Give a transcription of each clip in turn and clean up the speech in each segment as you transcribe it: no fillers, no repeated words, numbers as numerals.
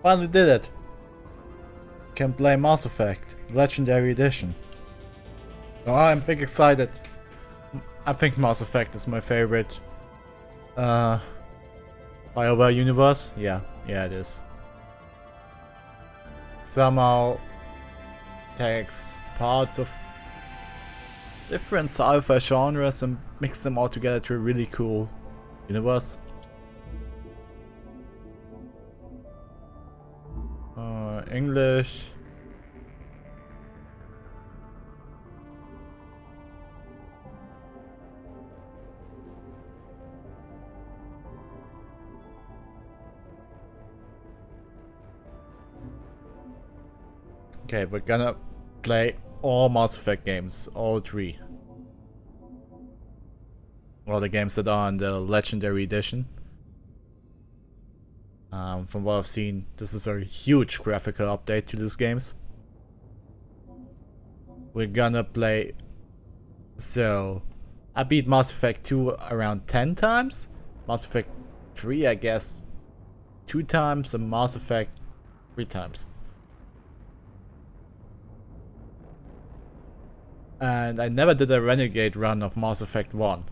Finally did it! Can play Mass Effect Legendary Edition. Oh, I'm big excited. I think Mass Effect is my favorite BioWare universe. Yeah, it is. Somehow takes parts of different sci-fi genres and mix them all together to a really cool universe. English. Okay, we're gonna play all Mass Effect games, all 3. All the games that are in the Legendary Edition. From what I've seen, this is a huge graphical update to these games. We're gonna play... So, I beat Mass Effect 2 around 10 times. Mass Effect 3, I guess, 2 times, and Mass Effect 3 times. And I never did a Renegade run of Mass Effect 1.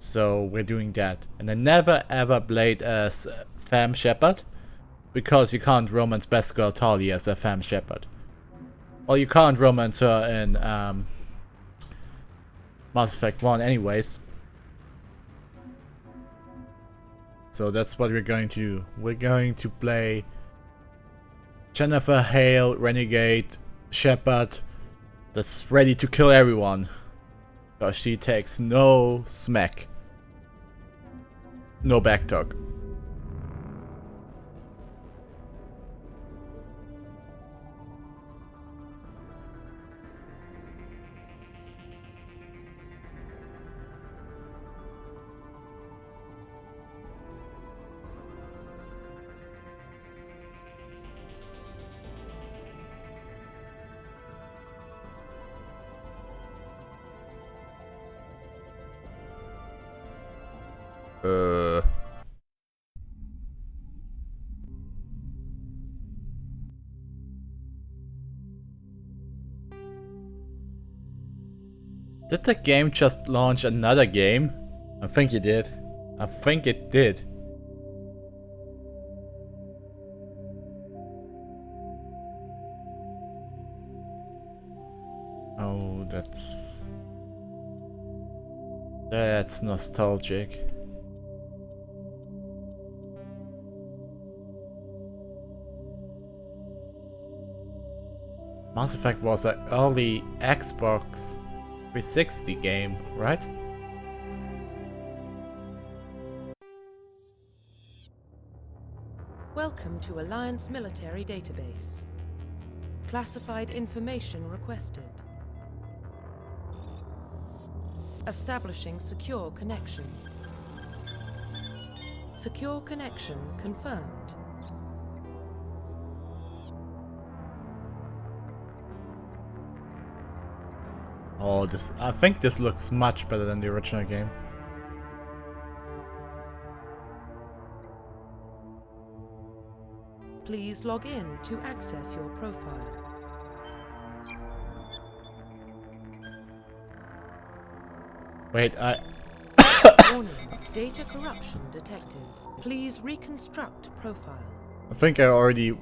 So we're doing that. And I never ever played as Femme Shepard, because you can't romance Beskar Tali as a Femme Shepard. Well, you can't romance her in Mass Effect 1 anyways. So that's what we're going to do. We're going to play Jennifer Hale, Renegade, Shepard, that's ready to kill everyone. Because she takes no smack. No backtalk. Did the game just launch another game? I think it did. I think it did. Oh, that's nostalgic. Mass Effect was an early Xbox 360 game, right? Welcome to Alliance Military Database. Classified information requested. Establishing secure connection. Secure connection confirmed. Oh, I think this looks much better than the original game. Please log in to access your profile. Wait, Warning, data corruption detected. Please reconstruct profile. I think I already...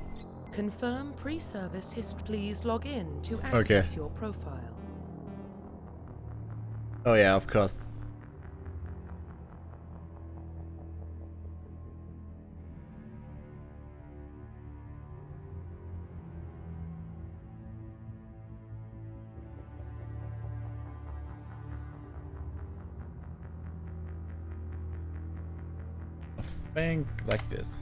Confirm pre-service history. Please log in to access your profile. Oh yeah, of course. I think like this.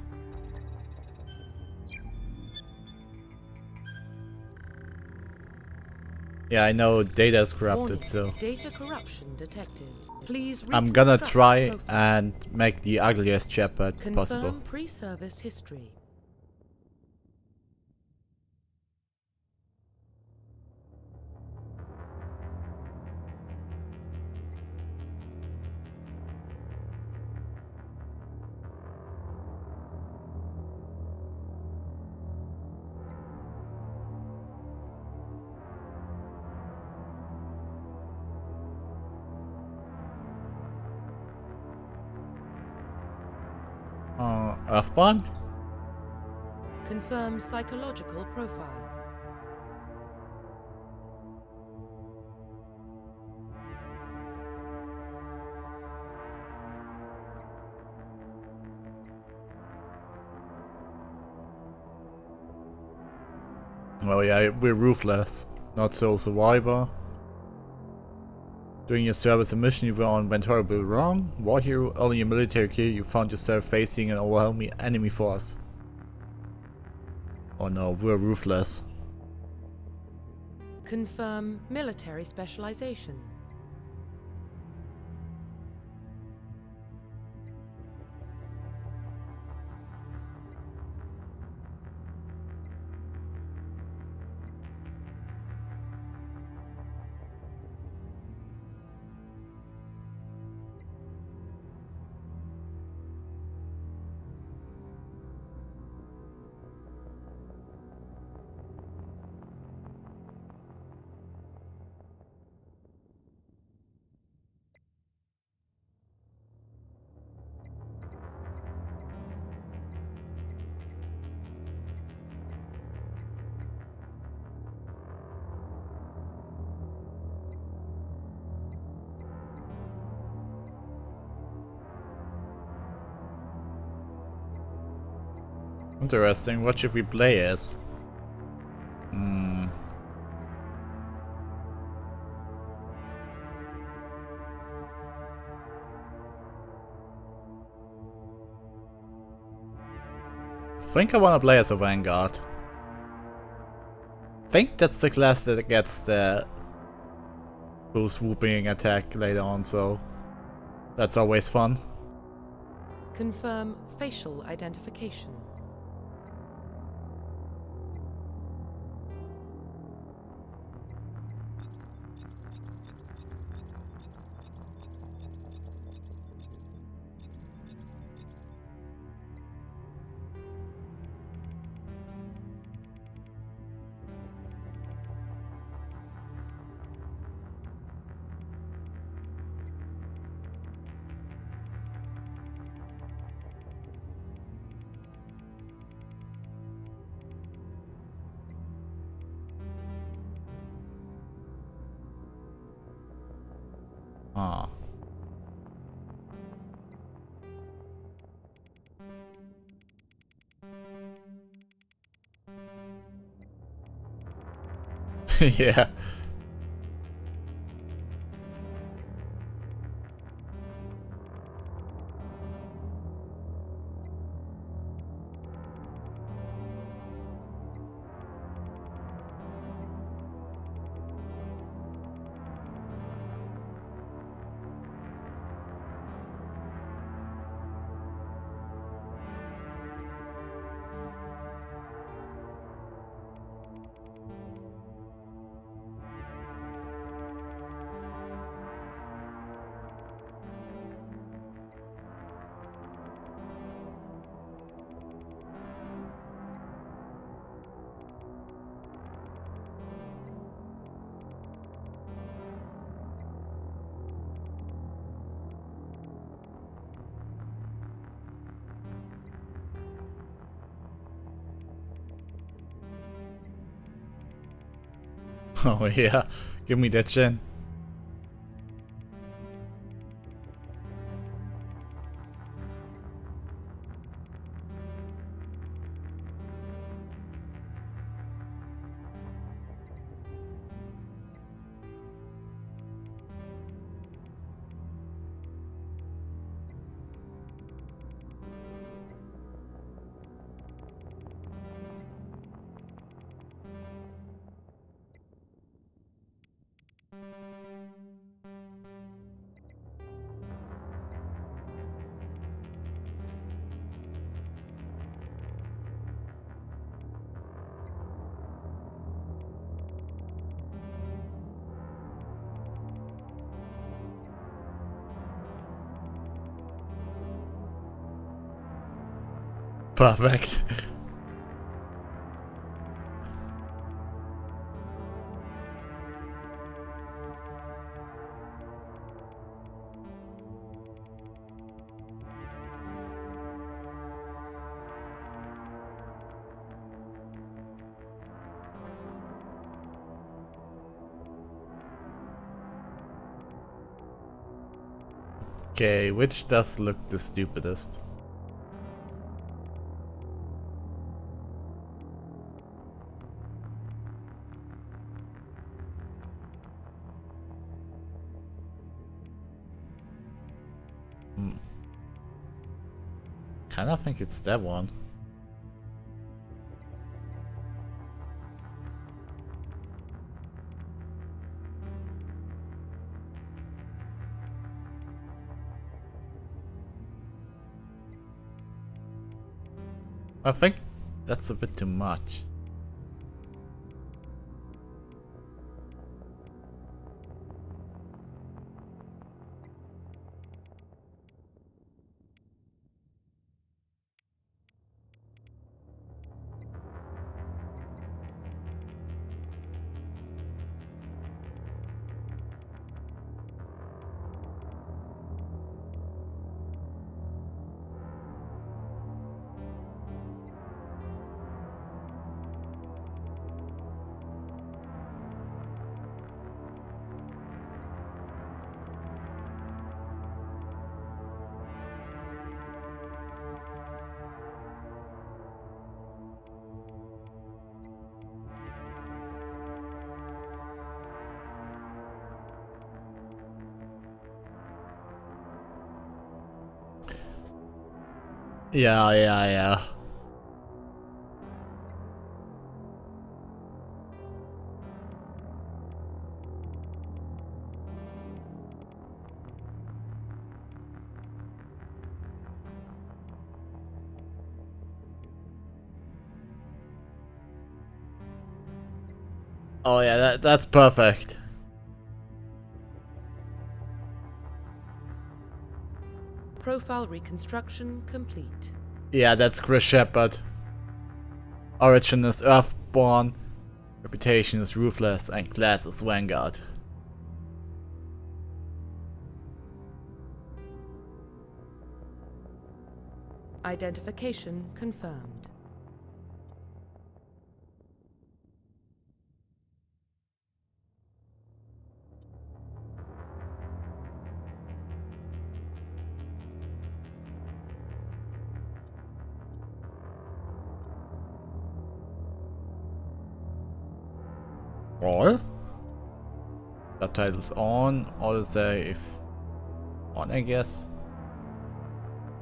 Yeah, I know data is corrupted, so Data corruption detected. Please I'm gonna try profile. and make the ugliest Shepard possible. Confirm pre-service history. Earthborn? Confirm psychological profile. Oh yeah, we're ruthless. Not so survivor. During your service and mission you went horribly wrong. War hero, early in your military career you found yourself facing an overwhelming enemy force. Oh no, we're ruthless. Confirm military specialization. Interesting, what should we play as? I think I wanna play as a Vanguard. I think that's the class that gets the full swooping attack later on, so that's always fun. Confirm facial identification. Ah. Yeah. Oh yeah, give me that chin. Perfect. Okay, which does look the stupidest? Kinda think it's that one. I think that's a bit too much. Yeah. Oh yeah, that's perfect. Profile reconstruction complete. Yeah, that's Chris Shepard. Origin is Earthborn, reputation is Ruthless, and class is Vanguard. Identification confirmed. All? Subtitles on, or say if on, I guess.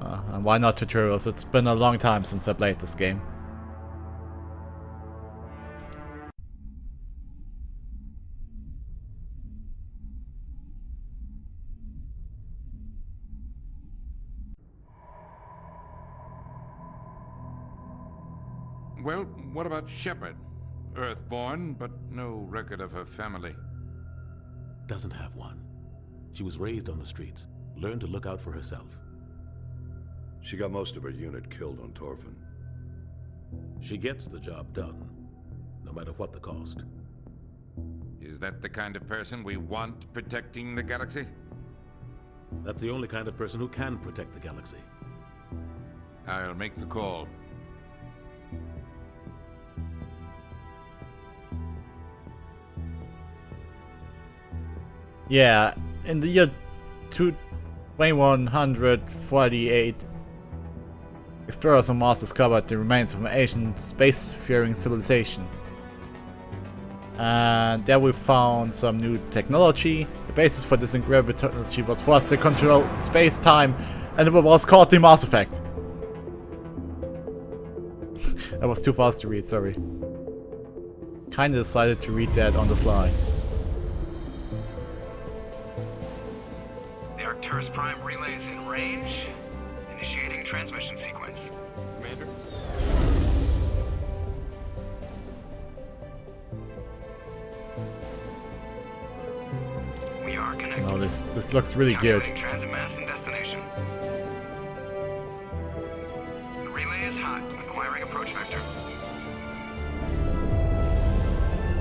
And why not tutorials? It's been a long time since I played this game. Well, what about Shepard? Earthborn, but no record of her family. Doesn't have one. She was raised on the streets, learned to look out for herself. She got most of her unit killed on Torfin. She gets the job done, no matter what the cost. Is that the kind of person we want protecting the galaxy? That's the only kind of person who can protect the galaxy. I'll make the call. Yeah, in the year 2148, explorers on Mars discovered the remains of an ancient space-faring civilization. And there we found some new technology. The basis for this incredible technology was for us to control space-time, and it was called the Mass Effect. That was too fast to read, sorry. Kinda decided to read that on the fly. The Arcturus Prime relays in range. Initiating transmission sequence. Commander? We are connected. Oh, this looks really good. Calculating transit mass and destination. The relay is hot. Acquiring approach vector.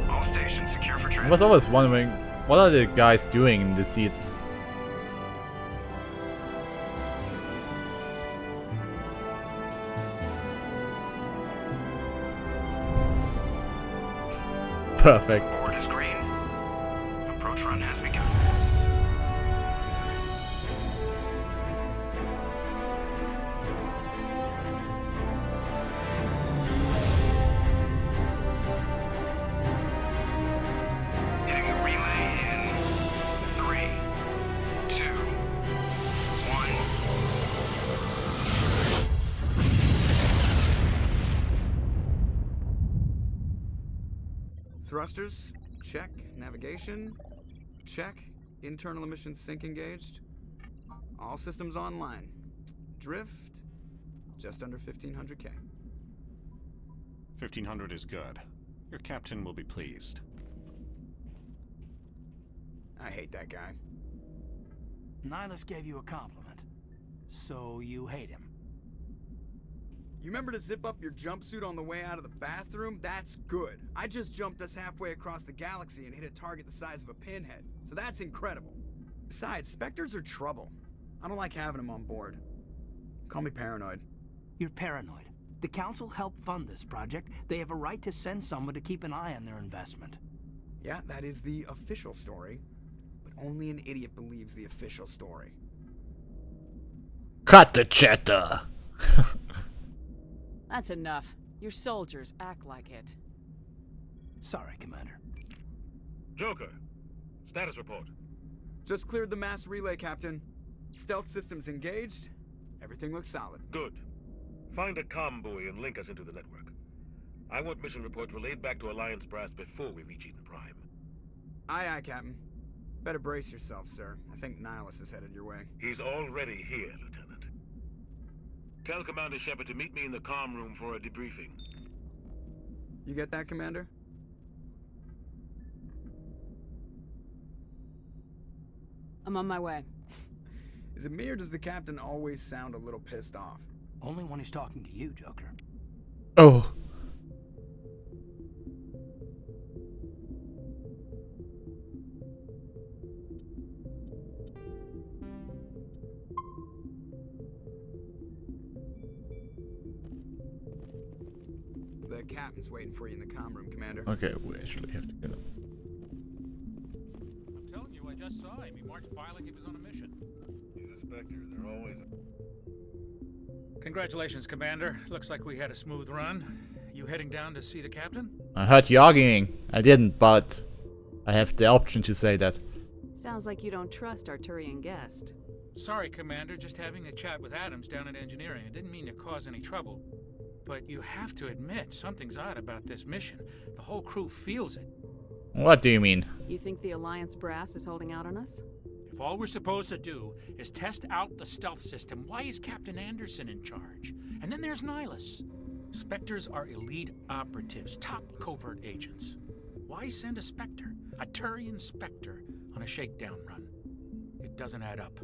All stations secure for I transit. was always wondering, what are the guys doing in the seats? Perfect. Board is green. Approach run has begun. Thrusters, check. Navigation, check. Internal emissions sync engaged. All systems online. Drift, just under 1500K. 1500 is good. Your captain will be pleased. I hate that guy. Nihilus gave you a compliment, so you hate him. You remember to zip up your jumpsuit on the way out of the bathroom? That's good. I just jumped us halfway across the galaxy and hit a target the size of a pinhead, so that's incredible. Besides, Spectres are trouble. I don't like having them on board. Call me paranoid. You're paranoid. The Council helped fund this project. They have a right to send someone to keep an eye on their investment. Yeah, that is the official story. But only an idiot believes the official story. Cut the chatter! That's enough. Your soldiers act like it. Sorry, Commander. Joker, status report. Just cleared the mass relay, Captain. Stealth systems engaged. Everything looks solid. Good. Find a comm buoy and link us into the network. I want mission reports relayed back to Alliance brass before we reach Eden Prime. Aye, aye, Captain. Better brace yourself, sir. I think Nihilus is headed your way. He's already here, Lieutenant. Tell Commander Shepard to meet me in the comm room for a debriefing. You get that, Commander? I'm on my way. Is it me or does the Captain always sound a little pissed off? Only when he's talking to you, Joker. Oh. The Captain's waiting for you in the comm room, Commander. Okay, we actually have to go. I'm telling you, I just saw him. He marched by like he was on a mission. He's a Spectre. They're always... Congratulations, Commander. Looks like we had a smooth run. You heading down to see the captain? I heard you arguing. I didn't, but I have the option to say that. Sounds like you don't trust our Turian guest. Sorry, Commander. Just having a chat with Adams down at engineering. I didn't mean to cause any trouble. But you have to admit, something's odd about this mission. The whole crew feels it. What do you mean? You think the Alliance brass is holding out on us? If all we're supposed to do is test out the stealth system, why is Captain Anderson in charge? And then there's Nihilus. Spectres are elite operatives, top covert agents. Why send a Spectre, a Turian Spectre, on a shakedown run? It doesn't add up.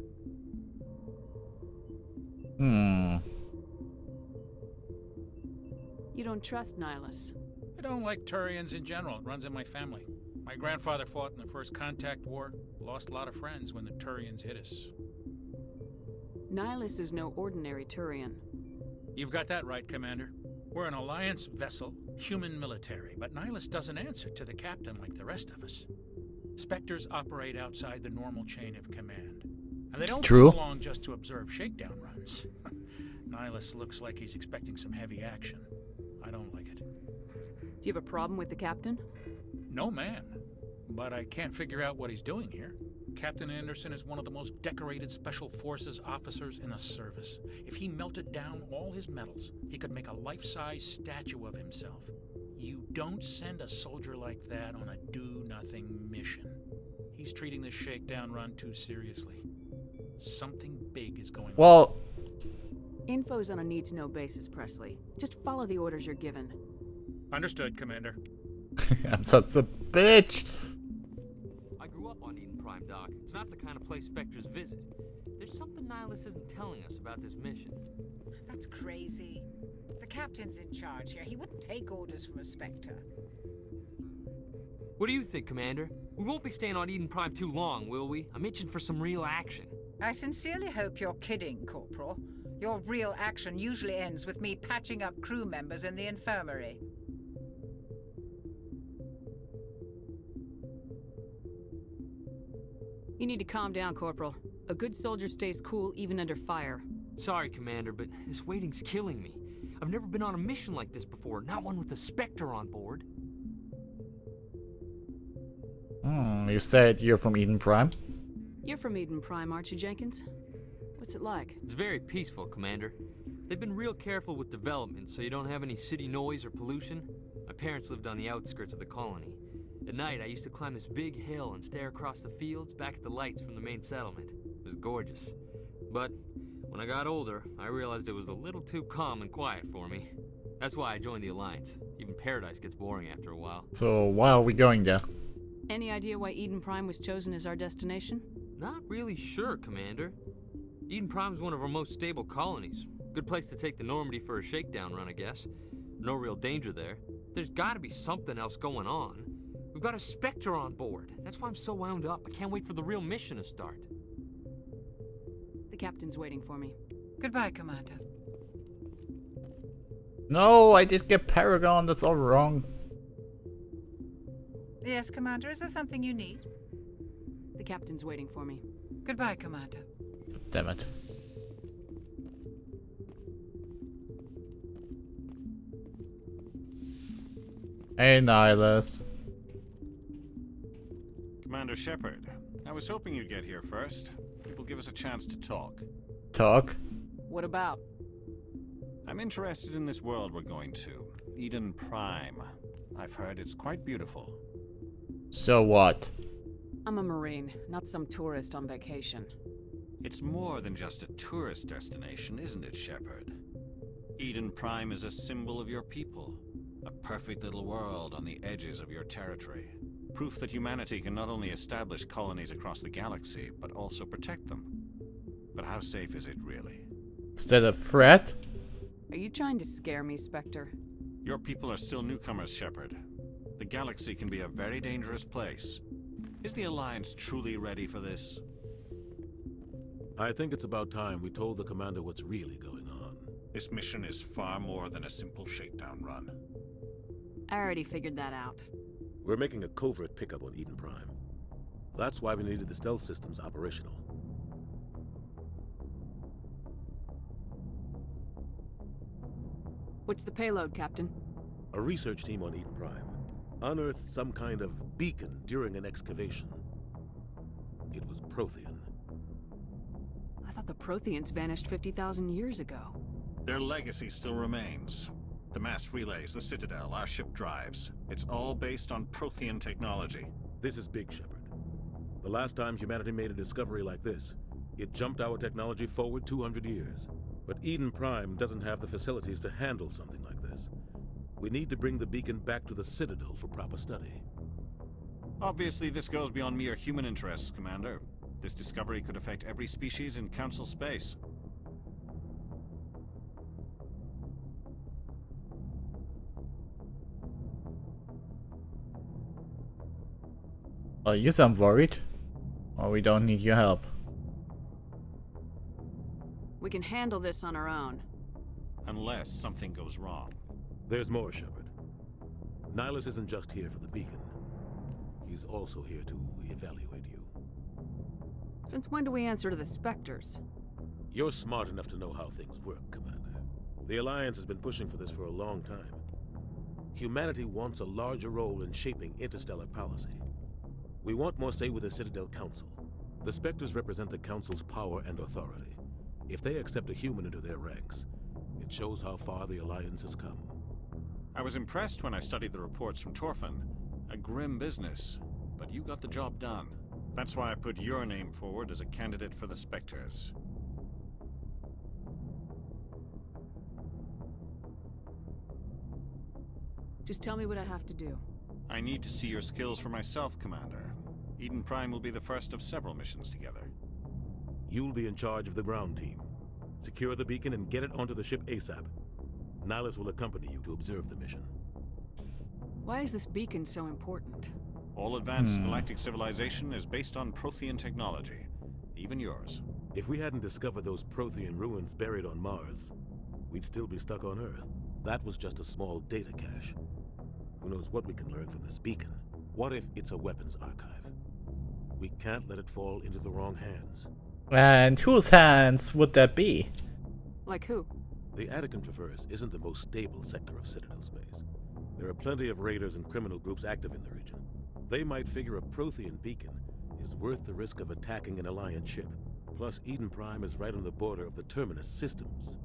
You don't trust Nihilus? I don't like Turians in general. It runs in my family. My grandfather fought in the First Contact War. Lost a lot of friends when the Turians hit us. Nihilus is no ordinary Turian. You've got that right, Commander. We're an Alliance vessel, human military, but Nihilus doesn't answer to the captain like the rest of us. Spectres operate outside the normal chain of command. And they don't come along just to observe shakedown runs. Nihilus looks like he's expecting some heavy action. I don't like it. Do you have a problem with the captain? No, man. But I can't figure out what he's doing here. Captain Anderson is one of the most decorated Special Forces officers in the service. If he melted down all his medals, he could make a life-size statue of himself. You don't send a soldier like that on a do-nothing mission. He's treating this shakedown run too seriously. Something big is going on. Well... Info's on a need-to-know basis, Presley. Just follow the orders you're given. Understood, Commander. I'm such a bitch! I grew up on Eden Prime, Doc. It's not the kind of place Spectres visit. There's something Nihilus isn't telling us about this mission. That's crazy. The captain's in charge here. He wouldn't take orders from a Spectre. What do you think, Commander? We won't be staying on Eden Prime too long, will we? I'm itching for some real action. I sincerely hope you're kidding, Corporal. Your real action usually ends with me patching up crew members in the infirmary. You need to calm down, Corporal. A good soldier stays cool even under fire. Sorry, Commander, but this waiting's killing me. I've never been on a mission like this before, not one with a Spectre on board. You said you're from Eden Prime? You're from Eden Prime, aren't you, Jenkins? What's it like? It's very peaceful, Commander. They've been real careful with development, so you don't have any city noise or pollution. My parents lived on the outskirts of the colony. At night, I used to climb this big hill and stare across the fields back at the lights from the main settlement. It was gorgeous. But when I got older, I realized it was a little too calm and quiet for me. That's why I joined the Alliance. Even Paradise gets boring after a while. So why are we going there? Any idea why Eden Prime was chosen as our destination? Not really sure, Commander. Eden Prime's one of our most stable colonies. Good place to take the Normandy for a shakedown run, I guess. No real danger there. There's gotta be something else going on. We've got a Spectre on board. That's why I'm so wound up. I can't wait for the real mission to start. The captain's waiting for me. Goodbye, Commander. No, I did get Paragon. That's all wrong. Yes, Commander. Is there something you need? The captain's waiting for me. Goodbye, Commander. Damn it. Hey, Nihilus. Commander Shepard, I was hoping you'd get here first. It will give us a chance to talk. Talk? What about? I'm interested in this world we're going to, Eden Prime. I've heard it's quite beautiful. So what? I'm a Marine, not some tourist on vacation. It's more than just a tourist destination, isn't it, Shepard? Eden Prime is a symbol of your people. A perfect little world on the edges of your territory. Proof that humanity can not only establish colonies across the galaxy, but also protect them. But how safe is it, really? Is that a threat? Are you trying to scare me, Spectre? Your people are still newcomers, Shepard. The galaxy can be a very dangerous place. Is the Alliance truly ready for this? I think it's about time we told the commander what's really going on. This mission is far more than a simple shakedown run. I already figured that out. We're making a covert pickup on Eden Prime. That's why we needed the stealth systems operational. What's the payload, Captain? A research team on Eden Prime unearthed some kind of beacon during an excavation. It was Prothean. I thought the Protheans vanished 50,000 years ago. Their legacy still remains. The mass relays, the Citadel, our ship drives. It's all based on Prothean technology. This is big, Shepard. The last time humanity made a discovery like this, it jumped our technology forward 200 years. But Eden Prime doesn't have the facilities to handle something like this. We need to bring the beacon back to the Citadel for proper study. Obviously, this goes beyond mere human interests, Commander. This discovery could affect every species in Council space. Oh, you sound worried. Or we don't need your help. We can handle this on our own. Unless something goes wrong. There's more, Shepard. Nihilus isn't just here for the beacon. He's also here to evaluate you. Since when do we answer to the Spectres? You're smart enough to know how things work, Commander. The Alliance has been pushing for this for a long time. Humanity wants a larger role in shaping interstellar policy. We want more say with the Citadel Council. The Spectres represent the Council's power and authority. If they accept a human into their ranks, it shows how far the Alliance has come. I was impressed when I studied the reports from Torfin. A grim business, but you got the job done. That's why I put your name forward as a candidate for the Spectres. Just tell me what I have to do. I need to see your skills for myself, Commander. Eden Prime will be the first of several missions together. You'll be in charge of the ground team. Secure the beacon and get it onto the ship ASAP. Nihilus will accompany you to observe the mission. Why is this beacon so important? All advanced galactic civilization is based on Prothean technology. Even yours. If we hadn't discovered those Prothean ruins buried on Mars, we'd still be stuck on Earth. That was just a small data cache. Who knows what we can learn from this beacon? What if it's a weapons archive? We can't let it fall into the wrong hands. And whose hands would that be? Like who? The Attican Traverse isn't the most stable sector of Citadel space. There are plenty of raiders and criminal groups active in the region. They might figure a Prothean beacon is worth the risk of attacking an Alliance ship. Plus, Eden Prime is right on the border of the Terminus systems.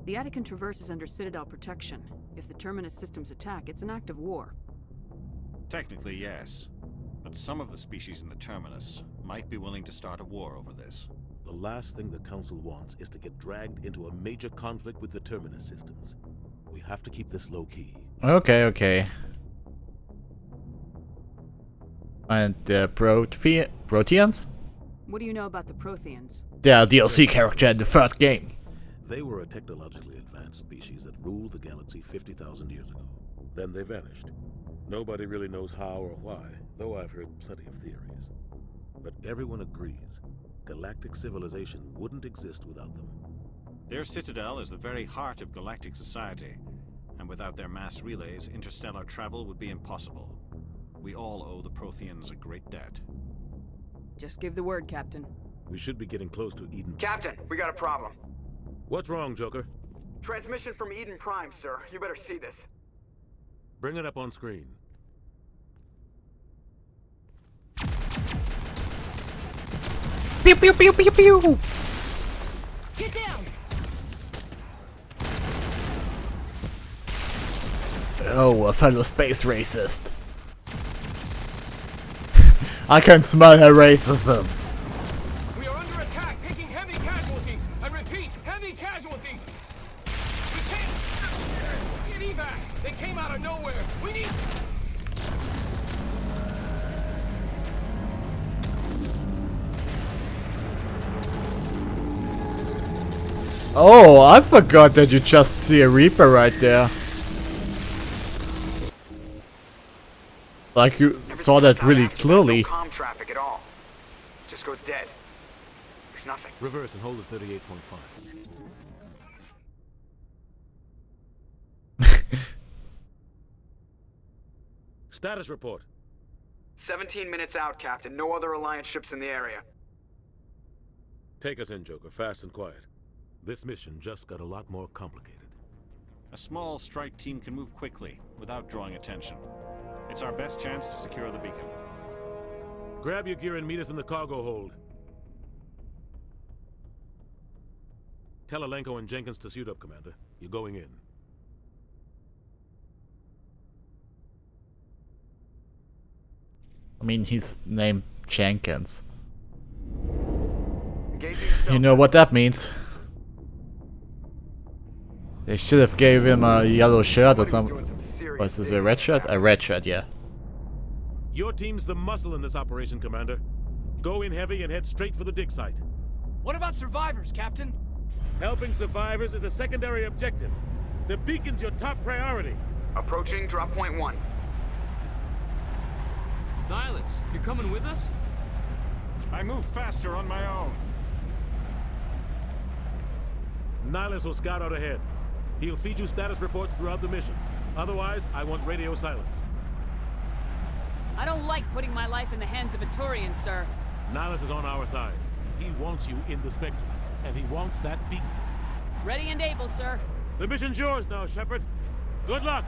The Attican Traverse is under Citadel protection. If the Terminus systems attack, it's an act of war. Technically, yes. But some of the species in the Terminus might be willing to start a war over this. The last thing the Council wants is to get dragged into a major conflict with the Terminus systems. We have to keep this low-key. Okay, okay. And the Proteans? What do you know about the Protheans? They are a DLC character in the third game. They were a technologically advanced species that ruled the galaxy 50,000 years ago. Then they vanished. Nobody really knows how or why, though I've heard plenty of theories. But everyone agrees, galactic civilization wouldn't exist without them. Their citadel is the very heart of galactic society, and without their mass relays, interstellar travel would be impossible. We all owe the Protheans a great debt. Just give the word, Captain. We should be getting close to Eden. Captain, we got a problem. What's wrong, Joker? Transmission from Eden Prime, sir. You better see this. Bring it up on screen. Pew pew pew pew pew! Get down! Oh, a fellow space racist. I can smell her racism. We are under attack, taking heavy casualties. I repeat, heavy casualties. We can't get evac. They came out of nowhere. We need. Oh, I forgot that you just see a Reaper right there. Like you saw that really clearly. No comm traffic at all. Just goes dead. There's nothing. Reverse and hold at 38.5. Status report. 17 minutes out, Captain. No other Alliance ships in the area. Take us in, Joker. Fast and quiet. This mission just got a lot more complicated. A small strike team can move quickly, without drawing attention. It's our best chance to secure the beacon. Grab your gear and meet us in the cargo hold. Tell Alenko and Jenkins to suit up, Commander. You're going in. I mean, he's named Jenkins. You know what that means. They should have gave him a yellow shirt or something. Was this a red shirt? A red shirt, yeah. Your team's the muscle in this operation, Commander. Go in heavy and head straight for the dig site. What about survivors, Captain? Helping survivors is a secondary objective. The beacon's your top priority. Approaching drop point 1. Nihilus, you're coming with us? I move faster on my own. Nihilus will scout out ahead. He'll feed you status reports throughout the mission. Otherwise, I want radio silence. I don't like putting my life in the hands of a Turian, sir. Nihilus is on our side. He wants you in the Spectres, and he wants that beacon. Ready and able, sir. The mission's yours now, Shepard. Good luck!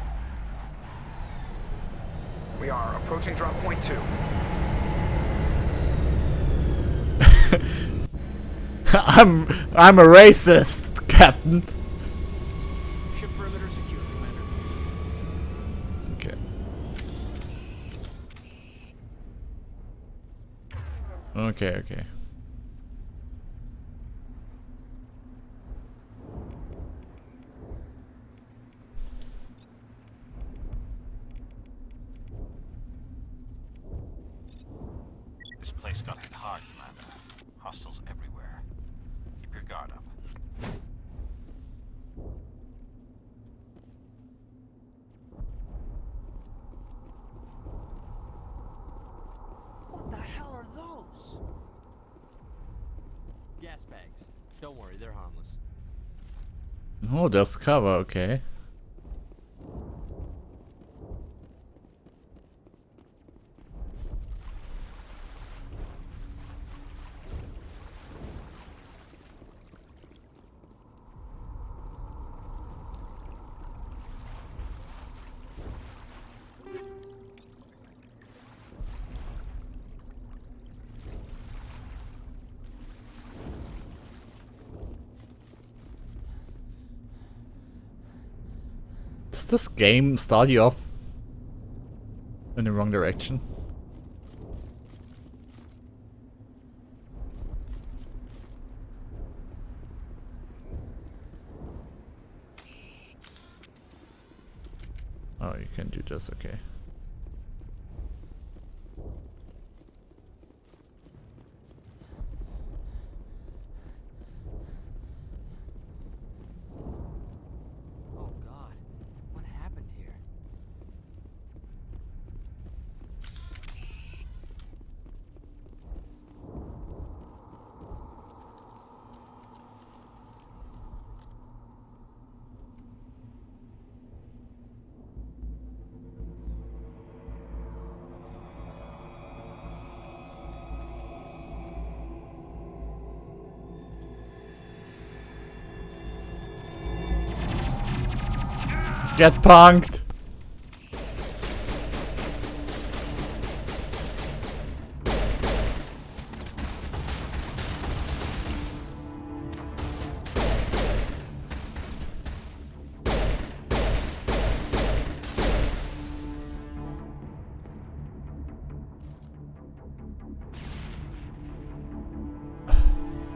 We are approaching drop point 2. I'm a racist, Captain. Ship perimeter secure, Commander. Okay. Okay. This place got hit hard, Commander. Hostiles everywhere. Keep your guard up. What the hell are those? Gas bags. Don't worry, they're harmless. Oh, there's cover, okay. Does this game start you off in the wrong direction. Oh, you can do this, okay. Oh God, what happened here? Get punked!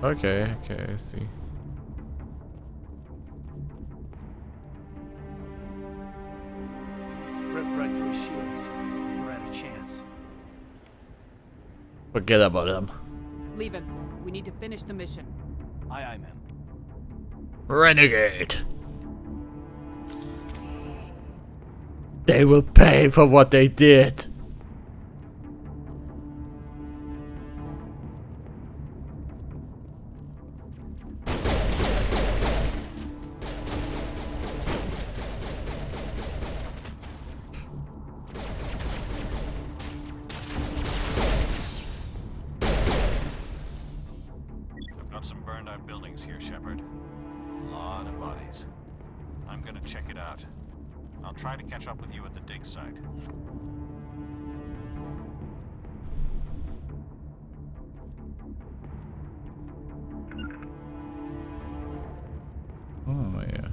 Okay, I see. Rip right through his shields. We're at a chance. Forget about him. Leave him. We need to finish the mission. Aye, aye, ma'am. Renegade! They will pay for what they did! Got some burned out buildings here, Shepard. A lot of bodies. I'm gonna check it out. I'll try to catch up with you at the dig site. Oh, yeah.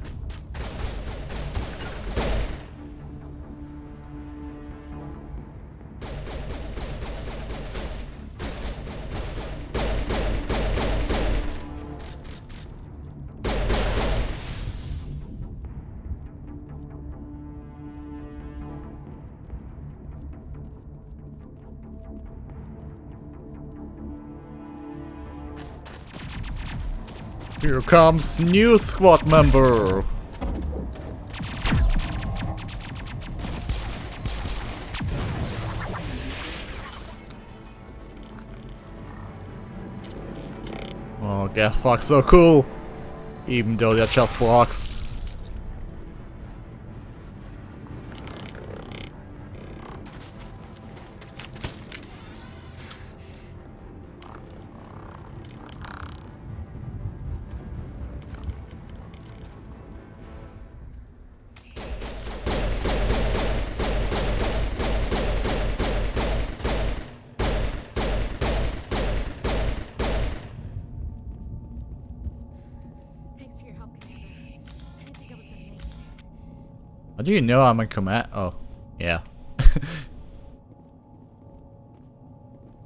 Here comes new squad member. Oh, get fucked so cool. Even though they're just blocks. How do you know I'm in command? Oh, yeah.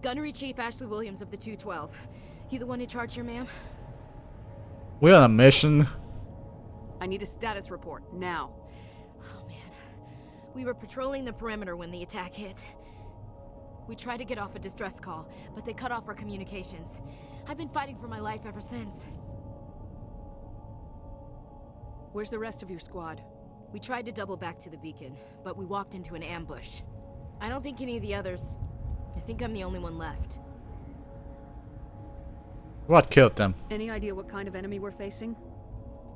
Gunnery Chief Ashley Williams of the 212. You the one in charge here, ma'am? We're on a mission. I need a status report, now. Oh, man. We were patrolling the perimeter when the attack hit. We tried to get off a distress call, but they cut off our communications. I've been fighting for my life ever since. Where's the rest of your squad? We tried to double back to the beacon, but we walked into an ambush. I don't think any of the others... I think I'm the only one left. What killed them? Any idea what kind of enemy we're facing?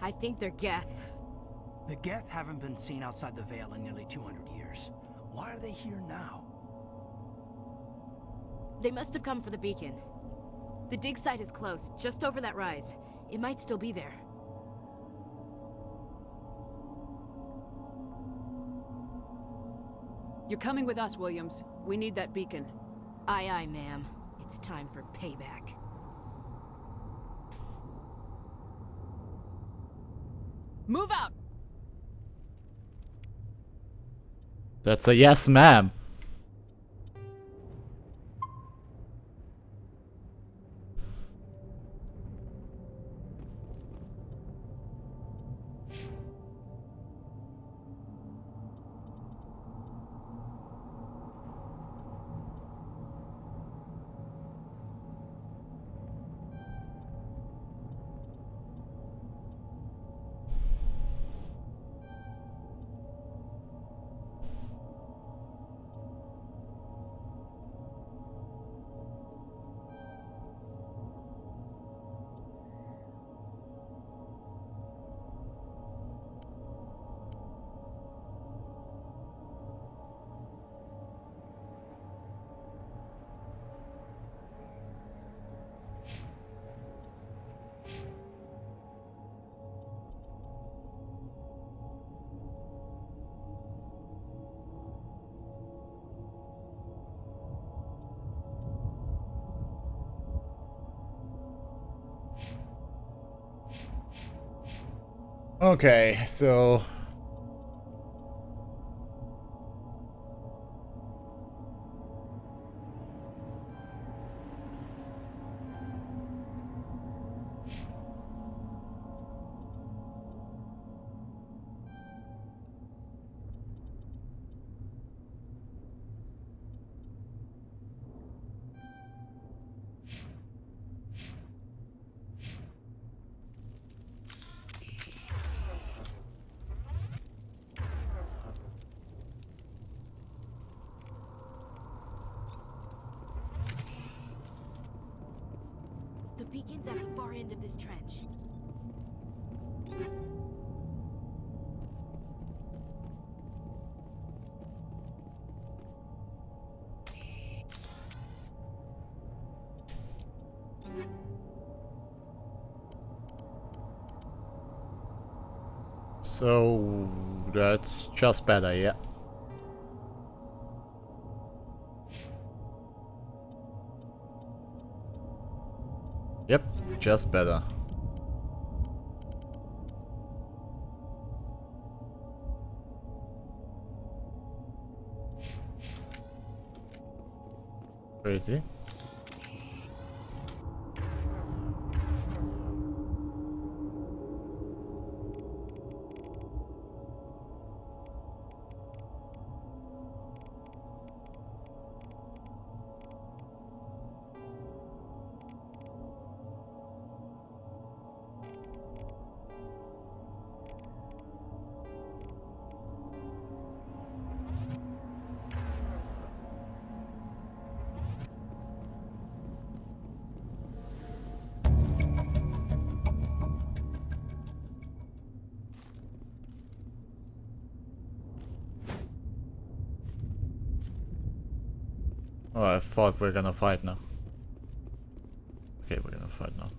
I think they're Geth. The Geth haven't been seen outside the Veil in nearly 200 years. Why are they here now? They must have come for the beacon. The dig site is close, just over that rise. It might still be there. You're coming with us, Williams. We need that beacon. Aye, aye, ma'am. It's time for payback. Move out! That's a yes, ma'am. Okay, so The beacon's at the far end of this trench. so that's just better, yeah. Yep, just better. Crazy. Oh, I thought we're gonna fight now. Okay, we're gonna fight now.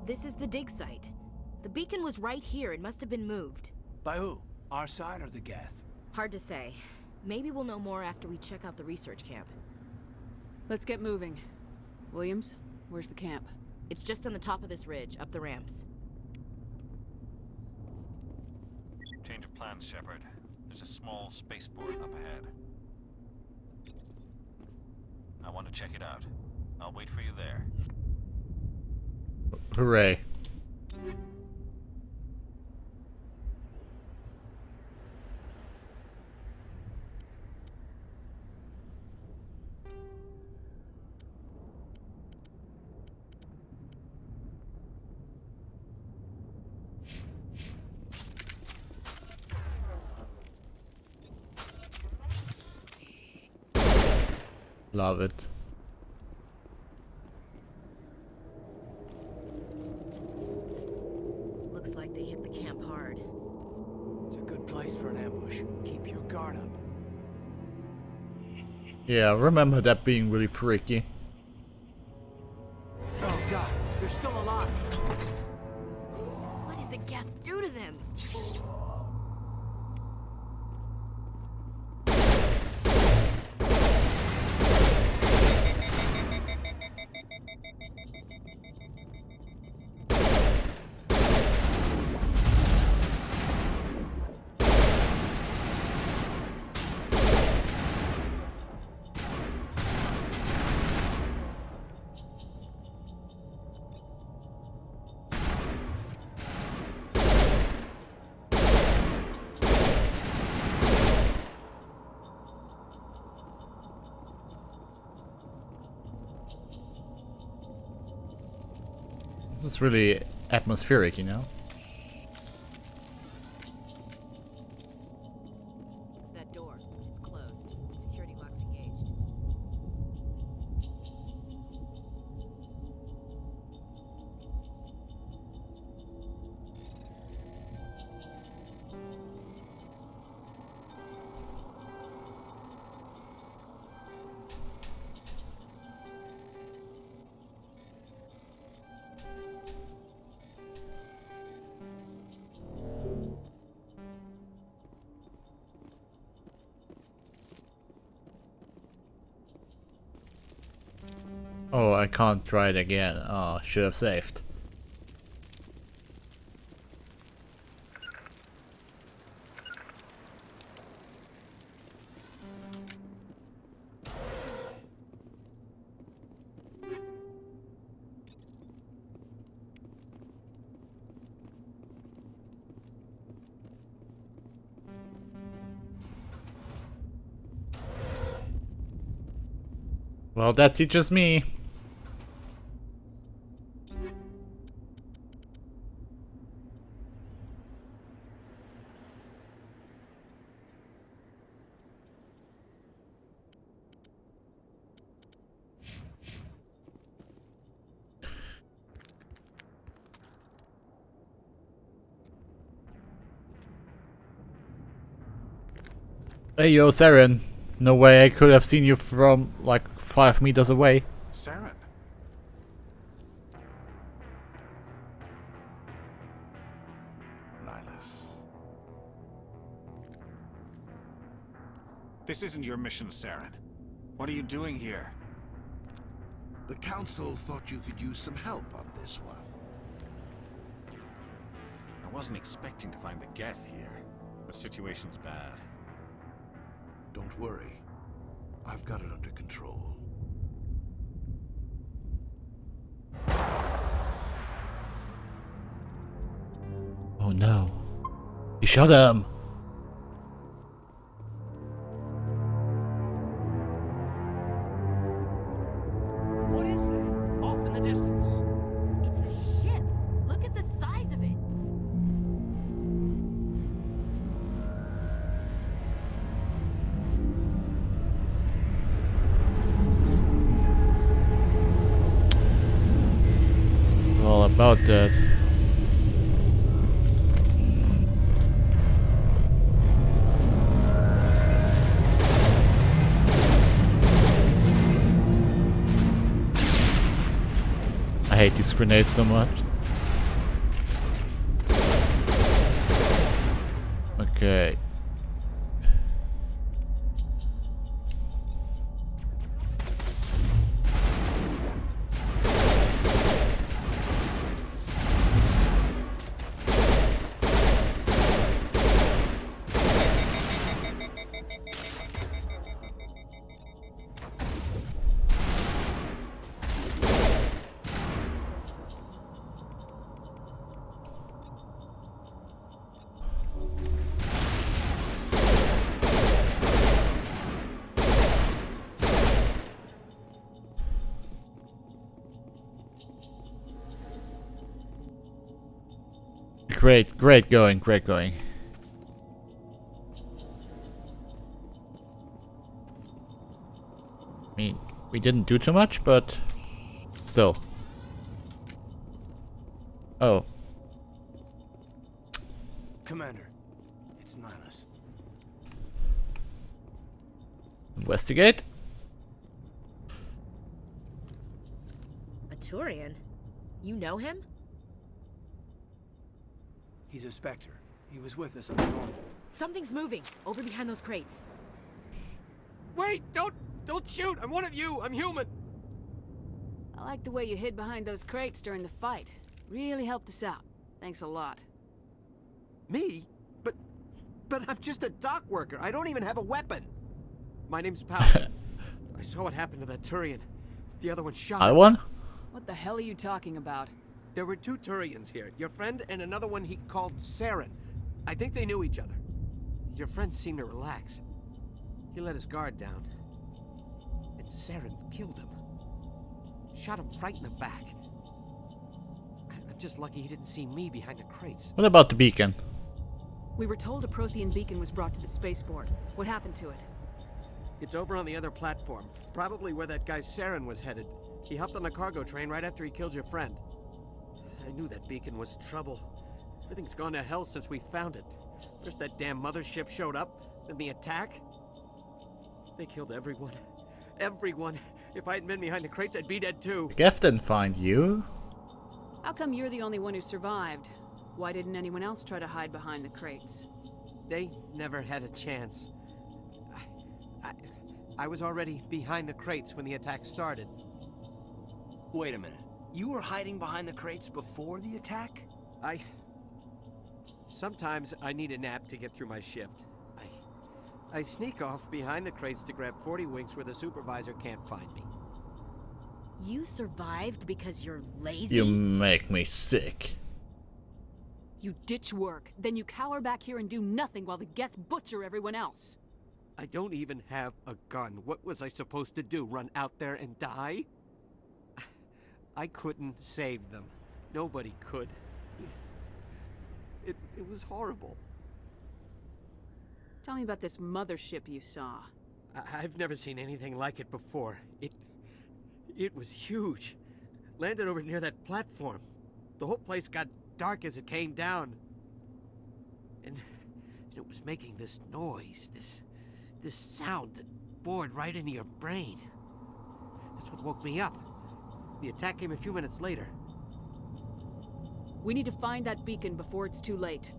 This is the dig site. The beacon was right here. It must have been moved. By who? Our side or the Geth? Hard to say. Maybe we'll know more after we check out the research camp. Let's get moving. Williams, where's the camp? It's just on the top of this ridge, up the ramps. Change of plans, Shepard. There's a small spaceport up ahead. I want to check it out. I'll wait for you there. Hooray. Love it. Looks like they hit the camp hard. It's a good place for an ambush. Keep your guard up. Yeah, I remember that being really freaky. Oh god, they're still alive. What did the Geth do to them? This is really atmospheric, you know? That door, it's closed. Security lock's engaged. Oh, I can't try it again. Oh, should have saved. Well, that teaches me. Hey yo, Saren. No way I could have seen you from like 5 meters away. Saren. Nihilus. This isn't your mission, Saren. What are you doing here? The Council thought you could use some help on this one. I wasn't expecting to find the Geth here. The situation's bad. Don't worry. I've got it under control. Oh no. You shot him! What is that? Off in the distance. It's a ship. Look at the size of it. All about that. I hate these grenades so much. Okay. Great going. I mean, we didn't do too much, but still. Oh. Commander, it's Nihilus. Investigate. A Turian? You know him? He's a Spectre. He was with us on the normal. Something's moving over behind those crates. Wait! Don't shoot! I'm one of you! I'm human! I like the way you hid behind those crates during the fight. Really helped us out. Thanks a lot. Me? But I'm just a dock worker. I don't even have a weapon. My name's Powell. I saw what happened to that Turian. The other one shot. Other one? What the hell are you talking about? There were 2 Turians here. Your friend and another one he called Saren. I think they knew each other. Your friend seemed to relax. He let his guard down. And Saren killed him. Shot him right in the back. just lucky he didn't see me behind the crates. What about the beacon? We were told a Prothean beacon was brought to the spaceport. What happened to it? It's over on the other platform. Probably where that guy Saren was headed. He hopped on the cargo train right after he killed your friend. I knew that beacon was trouble. Everything's gone to hell since we found it. First that damn mothership showed up, then the attack. They killed everyone. Everyone. If I hadn't been behind the crates, I'd be dead too. Geff didn't find you. How come you're the only one who survived? Why didn't anyone else try to hide behind the crates? They never had a chance. I was already behind the crates when the attack started. Wait a minute. You were hiding behind the crates before the attack? Sometimes I need a nap to get through my shift. I sneak off behind the crates to grab 40 winks where the supervisor can't find me. You survived because you're lazy? You make me sick. You ditch work, then you cower back here and do nothing while the Geth butcher everyone else. I don't even have a gun. What was I supposed to do? Run out there and die? I couldn't save them. Nobody could. It was horrible. Tell me about this mothership you saw. I've never seen anything like it before. It was huge. Landed over near that platform. The whole place got dark as it came down. And it was making this noise, this sound that bored right into your brain. That's what woke me up. The attack came a few minutes later. We need to find that beacon before it's too late.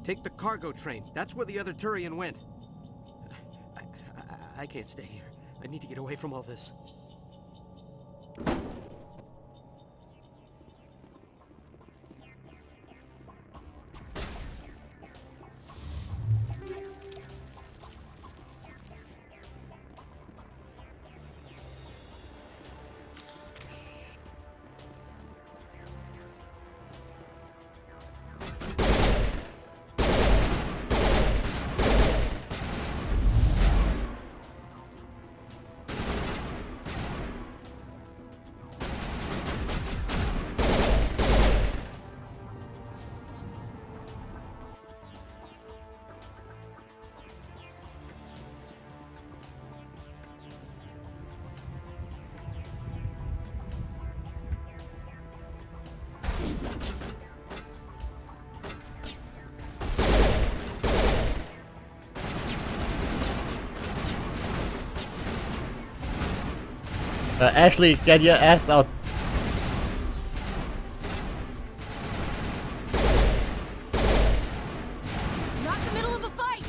Take the cargo train. That's where the other Turian went. I can't stay here. I need to get away from all this. Ashley, get your ass out. Not in the middle of a fight!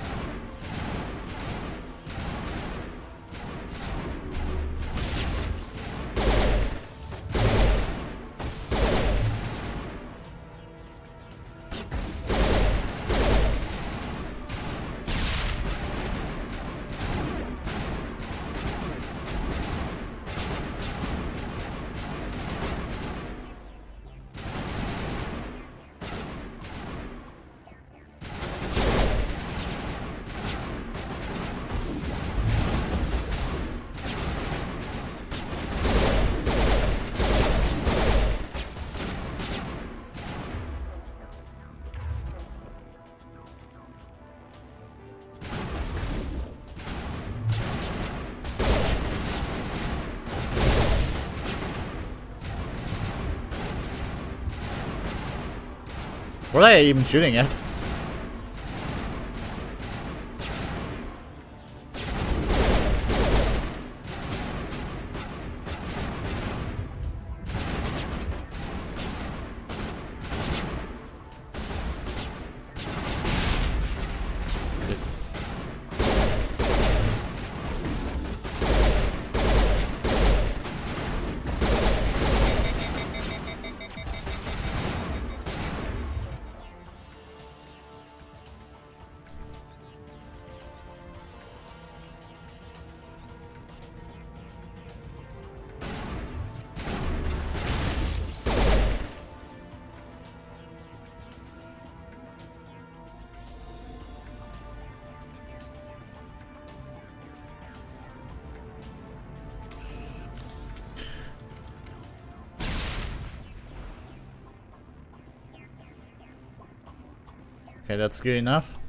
What are they even shooting at? Okay, that's good enough.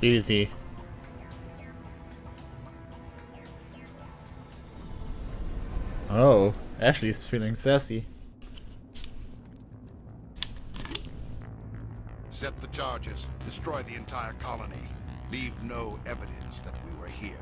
Easy. Oh, Ashley's feeling sassy. Set the charges. Destroy the entire colony. Leave no evidence that we were here.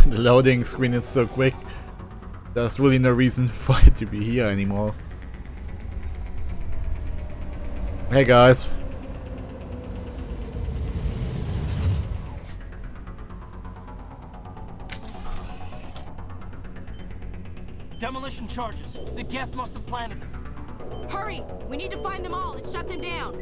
The loading screen is so quick. There's really no reason for it to be here anymore. Hey guys. Demolition charges. The Geth must have planted them. Hurry! We need to find them all and shut them down.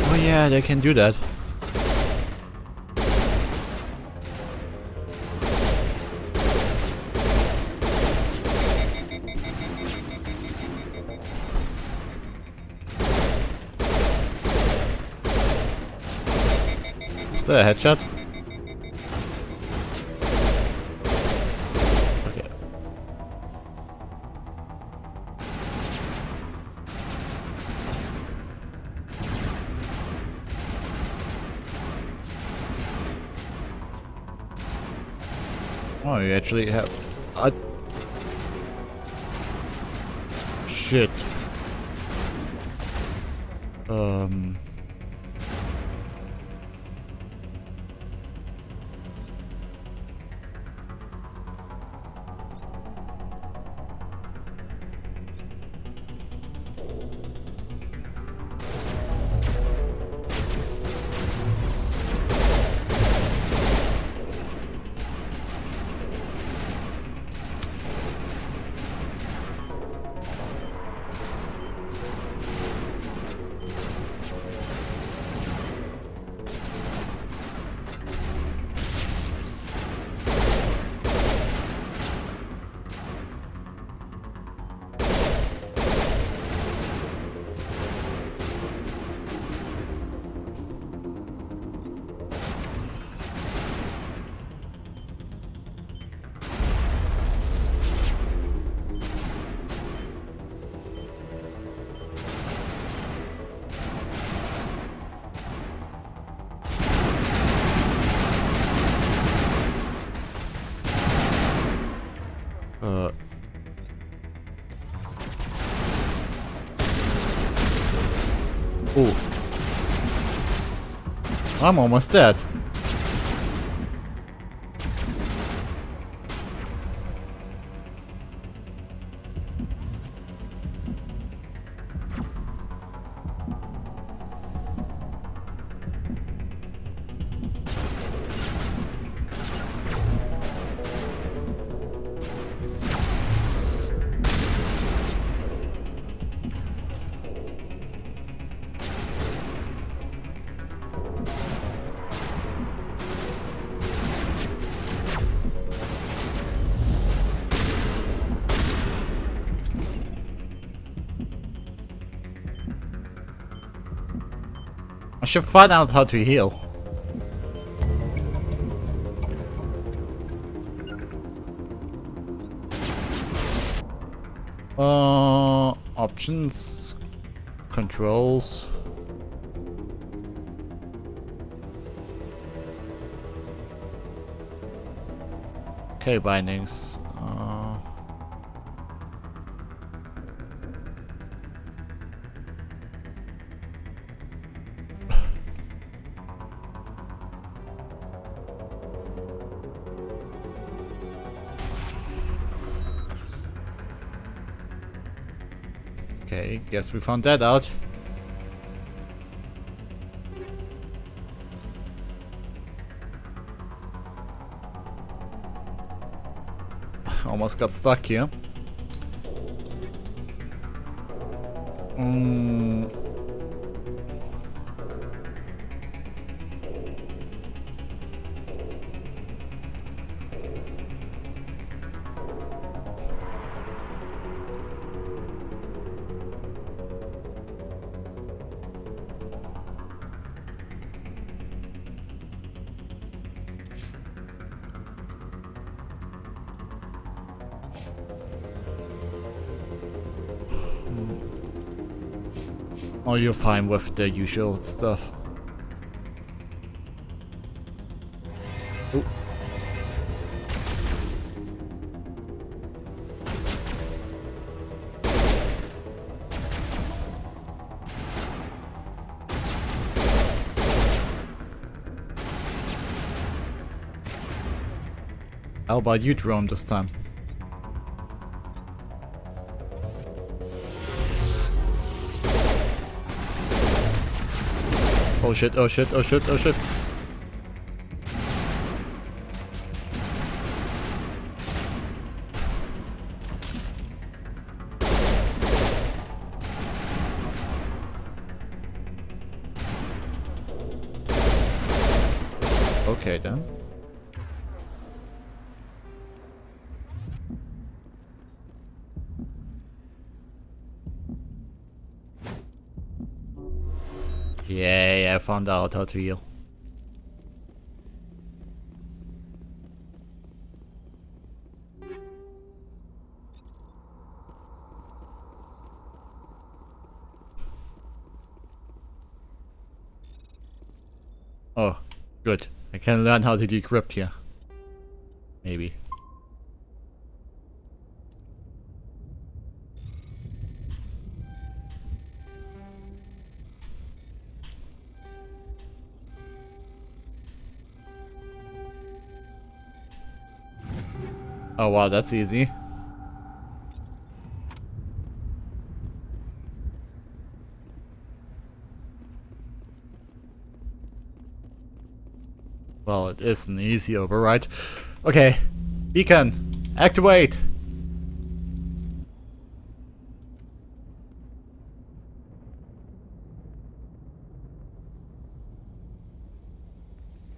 Oh yeah, they can do that. Is that a headshot? Okay. Oh, you actually have a shit. Ooh. I'm almost dead. I should find out how to heal. Options, controls. Okay, bindings. Okay, guess we found that out. Almost got stuck here. Oh, you're fine with the usual stuff. Ooh. How about you, drone, this time? Oh shit, oh shit, oh shit, oh shit. Okay then. Yay, I found out how to heal. Oh, good. I can learn how to decrypt here. Maybe. Oh wow, that's easy. Well, it is an easy override. Okay, beacon, activate!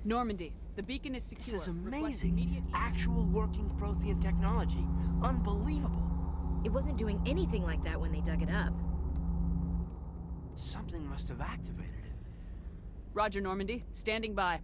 Normandy, the beacon is secure. This is amazing. Actual working Prothean technology. Unbelievable. It wasn't doing anything like that when they dug it up. Something must have activated it. Roger, Normandy. Standing by.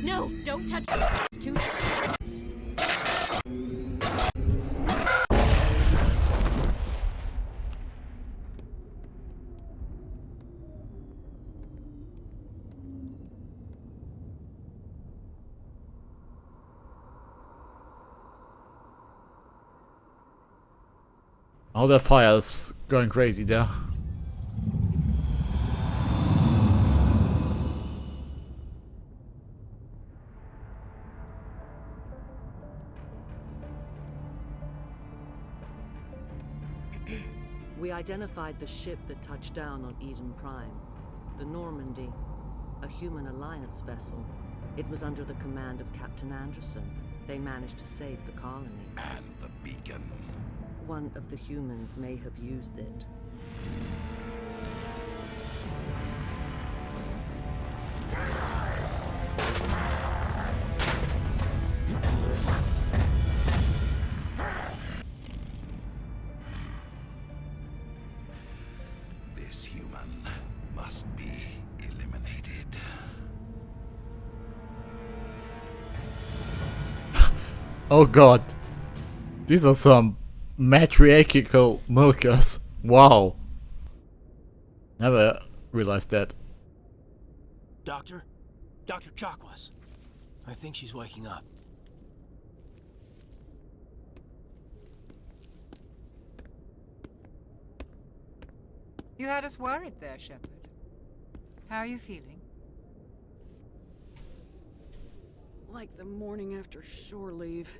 No, don't touch it. It's too... Oh, the fire is going crazy there. We identified the ship that touched down on Eden Prime. The Normandy. A human alliance vessel. It was under the command of Captain Anderson. They managed to save the colony. And the beacon. One of the humans may have used it. Oh god. These are some matriarchal milkers. Wow. Never realized that. Doctor? Dr. Chakwas. I think she's waking up. You had us worried there, Shepard. How are you feeling? Like the morning after shore leave.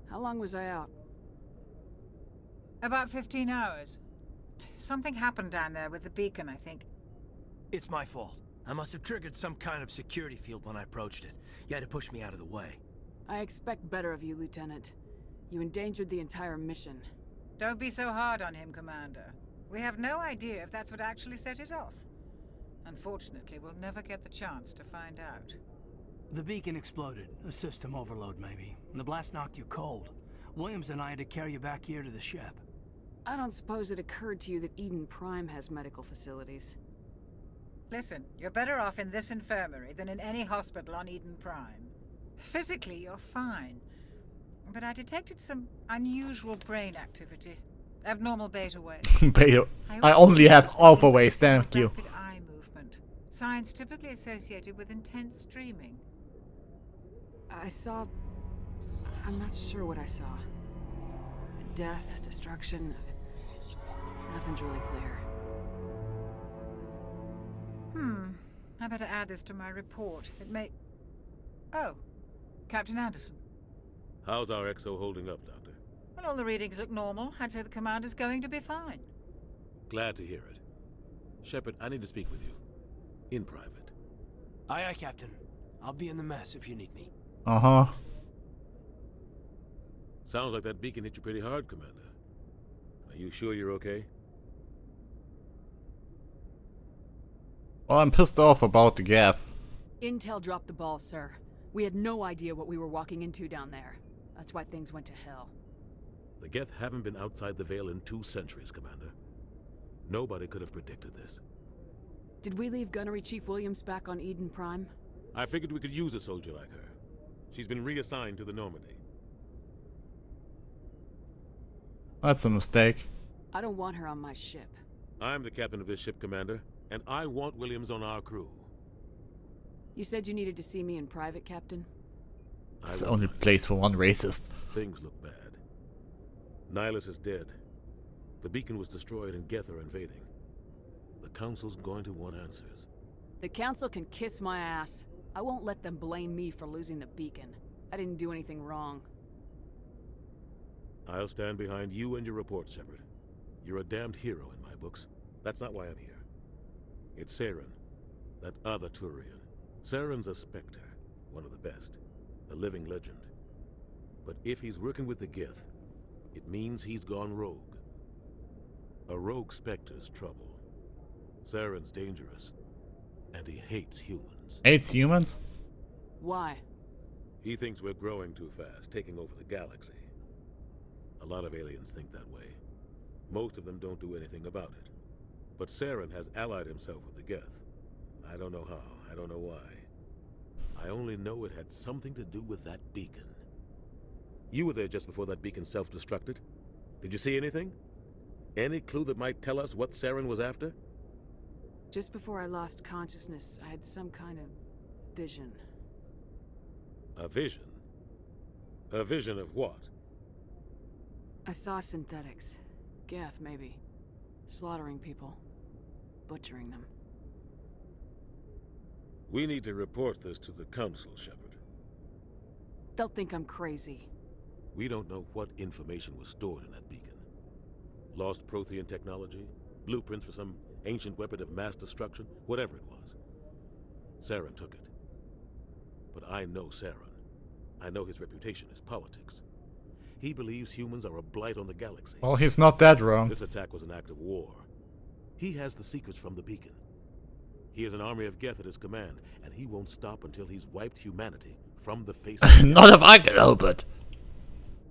How long was I out? About 15 hours. Something happened down there with the beacon, I think. It's my fault. I must have triggered some kind of security field when I approached it. You had to push me out of the way. I expect better of you, Lieutenant. You endangered the entire mission. Don't be so hard on him, Commander. We have no idea if that's what actually set it off. Unfortunately, we'll never get the chance to find out. The beacon exploded. A system overload, maybe. The blast knocked you cold. Williams and I had to carry you back here to the ship. I don't suppose it occurred to you that Eden Prime has medical facilities. Listen, you're better off in this infirmary than in any hospital on Eden Prime. Physically, you're fine. But I detected some unusual brain activity. Abnormal beta waves. Beta. I only have alpha waves, thank you. Rapid eye movement. Signs typically associated with intense dreaming. I saw... I'm not sure what I saw. Death, destruction... Nothing's really clear. I better add this to my report. It may... Oh, Captain Anderson. How's our XO holding up, Doctor? Well, all the readings look normal. I'd say the commander's going to be fine. Glad to hear it. Shepard, I need to speak with you. In private. Aye, aye, Captain. I'll be in the mess if you need me. Uh-huh. Sounds like that beacon hit you pretty hard, Commander. Are you sure you're okay? Well, I'm pissed off about the gaff. Intel dropped the ball, sir. We had no idea what we were walking into down there. That's why things went to hell. The Geth haven't been outside the Veil in 2 centuries, Commander. Nobody could have predicted this. Did we leave Gunnery Chief Williams back on Eden Prime? I figured we could use a soldier like her. She's been reassigned to the Normandy. That's a mistake. I don't want her on my ship. I'm the captain of this ship, Commander, and I want Williams on our crew. You said you needed to see me in private, Captain? It's the only place for one racist. Things look bad. Nihilus is dead. The beacon was destroyed and Geth are invading. The Council's going to want answers. The Council can kiss my ass. I won't let them blame me for losing the beacon. I didn't do anything wrong. I'll stand behind you and your report, Shepard. You're a damned hero in my books. That's not why I'm here. It's Saren, that other Turian. Saren's a Spectre, one of the best, a living legend. But if he's working with the Geth, it means he's gone rogue. A rogue Spectre's trouble. Saren's dangerous, and he hates humans. Hates humans? Why? He thinks we're growing too fast, taking over the galaxy. A lot of aliens think that way. Most of them don't do anything about it. But Saren has allied himself with the Geth. I don't know how, I don't know why. I only know it had something to do with that beacon. You were there just before that beacon self-destructed. Did you see anything? Any clue that might tell us what Saren was after? Just before I lost consciousness, I had some kind of vision. A vision? A vision of what? I saw synthetics. Geth, maybe. Slaughtering people. Butchering them. We need to report this to the Council, Shepard. They'll think I'm crazy. We don't know what information was stored in that beacon. Lost Prothean technology? Blueprints for some ancient weapon of mass destruction? Whatever it was. Saren took it. But I know Saren. I know his reputation is politics. He believes humans are a blight on the galaxy. Well, he's not that wrong. This attack was an act of war. He has the secrets from the beacon. He has an army of Geth at his command, and he won't stop until he's wiped humanity from the face of the Not if I can help it.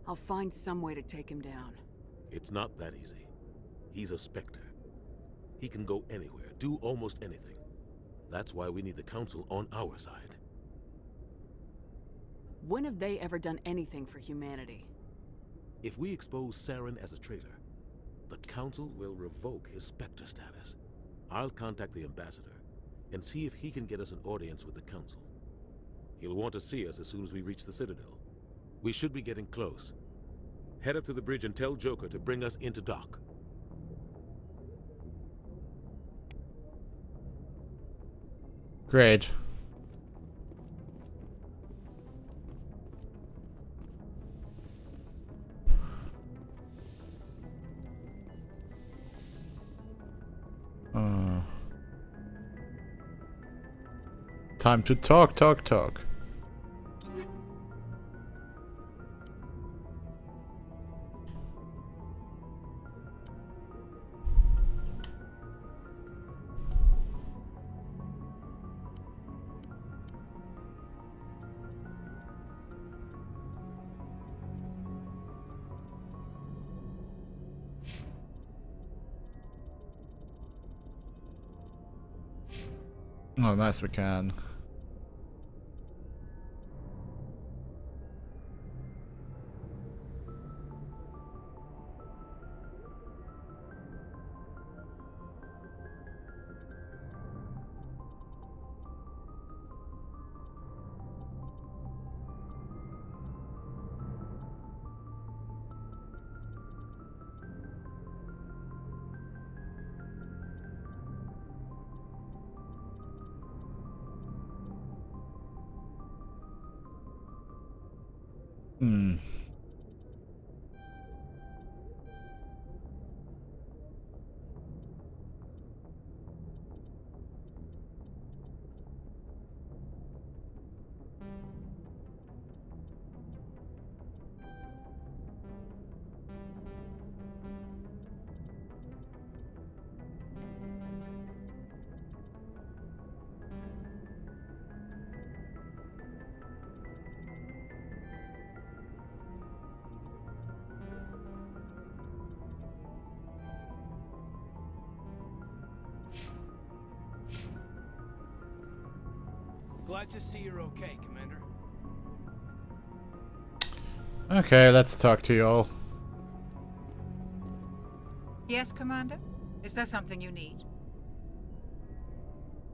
I'll find some way to take him down. It's not that easy. He's a Spectre. He can go anywhere, do almost anything. That's why we need the Council on our side. When have they ever done anything for humanity? If we expose Saren as a traitor, the Council will revoke his Spectre status. I'll contact the Ambassador and see if he can get us an audience with the Council. He'll want to see us as soon as we reach the Citadel. We should be getting close. Head up to the bridge and tell Joker to bring us into dock. Great. Time to talk. Oh, nice, we can. Glad to see you're okay, Commander. Okay, let's talk to y'all. Yes, Commander? Is there something you need?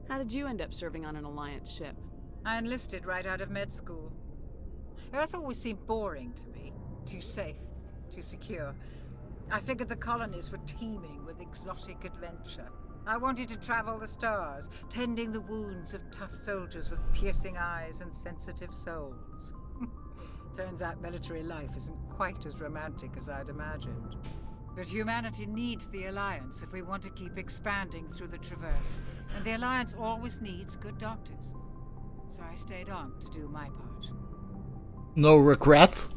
How did you end up serving on an Alliance ship? I enlisted right out of med school. Earth always seemed boring to me. Too safe, too secure. I figured the colonies were teeming with exotic adventure. I wanted to travel the stars, tending the wounds of tough soldiers with piercing eyes and sensitive souls. Turns out military life isn't quite as romantic as I'd imagined. But humanity needs the Alliance if we want to keep expanding through the Traverse. And the Alliance always needs good doctors. So I stayed on to do my part. No regrets?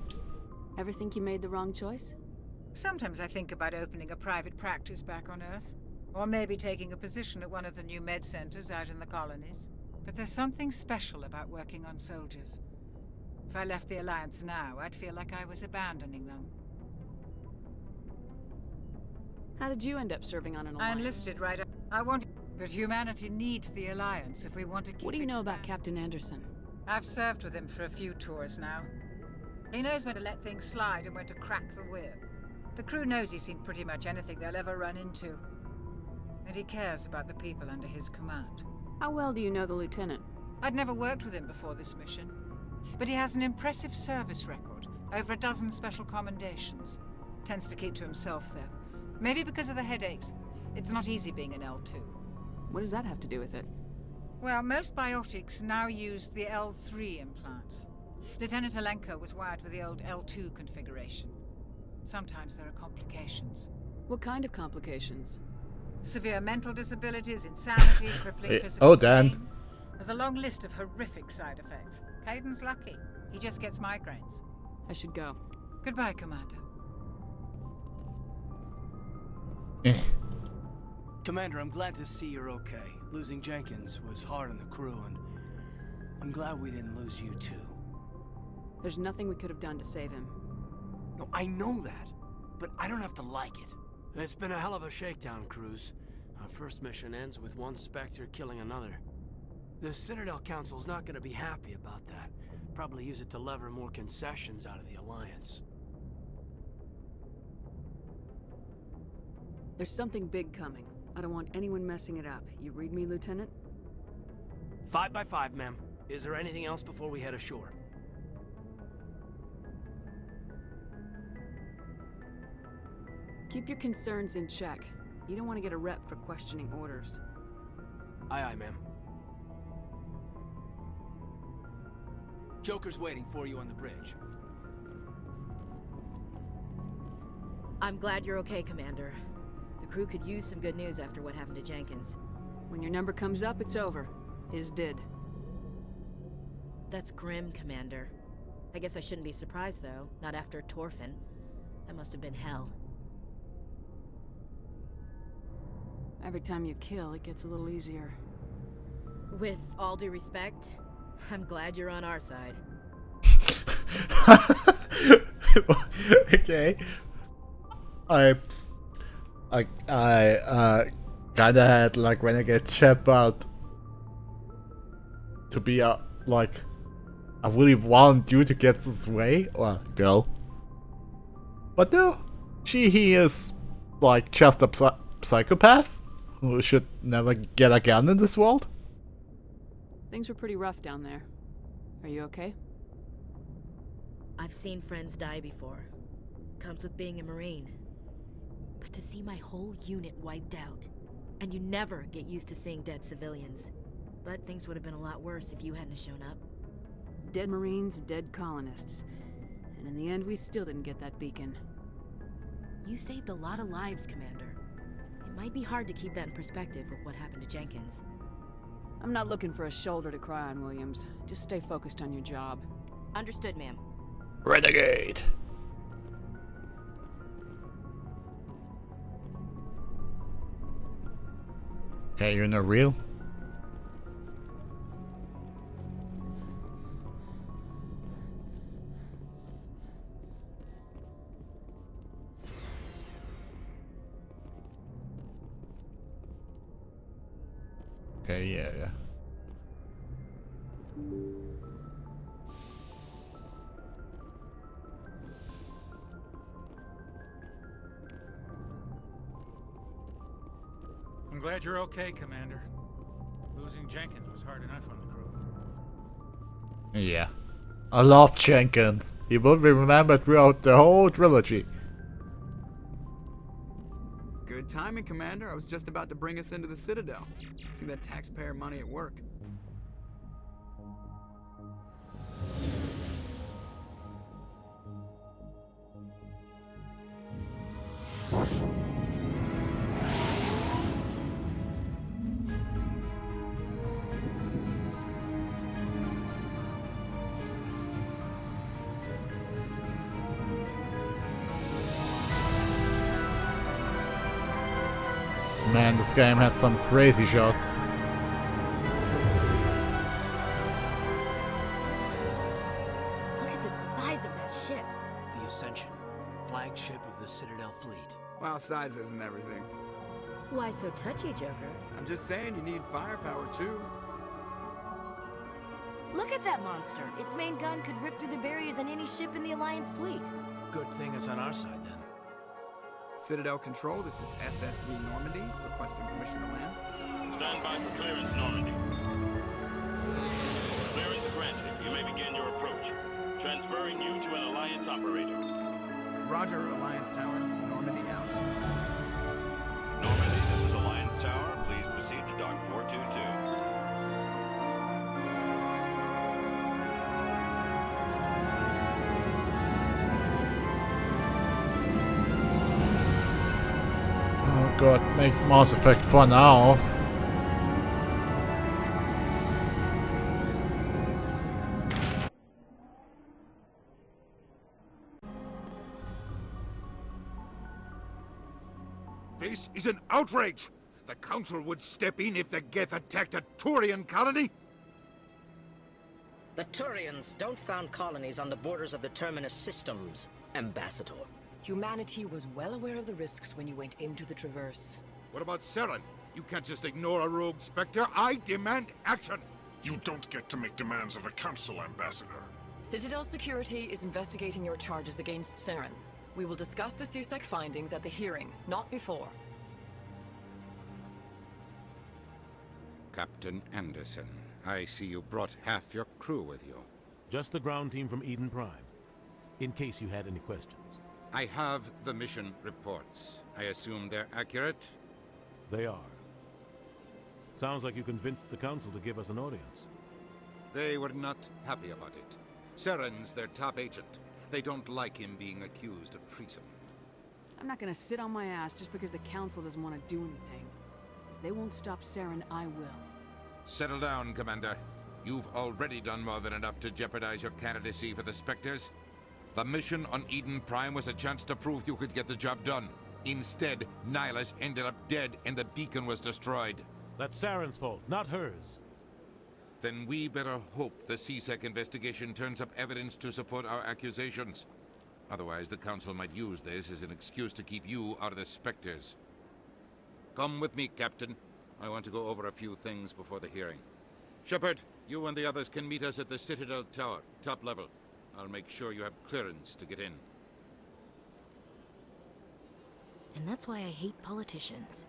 Ever think you made the wrong choice? Sometimes I think about opening a private practice back on Earth. Or maybe taking a position at one of the new med centers out in the colonies. But there's something special about working on soldiers. If I left the Alliance now, I'd feel like I was abandoning them. How did you end up serving on an I Alliance? enlisted right up. I wanted... But humanity needs the Alliance if we want to keep... What do you know about Captain Anderson? I've served with him for a few tours now. He knows when to let things slide and when to crack the whip. The crew knows he's seen pretty much anything they'll ever run into. And he cares about the people under his command. How well do you know the Lieutenant? I'd never worked with him before this mission. But he has an impressive service record. Over a dozen special commendations. Tends to keep to himself, though. Maybe because of the headaches. It's not easy being an L2. What does that have to do with it? Well, most biotics now use the L3 implants. Lieutenant Alenko was wired with the old L2 configuration. Sometimes there are complications. What kind of complications? Severe mental disabilities, insanity, crippling physical Oh, Dan. pain. There's a long list of horrific side effects. Caden's lucky. He just gets migraines. I should go. Goodbye, Commander. Commander, I'm glad to see you're okay. Losing Jenkins was hard on the crew, and I'm glad we didn't lose you too. There's nothing we could have done to save him. No, I know that, but I don't have to like it. It's been a hell of a shakedown, Cruz. Our first mission ends with one Spectre killing another. The Citadel Council's not going to be happy about that, Probably use it to lever more concessions out of the Alliance. There's something big coming. I don't want anyone messing it up. You read me, Lieutenant? 5 by 5, ma'am. Is there anything else before we head ashore? Keep your concerns in check. You don't want to get a rep for questioning orders. Aye, aye, ma'am. Joker's waiting for you on the bridge. I'm glad you're okay, Commander. The crew could use some good news after what happened to Jenkins. When your number comes up, it's over. His did. That's grim, Commander. I guess I shouldn't be surprised, though. Not after Torfin. That must have been hell. Every time you kill, it gets a little easier. With all due respect, I'm glad you're on our side. Okay. I kinda had like Renegade Shepard to be like, I really want you to get this way, or girl. But no, he is like just a psychopath who should never get a gun in this world. Things were pretty rough down there. Are you okay? I've seen friends die before. Comes with being a Marine. But to see my whole unit wiped out, and you never get used to seeing dead civilians. But things would have been a lot worse if you hadn't shown up. Dead Marines, dead colonists. And in the end, we still didn't get that beacon. You saved a lot of lives, Commander. It might be hard to keep that in perspective with what happened to Jenkins. I'm not looking for a shoulder to cry on, Williams. Just stay focused on your job. Understood, ma'am. Renegade. Okay, you're not real. Okay, yeah. I'm glad you're okay, Commander. Losing Jenkins was hard enough on the crew. Yeah. I love Jenkins. He will be remembered throughout the whole trilogy. Good timing, Commander. I was just about to bring us into the Citadel. See that taxpayer money at work. Man, this game has some crazy shots. Look at the size of that ship. The Ascension, flagship of the Citadel fleet. Well, size isn't everything. Why so touchy, Joker? I'm just saying you need firepower, too. Look at that monster. Its main gun could rip through the barriers in any ship in the Alliance fleet. Good thing it's on our side, then. Citadel Control, this is SSV Normandy, requesting permission to land. Stand by for clearance, Normandy. Clearance granted. You may begin your approach. Transferring you to an Alliance operator. Roger, Alliance Tower. Normandy out. Normandy, this is Alliance Tower. Please proceed to Dock 422. Oh god, make Mass Effect for now. This is an outrage! The Council would step in if the Geth attacked a Turian colony? The Turians don't found colonies on the borders of the Terminus systems, Ambassador. Humanity was well aware of the risks when you went into the Traverse. What about Saren? You can't just ignore a rogue Spectre. I demand action! You don't get to make demands of the Council, Ambassador. Citadel Security is investigating your charges against Saren. We will discuss the CSEC findings at the hearing, not before. Captain Anderson, I see you brought half your crew with you. Just the ground team from Eden Prime, in case you had any questions. I have the mission reports. I assume they're accurate? They are. Sounds like you convinced the Council to give us an audience. They were not happy about it. Saren's their top agent. They don't like him being accused of treason. I'm not gonna sit on my ass just because the Council doesn't want to do anything. If they won't stop Saren, I will. Settle down, Commander. You've already done more than enough to jeopardize your candidacy for the Spectres. The mission on Eden Prime was a chance to prove you could get the job done. Instead, Nihilus ended up dead and the beacon was destroyed. That's Saren's fault, not hers. Then we better hope the CSEC investigation turns up evidence to support our accusations. Otherwise, the Council might use this as an excuse to keep you out of the Spectres. Come with me, Captain. I want to go over a few things before the hearing. Shepard, you and the others can meet us at the Citadel Tower, top level. I'll make sure you have clearance to get in. And that's why I hate politicians.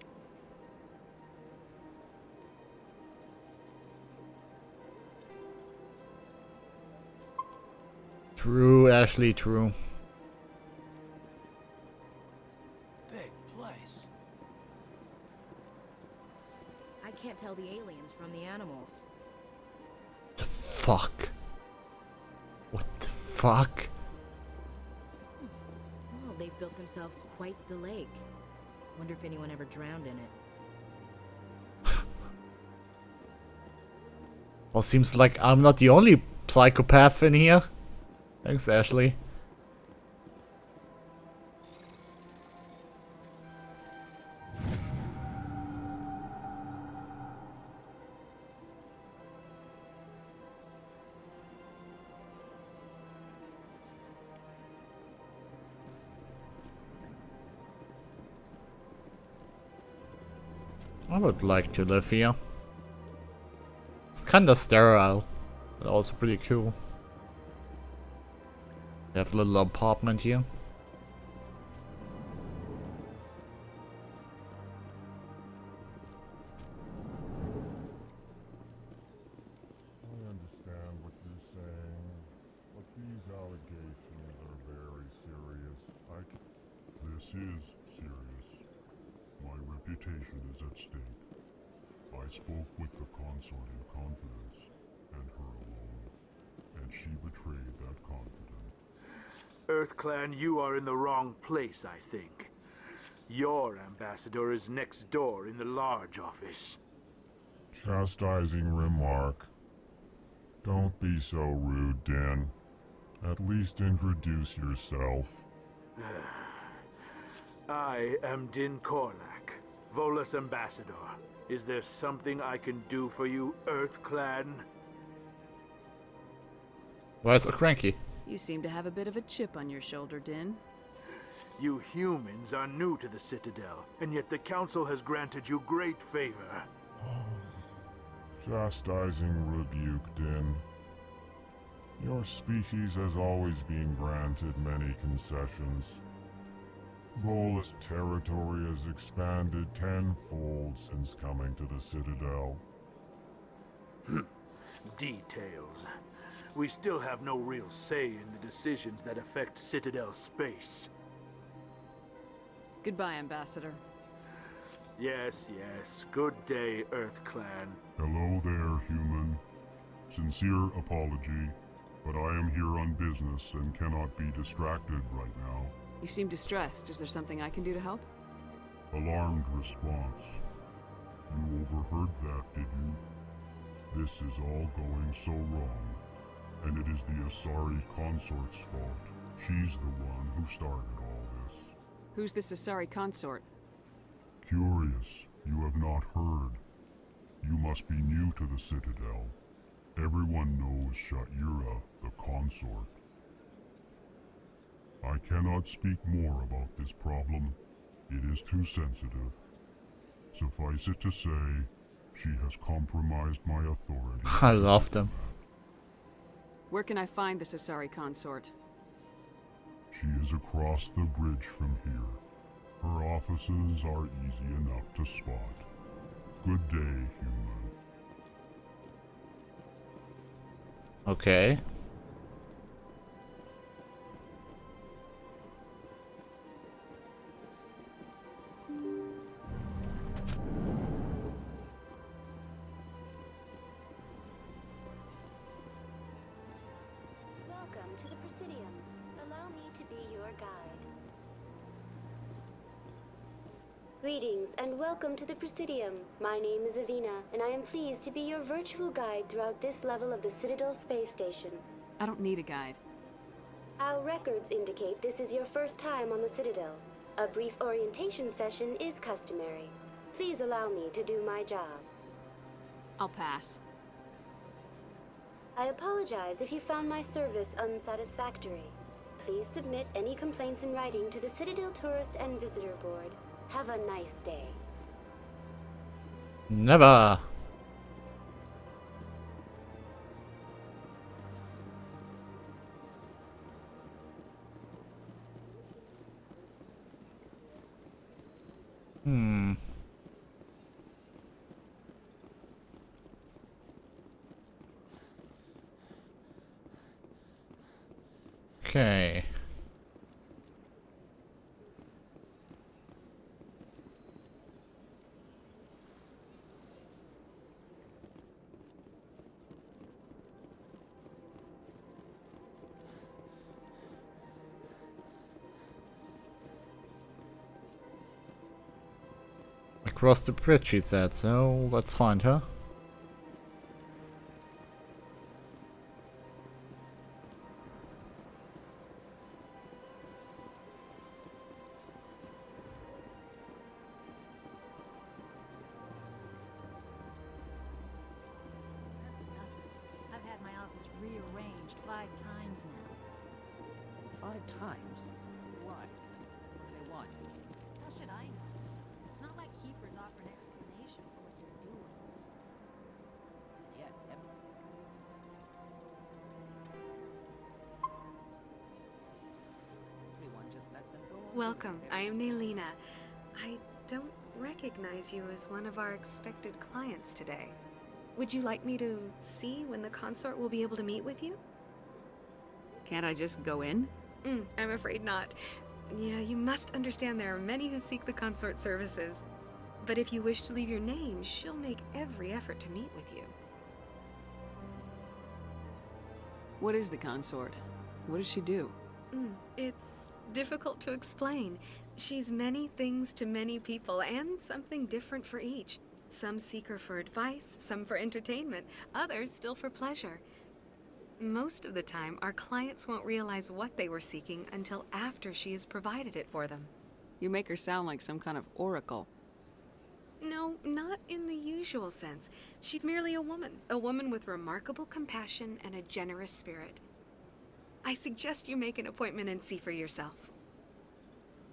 True, Ashley, true. Big place. I can't tell the aliens from the animals. The fuck? What the fuck? Well, they've built themselves quite the lake. Wonder if anyone ever drowned in it. Well, seems like I'm not the only psychopath in here. Thanks, Ashley. I would like to live here. It's kinda sterile, but also pretty cool. We have a little apartment here. I understand what you're saying, but these allegations are very serious. This is serious. My reputation is at stake. I spoke with the consort in confidence, and her alone, and she betrayed that confidence. EarthClan, you are in the wrong place, I think. Your ambassador is next door in the large office. Chastising remark. Don't be so rude, Din. At least introduce yourself. I am Din Korlak, Volus ambassador. Is there something I can do for you, EarthClan? Why is so cranky? You seem to have a bit of a chip on your shoulder, Din. You humans are new to the Citadel, and yet the Council has granted you great favor. Chastising rebuke, Din. Your species has always been granted many concessions. Volus territory has expanded tenfold since coming to the Citadel. Details. We still have no real say in the decisions that affect Citadel space. Goodbye, Ambassador. Yes, yes. Good day, EarthClan. Hello there, human. Sincere apology, but I am here on business and cannot be distracted right now. You seem distressed. Is there something I can do to help? Alarmed response. You overheard that, did you? This is all going so wrong. And it is the Asari consort's fault. She's the one who started all this. Who's this Asari consort? Curious, you have not heard. You must be new to the Citadel. Everyone knows Sha'ira, the consort. I cannot speak more about this problem. It is too sensitive. Suffice it to say, she has compromised my authority. I love them. Where can I find the Cesari consort? She is across the bridge from here. Her offices are easy enough to spot. Good day, human. Okay. Welcome to the Presidium. Allow me to be your guide. Greetings and welcome to the Presidium. My name is Avina, and I am pleased to be your virtual guide throughout this level of the Citadel space station. I don't need a guide. Our records indicate this is your first time on the Citadel. A brief orientation session is customary. Please allow me to do my job. I'll pass. I apologize if you found my service unsatisfactory. Please submit any complaints in writing to the Citadel Tourist and Visitor Board. Have a nice day. Never. Okay. Across the bridge, she said, so let's find her. That's nothing. I've had my office rearranged 5 times now. 5 times? Why? What do they want? How should I know? It's not like Keepers offer an explanation for what they're doing. Yeah, everyone just lets them go on. Welcome, I am Nailina. I don't recognize you as one of our expected clients today. Would you like me to see when the consort will be able to meet with you? Can't I just go in? I'm afraid not. Yeah, you must understand there are many who seek the consort services. But if you wish to leave your name, she'll make every effort to meet with you. What is the consort? What does she do? It's difficult to explain. She's many things to many people, and something different for each. Some seek her for advice, some for entertainment, others still for pleasure. Most of the time, our clients won't realize what they were seeking until after she has provided it for them. You make her sound like some kind of oracle. No, not in the usual sense. She's merely a woman with remarkable compassion and a generous spirit. I suggest you make an appointment and see for yourself.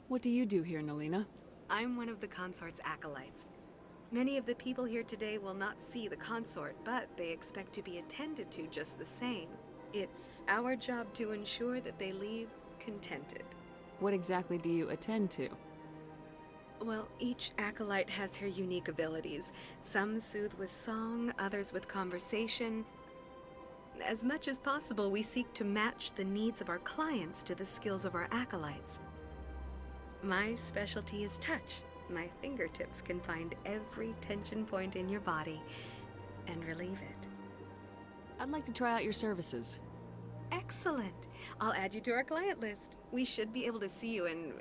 What do you do here, Nailina? I'm one of the consort's acolytes. Many of the people here today will not see the consort, but they expect to be attended to just the same. It's our job to ensure that they leave contented. What exactly do you attend to? Well, each acolyte has her unique abilities. Some soothe with song, others with conversation. As much as possible, we seek to match the needs of our clients to the skills of our acolytes. My specialty is touch. My fingertips can find every tension point in your body and relieve it. I'd like to try out your services. Excellent. I'll add you to our client list. We should be able to see you in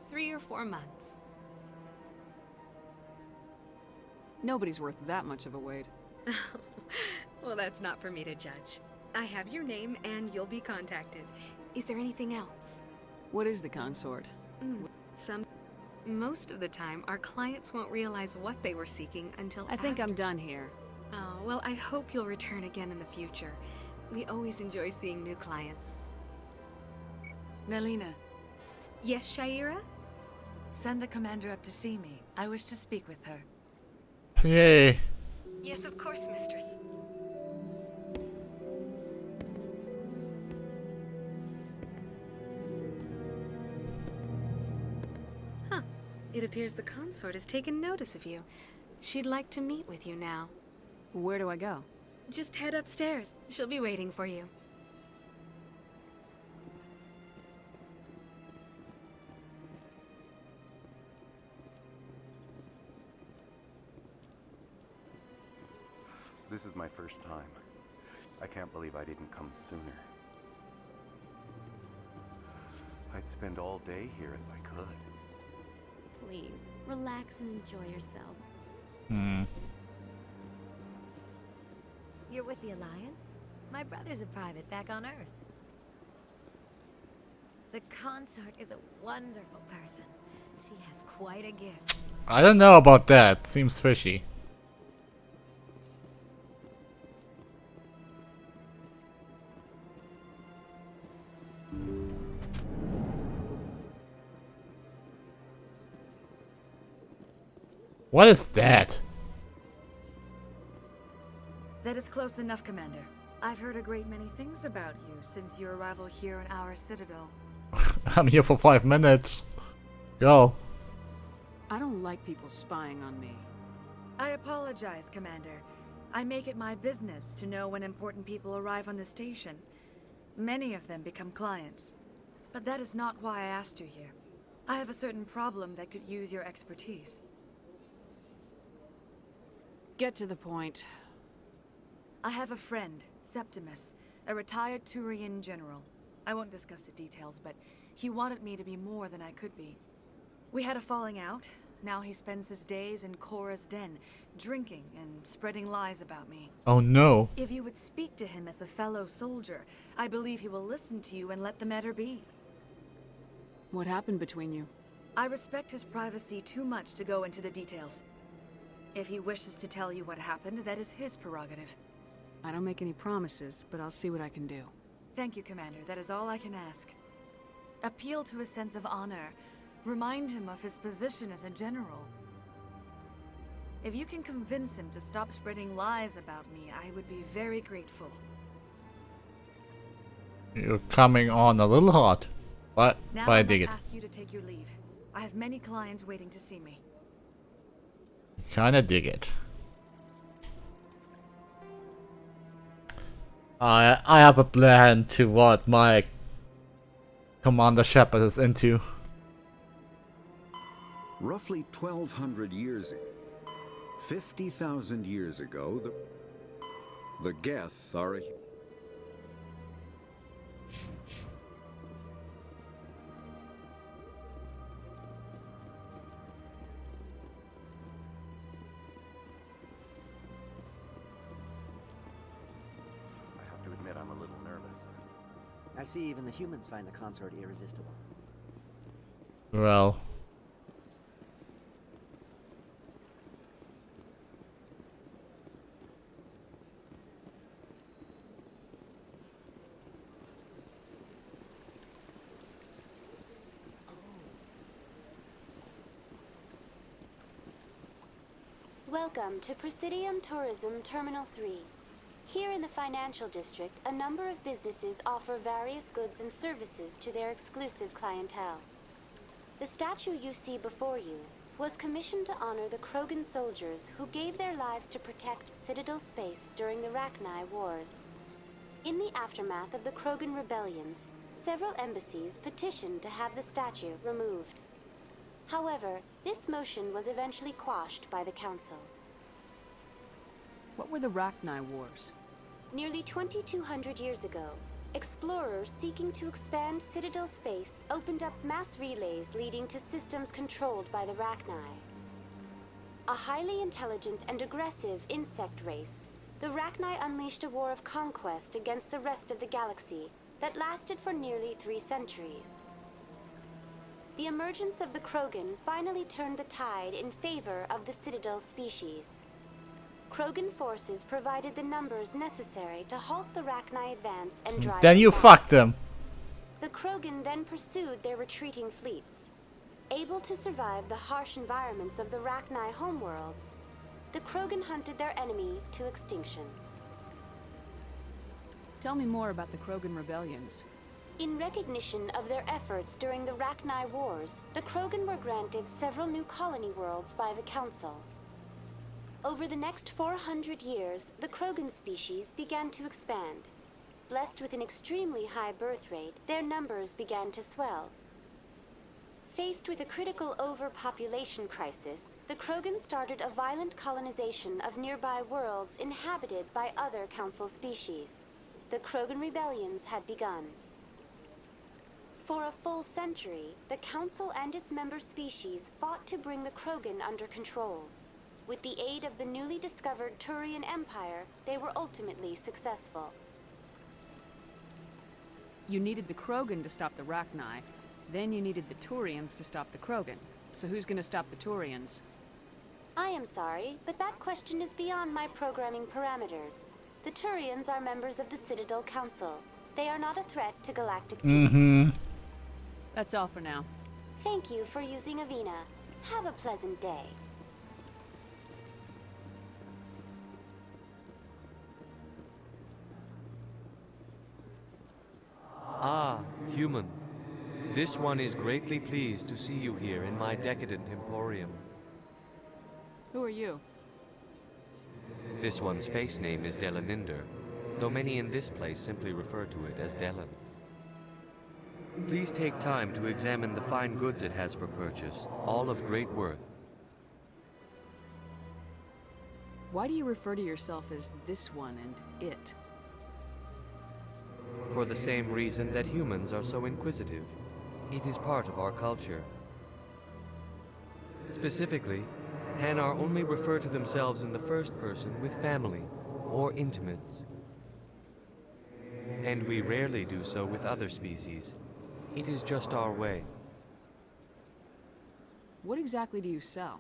3 or 4 months. Nobody's worth that much of a wait. Well, that's not for me to judge. I have your name and you'll be contacted. Is there anything else? What is the consort? Most of the time, our clients won't realize what they were seeking until I think I'm done here. Oh, well, I hope you'll return again in the future. We always enjoy seeing new clients. Nailina. Yes, Shaira? Send the commander up to see me. I wish to speak with her. Yay. Yes, of course, mistress. It appears the consort has taken notice of you. She'd like to meet with you now. Where do I go? Just head upstairs. She'll be waiting for you. This is my first time. I can't believe I didn't come sooner. I'd spend all day here if I could. Please, relax and enjoy yourself. You're with the Alliance? My brother's a private back on Earth. The consort is a wonderful person. She has quite a gift. I don't know about that. Seems fishy. What is that? That is close enough, Commander. I've heard a great many things about you since your arrival here in our citadel. I'm here for 5 minutes. Go. I don't like people spying on me. I apologize, Commander. I make it my business to know when important people arrive on the station. Many of them become clients. But that is not why I asked you here. I have a certain problem that could use your expertise. Get to the point. I have a friend, Septimus, a retired Turian general. I won't discuss the details, but he wanted me to be more than I could be. We had a falling out. Now he spends his days in Cora's den, drinking and spreading lies about me. Oh no. If you would speak to him as a fellow soldier, I believe he will listen to you and let the matter be. What happened between you? I respect his privacy too much to go into the details. If he wishes to tell you what happened, that is his prerogative. I don't make any promises, but I'll see what I can do. Thank you, Commander. That is all I can ask. Appeal to his sense of honor. Remind him of his position as a general. If you can convince him to stop spreading lies about me, I would be very grateful. You're coming on a little hot. But I dig it. Now I must ask you to take your leave. I have many clients waiting to see me. Kinda dig it. I have a plan to what my Commander Shepard is into. Roughly 1,200 years, 50,000 years ago, the Geth are a... I see even the humans find the consort irresistible. Well. Welcome to Presidium Tourism Terminal 3. Here in the financial district, a number of businesses offer various goods and services to their exclusive clientele. The statue you see before you was commissioned to honor the Krogan soldiers who gave their lives to protect Citadel space during the Rachni Wars. In the aftermath of the Krogan rebellions, several embassies petitioned to have the statue removed. However, this motion was eventually quashed by the Council. What were the Rachni Wars? Nearly 2,200 years ago, explorers seeking to expand Citadel space opened up mass relays leading to systems controlled by the Rachni. A highly intelligent and aggressive insect race, the Rachni unleashed a war of conquest against the rest of the galaxy that lasted for nearly 3 centuries. The emergence of the Krogan finally turned the tide in favor of the Citadel species. Krogan forces provided the numbers necessary to halt the Rachni advance and drive Then you them back. fucked them. The Krogan then pursued their retreating fleets. Able to survive the harsh environments of the Rachni homeworlds, the Krogan hunted their enemy to extinction. Tell me more about the Krogan rebellions. In recognition of their efforts during the Rachni Wars, the Krogan were granted several new colony worlds by the Council. Over the next 400 years, the Krogan species began to expand. Blessed with an extremely high birth rate, their numbers began to swell. Faced with a critical overpopulation crisis, the Krogan started a violent colonization of nearby worlds inhabited by other Council species. The Krogan rebellions had begun. For a full century, the Council and its member species fought to bring the Krogan under control. With the aid of the newly discovered Turian Empire, they were ultimately successful. You needed the Krogan to stop the Rachni, then you needed the Turians to stop the Krogan. So who's gonna stop the Turians? I am sorry, but that question is beyond my programming parameters. The Turians are members of the Citadel Council. They are not a threat to galactic peace. That's all for now. Thank you for using Avina. Have a pleasant day. Ah, human. This one is greatly pleased to see you here in my decadent emporium. Who are you? This one's face name is Delaninder, though many in this place simply refer to it as Delan. Please take time to examine the fine goods it has for purchase, all of great worth. Why do you refer to yourself as this one and it? For the same reason that humans are so inquisitive. It is part of our culture. Specifically, Hanar only refer to themselves in the first person with family or intimates. And we rarely do so with other species. It is just our way. What exactly do you sell?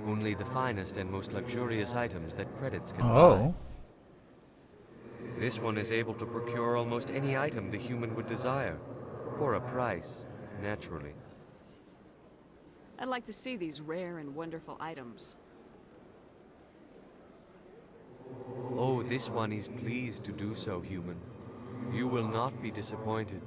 Only the finest and most luxurious items that credits can Oh. buy. This one is able to procure almost any item the human would desire, for a price, naturally. I'd like to see these rare and wonderful items. Oh, this one is pleased to do so, human. You will not be disappointed.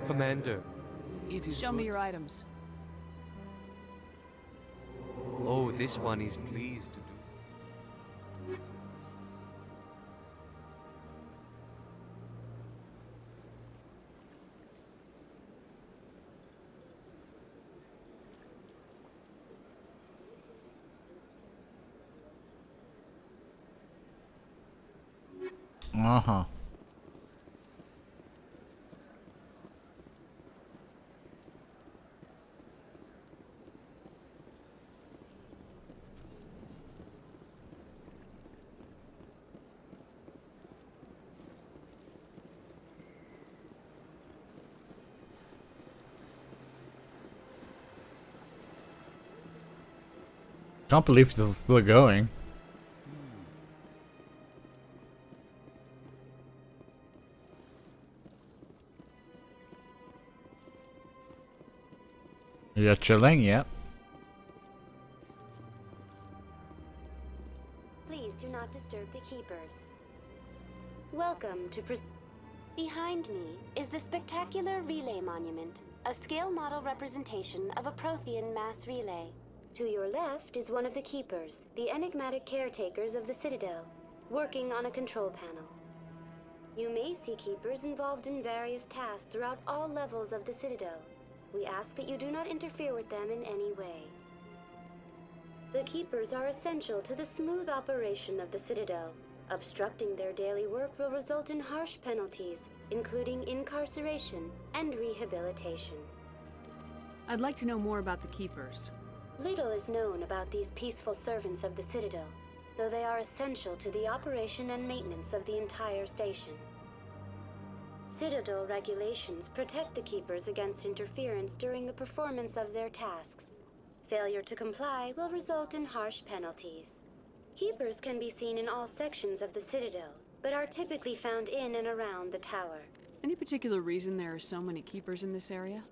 Commander, it is Show me good. your items. Oh, this one is pleased to do. Uh-huh. Can't believe this is still going. You're chilling, yeah. Please do not disturb the keepers. Welcome to Behind me is the spectacular relay monument, a scale model representation of a Prothean mass relay. To your left is one of the keepers, the enigmatic caretakers of the Citadel, working on a control panel. You may see Keepers involved in various tasks throughout all levels of the Citadel. We ask that you do not interfere with them in any way. The Keepers are essential to the smooth operation of the Citadel. Obstructing their daily work will result in harsh penalties, including incarceration and rehabilitation. I'd like to know more about the Keepers. Little is known about these peaceful servants of the Citadel, though they are essential to the operation and maintenance of the entire station. Citadel regulations protect the Keepers against interference during the performance of their tasks. Failure to comply will result in harsh penalties. Keepers can be seen in all sections of the Citadel, but are typically found in and around the tower. Any particular reason there are so many Keepers in this area?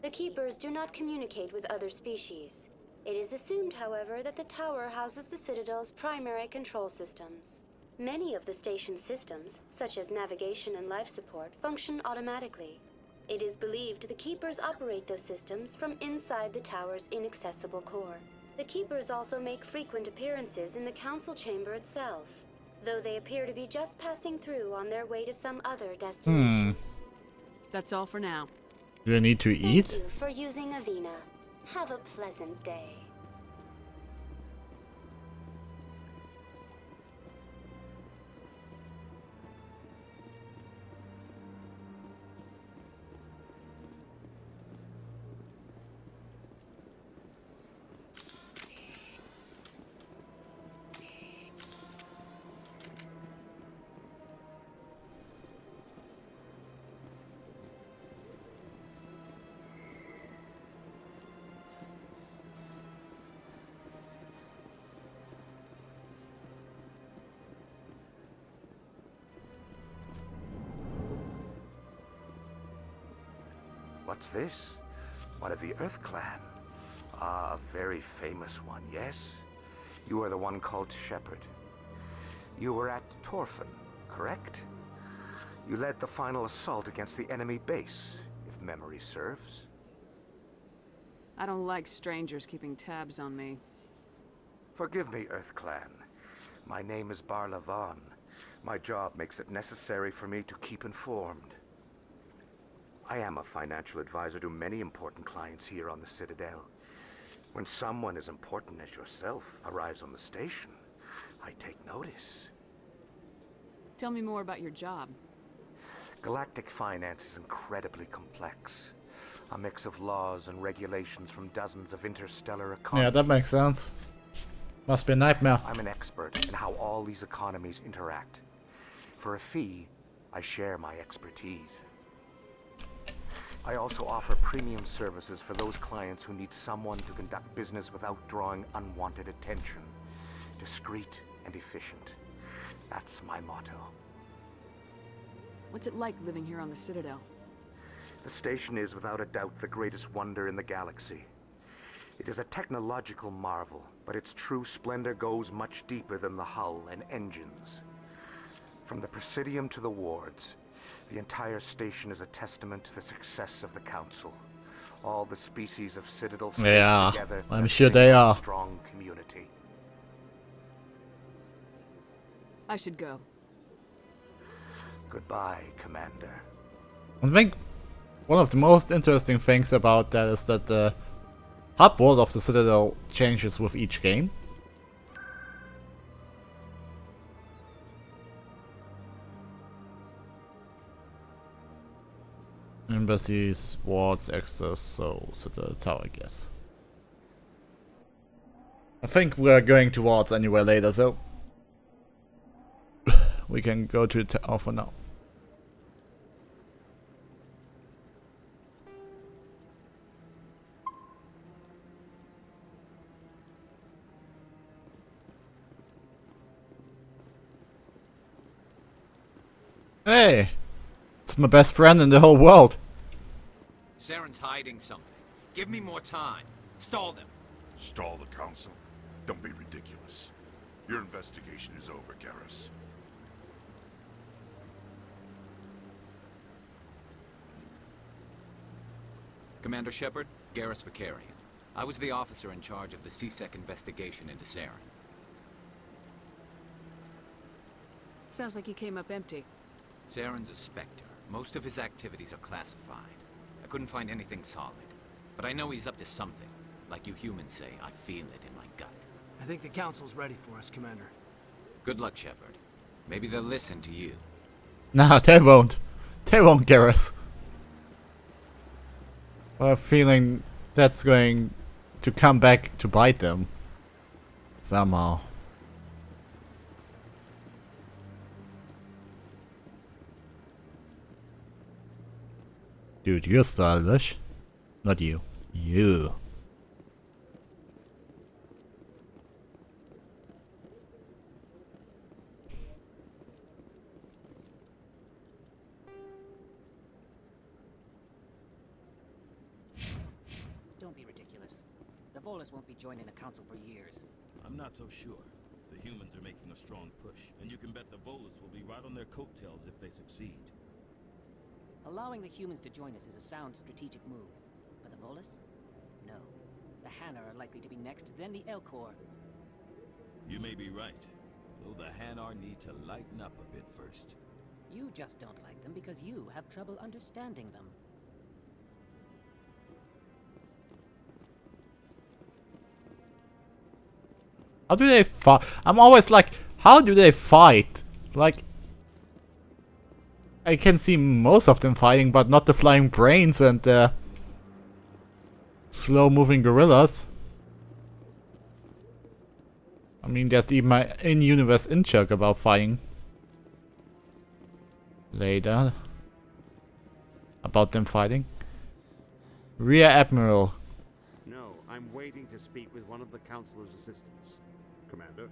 The Keepers do not communicate with other species. It is assumed, however, that the tower houses the Citadel's primary control systems. Many of the station's systems, such as navigation and life support, function automatically. It is believed the Keepers operate those systems from inside the tower's inaccessible core. The Keepers also make frequent appearances in the council chamber itself, though they appear to be just passing through on their way to some other destination. That's all for now. Do I need to eat? Thank you for using Avina. Have a pleasant day. What's this? One of the Earth Clan. Ah, a very famous one, yes? You are the one called Shepard. You were at Torfin, correct? You led the final assault against the enemy base, if memory serves. I don't like strangers keeping tabs on me. Forgive me, Earth Clan. My name is Barla Vaughn. My job makes it necessary for me to keep informed. I am a financial advisor to many important clients here on the Citadel. When someone as important as yourself arrives on the station, I take notice. Tell me more about your job. Galactic finance is incredibly complex. A mix of laws and regulations from dozens of interstellar economies. Yeah, that makes sense. Must be a nightmare. I'm an expert in how all these economies interact. For a fee, I share my expertise. I also offer premium services for those clients who need someone to conduct business without drawing unwanted attention. Discreet and efficient. That's my motto. What's it like living here on the Citadel? The station is without a doubt the greatest wonder in the galaxy. It is a technological marvel, but its true splendor goes much deeper than the hull and engines. From the Presidium to the wards, the entire station is a testament to the success of the Council. All the species of Citadel space together. I'm sure they are. Strong community. I should go. Goodbye, Commander. I think one of the most interesting things about that is that the hub world of the Citadel changes with each game. Embassies, wards, access, so Citadel Tower, I guess. I think we're going towards anywhere later, so we can go to the tower for now. Hey! It's my best friend in the whole world. Saren's hiding something. Give me more time. Stall them. Stall the council? Don't be ridiculous. Your investigation is over, Garrus. Commander Shepard, Garrus Vicarian. I was the officer in charge of the CSEC investigation into Saren. Sounds like you came up empty. Saren's a Spectre. Most of his activities are classified. I couldn't find anything solid. But I know he's up to something. Like you humans say, I feel it in my gut. I think the Council's ready for us, Commander. Good luck, Shepard. Maybe they'll listen to you. Nah, they won't. They won't, Garrus. I have a feeling that's going to come back to bite them. Somehow. Dude, you're stylish. Not you. You. Don't be ridiculous. The Volus won't be joining the Council for years. I'm not so sure. The humans are making a strong push, and you can bet the Volus will be right on their coattails if they succeed. Allowing the humans to join us is a sound strategic move. But the Volus? No. The Hanar are likely to be next, then the Elcor. You may be right, though the Hanar need to lighten up a bit first. You just don't like them because you have trouble understanding them. How do they fight? I'm always like, how do they fight? Like, I can see most of them fighting, but not the flying brains and the slow-moving gorillas. I mean, there's even my in-universe in-joke about fighting. Later. About them fighting. Rear Admiral. No, I'm waiting to speak with one of the Councilor's assistants. Commander?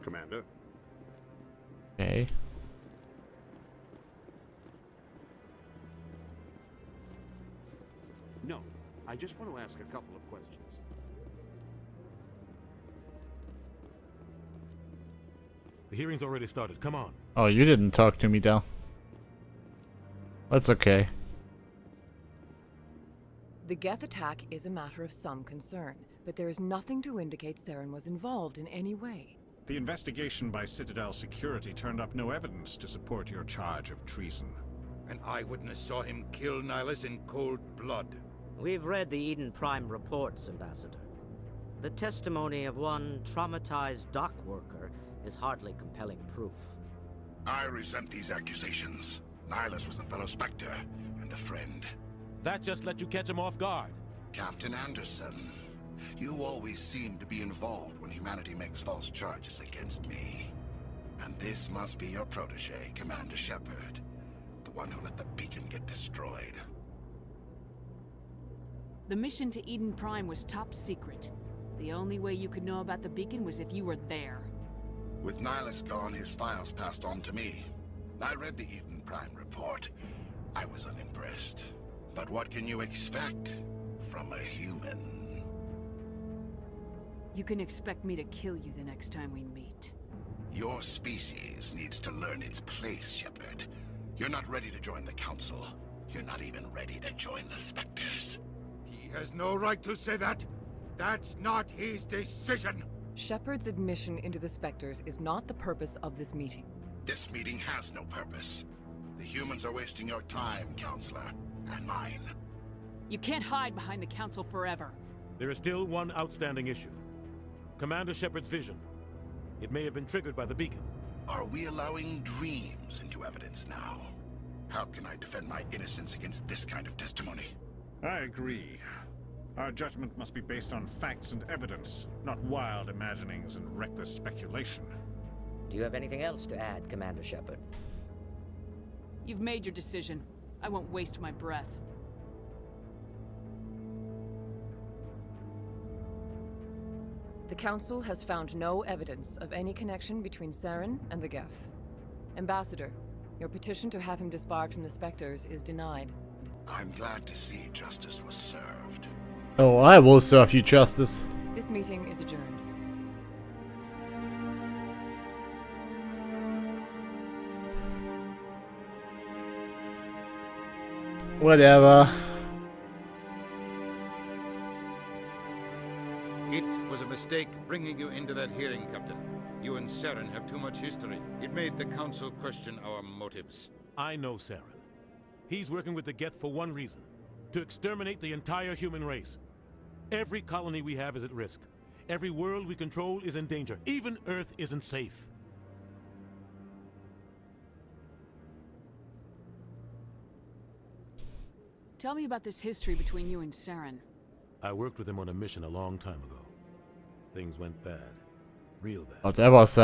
Commander? Okay. No, I just want to ask a couple of questions. The hearing's already started. Come on. Oh, you didn't talk to me, Del. That's okay. The Geth attack is a matter of some concern, but there is nothing to indicate Saren was involved in any way. The investigation by Citadel Security turned up no evidence to support your charge of treason. An eyewitness saw him kill Nihilus in cold blood. We've read the Eden Prime reports, Ambassador. The testimony of one traumatized dock worker is hardly compelling proof. I resent these accusations. Nihilus was a fellow Spectre and a friend. That just let you catch him off guard. Captain Anderson, you always seem to be involved when humanity makes false charges against me. And this must be your protege, Commander Shepard. The one who let the beacon get destroyed. The mission to Eden Prime was top secret. The only way you could know about the beacon was if you were there. With Nihilus gone, his files passed on to me. I read the Eden Prime report. I was unimpressed. But what can you expect from a human? You can expect me to kill you the next time we meet. Your species needs to learn its place, Shepard. You're not ready to join the Council. You're not even ready to join the Spectres. He has no right to say that. That's not his decision. Shepard's admission into the Spectres is not the purpose of this meeting. This meeting has no purpose. The humans are wasting your time, Counselor, and mine. You can't hide behind the Council forever. There is still one outstanding issue. Commander Shepard's vision. It may have been triggered by the beacon. Are we allowing dreams into evidence now? How can I defend my innocence against this kind of testimony? I agree. Our judgment must be based on facts and evidence, not wild imaginings and reckless speculation. Do you have anything else to add, Commander Shepard? You've made your decision. I won't waste my breath. The Council has found no evidence of any connection between Saren and the Geth. Ambassador, your petition to have him disbarred from the Spectres is denied. I'm glad to see justice was served. Oh, I will serve you justice. This meeting is adjourned. Whatever. It was a mistake bringing you into that hearing, Captain. You and Saren have too much history. It made the Council question our motives. I know Saren. He's working with the Geth for one reason. To exterminate the entire human race. Every colony we have is at risk. Every world we control is in danger. Even Earth isn't safe. Tell me about this history between you and Saren. I worked with him on a mission a long time ago. Things went bad. Real bad. Oh, that was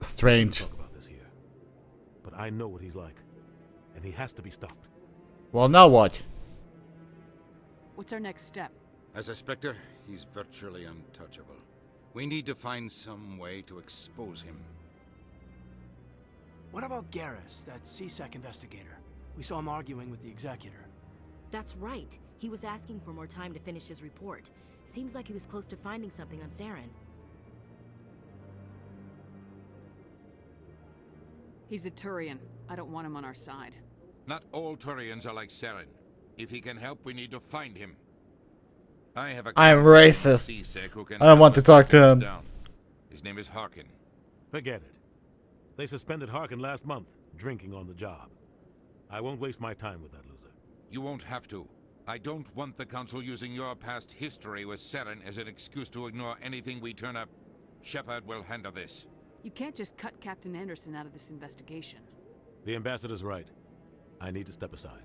strange. Talk about this here. But I know what he's like. And he has to be stopped. Well, now what? What's our next step? As a Spectre, he's virtually untouchable. We need to find some way to expose him. What about Garrus, that CSEC investigator? We saw him arguing with the Executor. That's right. He was asking for more time to finish his report. Seems like he was close to finding something on Saren. He's a Turian. I don't want him on our side. Not all Turians are like Saren. If he can help, we need to find him. I have a I'm racist. I don't want to talk to him. His name is Harkin. Forget it. They suspended Harkin last month, drinking on the job. I won't waste my time with that loser. You won't have to. I don't want the Council using your past history with Saren as an excuse to ignore anything we turn up. Shepard will handle this. You can't just cut Captain Anderson out of this investigation. The Ambassador's right. I need to step aside.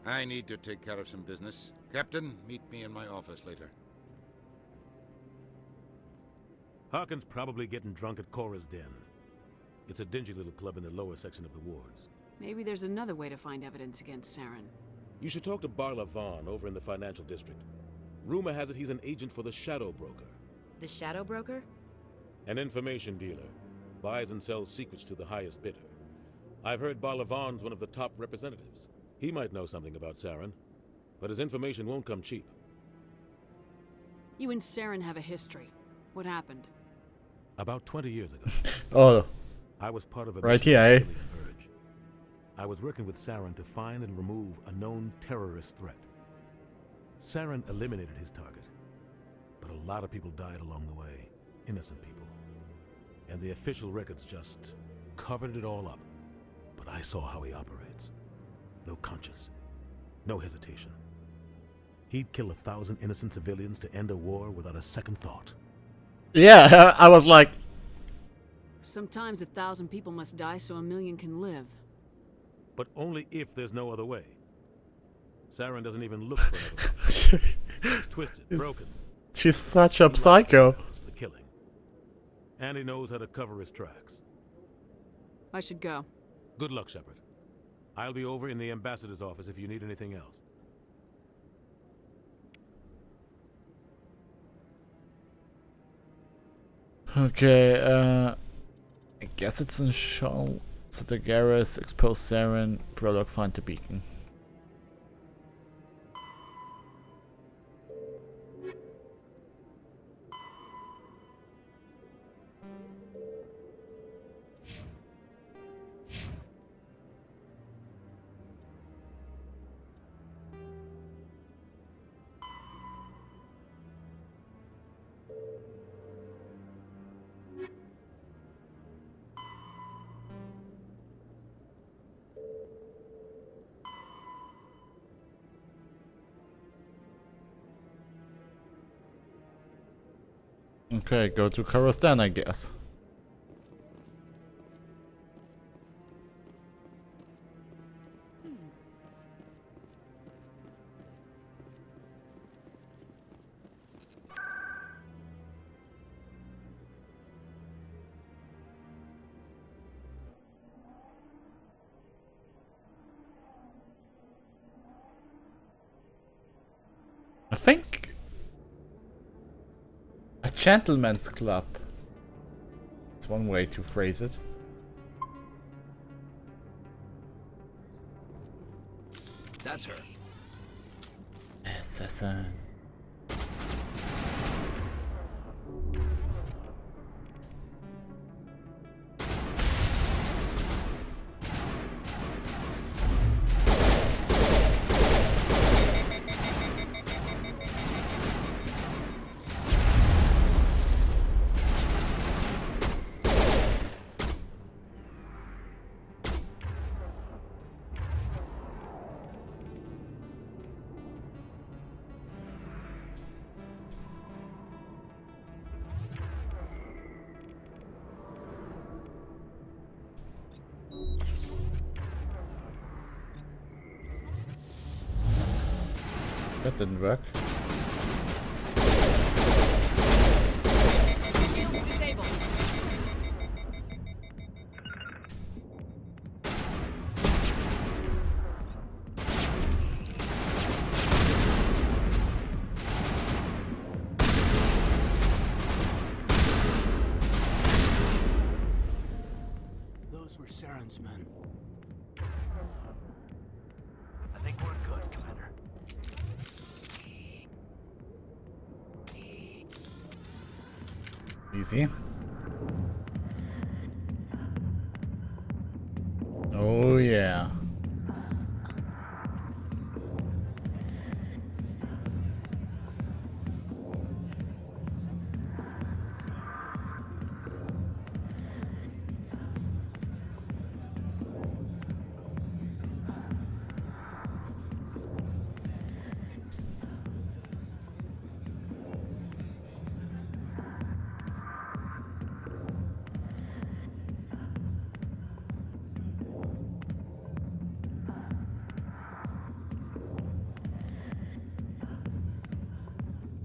I need to take care of some business. Captain, meet me in my office later. Harkin's probably getting drunk at Cora's Den. It's a dingy little club in the lower section of the wards. Maybe there's another way to find evidence against Saren. You should talk to Barla Vaughn over in the financial district. Rumor has it he's an agent for the Shadow Broker. The Shadow Broker? An information dealer. Buys and sells secrets to the highest bidder. I've heard Barla Vaughn's one of the top representatives. He might know something about Saren, but his information won't come cheap. You and Saren have a history. What happened? About 20 years ago. Oh. I was part of a right here, eh? Verge. I was working with Saren to find and remove a known terrorist threat. Saren eliminated his target, but a lot of people died along the way. Innocent people. And the official records just covered it all up. But I saw how he operates. No conscience. No hesitation. He'd kill 1,000 innocent civilians to end a war without a second thought. Yeah, I was like... Sometimes 1,000 people must die so 1,000,000 can live. But only if there's no other way. Saren doesn't even look for another way. He's twisted, broken. She's such a psycho. The killing. And he knows how to cover his tracks. I should go. Good luck, Shepard. I'll be over in the Ambassador's office if you need anything else. Okay, I guess it's in Shaw. So the Garrus, expose Saren, Prologue, find the beacon. Okay, go to Coruscant, I guess. I think a gentleman's club. It's one way to phrase it. That's her. Assassin. That didn't work. Shields disabled. Those were Saren's men. I think we're good, Commander. Easy. Oh yeah.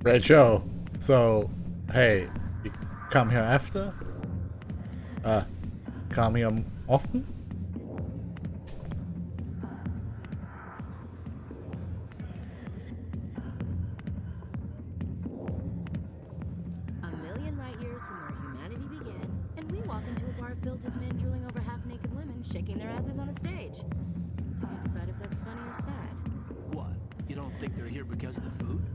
Great show. So, hey, you come here after? Come here often? A million light years from where humanity began, and we walk into a bar filled with men drooling over half-naked women, shaking their asses on a stage. I can't decide if that's funny or sad. What? You don't think they're here because of the food?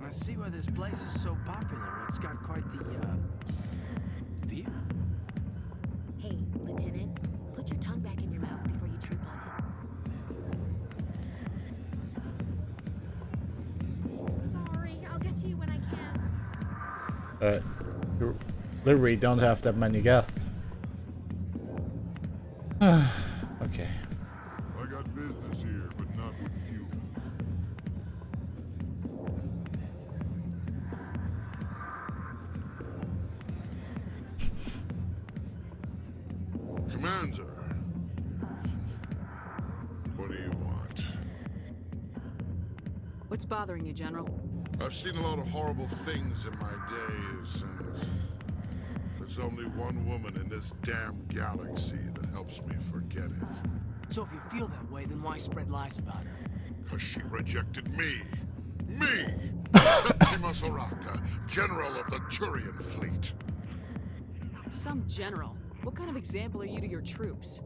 I see why this place is so popular. It's got quite the, view. Hey, Lieutenant, put your tongue back in your mouth before you trip on it. Sorry, I'll get to you when I can. You literally don't have that many guests. Okay. I got business here, but not with you. Commander, what do you want? What's bothering you, General? I've seen a lot of horrible things in my days, and there's only one woman in this damn galaxy that helps me forget it. So if you feel that way, then why spread lies about her? 'Cause she rejected me! Me! Septima Soraka, General of the Turian Fleet! Some general? What kind of example are you to your troops?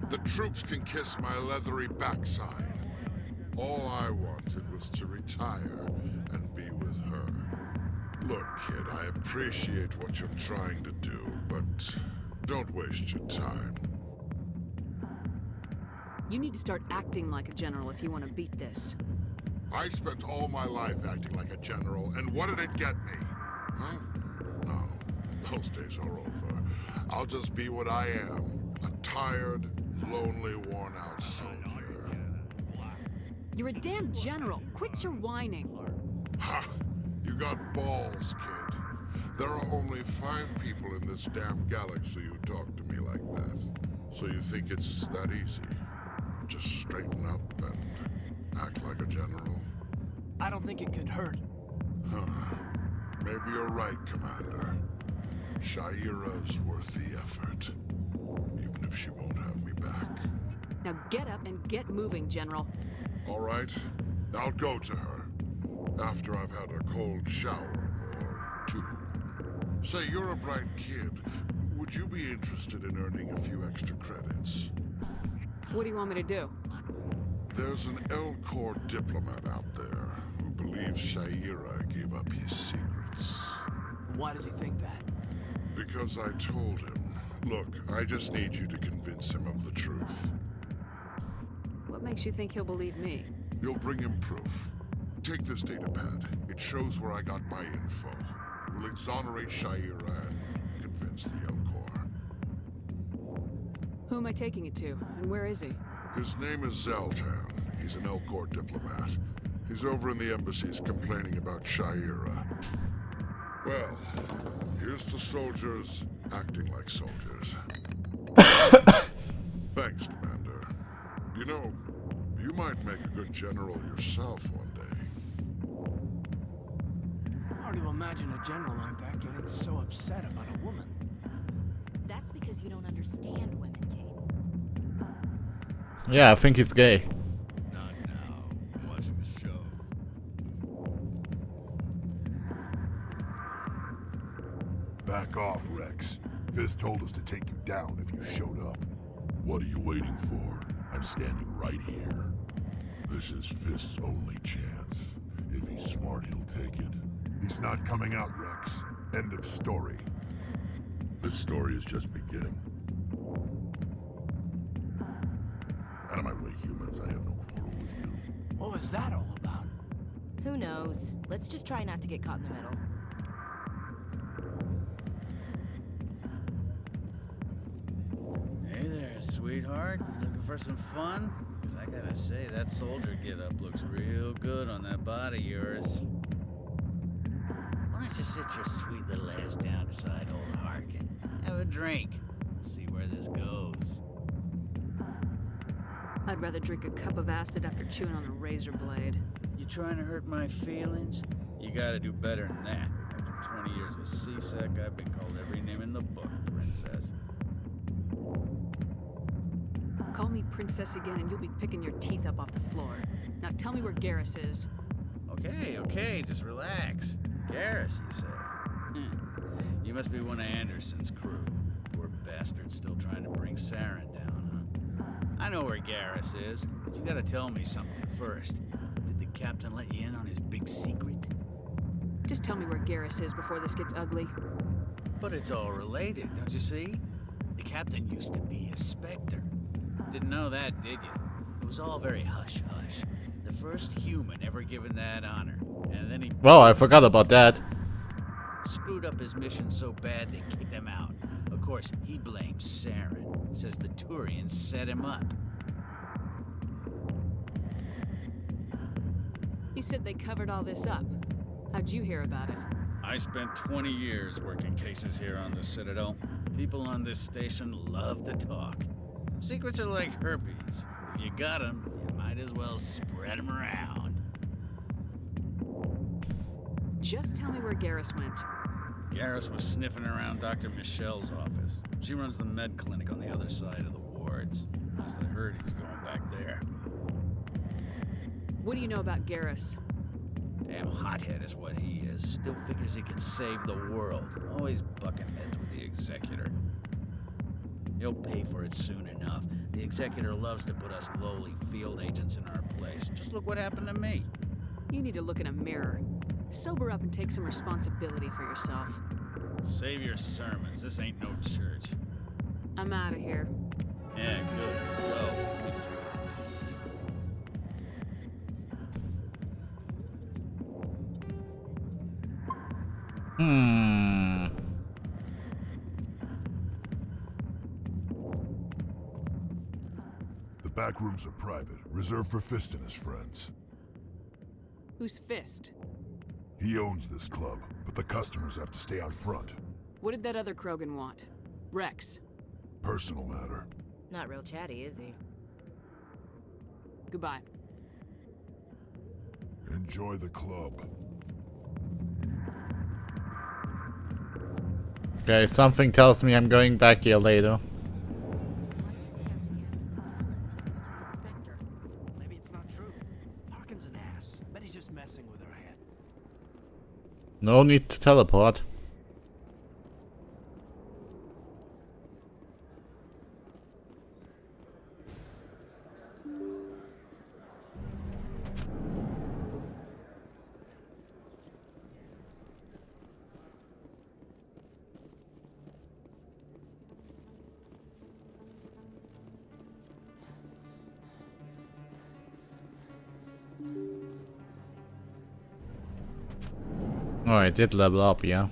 The troops can kiss my leathery backside. All I wanted was to retire and be with her. Look, kid, I appreciate what you're trying to do, but don't waste your time. You need to start acting like a general if you want to beat this. I spent all my life acting like a general, and what did it get me? Huh? No, those days are over. I'll just be what I am, a tired, lonely, worn-out soldier. You're a damn general. Quit your whining. Ha! You got balls, kid. There are only 5 people in this damn galaxy who talk to me like that. So you think it's that easy? Just straighten up and act like a general? I don't think it could hurt. Huh. Maybe you're right, Commander. Shaira's worth the effort. Even if she won't have me back. Now get up and get moving, General. All right. I'll go to her. After I've had a cold shower or 2. Say, you're a bright kid. Would you be interested in earning a few extra credits? What do you want me to do? There's an L-Corps diplomat out there who believes Shaira gave up his secrets. Why does he think that? Because I told him. Look, I just need you to convince him of the truth. What makes you think he'll believe me? You'll bring him proof. Take this datapad. It shows where I got my info. It will exonerate Shaira and convince the L-Corps. Who am I taking it to, and where is he? His name is Zoltan. He's an L-Corps diplomat. He's over in the embassies complaining about Shaira. Well, here's to soldiers acting like soldiers. Thanks, Commander. You know, you might make a good general yourself one day. Hard to imagine a general like that getting so upset about a woman. That's because you don't understand women, Caden. Yeah, I think he's gay. Not now. I'm watching the show. Back off, Rex. Fist told us to take you down if you showed up. What are you waiting for? I'm standing right here. This is Fist's only chance. If he's smart, he'll take it. He's not coming out, Rex. End of story. This story is just beginning. Out of my way, humans. I have no quarrel with you. What was that all about? Who knows? Let's just try not to get caught in the middle. Hey there, sweetheart. Looking for some fun? 'Cause I gotta say, that soldier get-up looks real good on that body of yours. Why don't you sit your sweet little ass down beside old Harkin? Have a drink. We'll see where this goes. I'd rather drink a cup of acid after chewing on a razor blade. You trying to hurt my feelings? You gotta do better than that. After 20 years with C-Sec, I've been called every name in the book, princess. Call me princess again and you'll be picking your teeth up off the floor. Now tell me where Garrus is. Okay, just relax. Garrus, you say? You must be one of Anderson's crew. Poor bastard still trying to bring Saren down, huh? I know where Garrus is, but you gotta tell me something first. Did the captain let you in on his big secret? Just tell me where Garrus is before this gets ugly. But it's all related, don't you see? The captain used to be a Spectre. Didn't know that, did you? It was all very hush-hush. The first human ever given that honor. And then he... Well, I forgot about that. Screwed up his mission so bad they kicked him out. Of course, he blames Saren. Says the Turians set him up. You said they covered all this up. How'd you hear about it? I spent 20 years working cases here on the Citadel. People on this station love to talk. Secrets are like herpes. If you got them, you might as well spread them around. Just tell me where Garrus went. Garrus was sniffing around Dr. Michelle's office. She runs the med clinic on the other side of the wards. Last I heard, he was going back there. What do you know about Garrus? Damn hothead is what he is. Still figures he can save the world. Always bucking heads with the Executor. He'll pay for it soon enough. The Executor loves to put us lowly field agents in our place. Just look what happened to me. You need to look in a mirror. Sober up and take some responsibility for yourself. Save your sermons. This ain't no church. I'm out of here. Yeah, good. Go. The back rooms are private, reserved for Fist and his friends. Who's Fist? He owns this club, but the customers have to stay out front. What did that other Krogan want? Rex. Personal matter. Not real chatty, is he? Goodbye. Enjoy the club. Okay, something tells me I'm going back here later. Maybe it's not true. Harkin's an ass. Bet he's just messing with her head. No need to teleport. Oh, I did level up, yeah.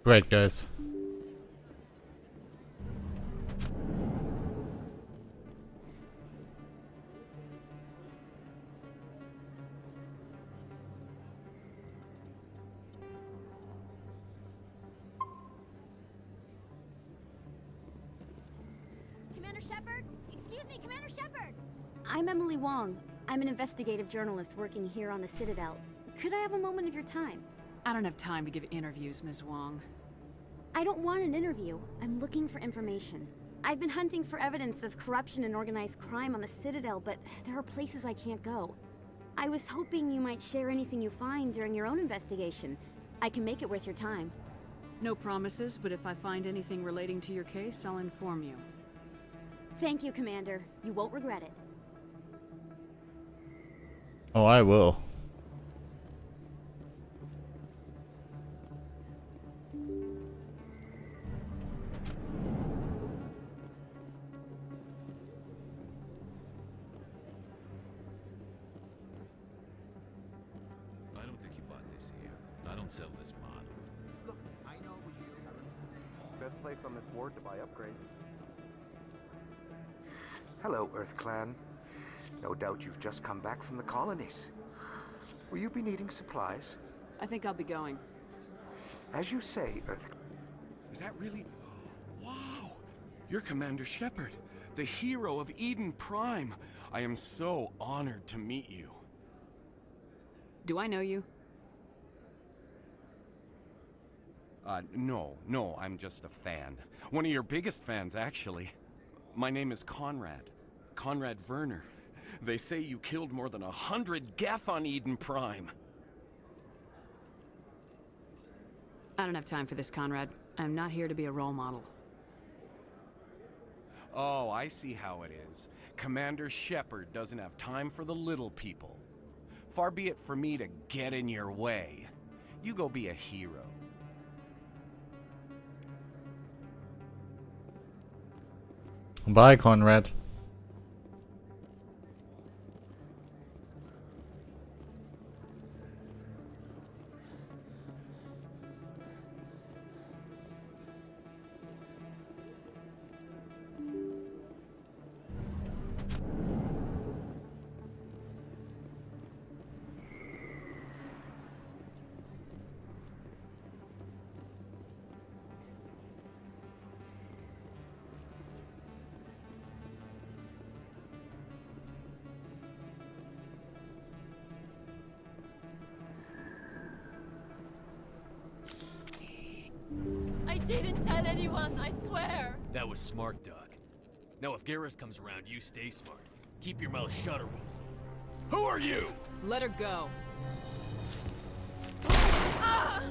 Great, guys. Commander Shepard? Excuse me, Commander Shepard! I'm Emily Wong. I'm an investigative journalist working here on the Citadel. Could I have a moment of your time? I don't have time to give interviews, Ms. Wong. I don't want an interview. I'm looking for information. I've been hunting for evidence of corruption and organized crime on the Citadel, but there are places I can't go. I was hoping you might share anything you find during your own investigation. I can make it worth your time. No promises, but if I find anything relating to your case, I'll inform you. Thank you, Commander. You won't regret it. Oh, I will. I don't think you bought this here. I don't sell this model. Look, I know it was you. Best place on this board to buy upgrades. Hello, Earth Clan. No doubt you've just come back from the colonies. Will you be needing supplies? I think I'll be going. As you say, Earth... Is that really... Wow! You're Commander Shepard, the hero of Eden Prime. I am so honored to meet you. Do I know you? No, I'm just a fan. One of your biggest fans, actually. My name is Conrad. Conrad Werner. They say you killed more than 100 Geth on Eden Prime. I don't have time for this, Conrad. I'm not here to be a role model. Oh, I see how it is. Commander Shepard doesn't have time for the little people. Far be it for me to get in your way. You go be a hero. Bye, Conrad. I didn't tell anyone, I swear. That was smart, Doc. Now if Garrus comes around, you stay smart. Keep your mouth shut or we'll... Who are you? Let her go. Ah!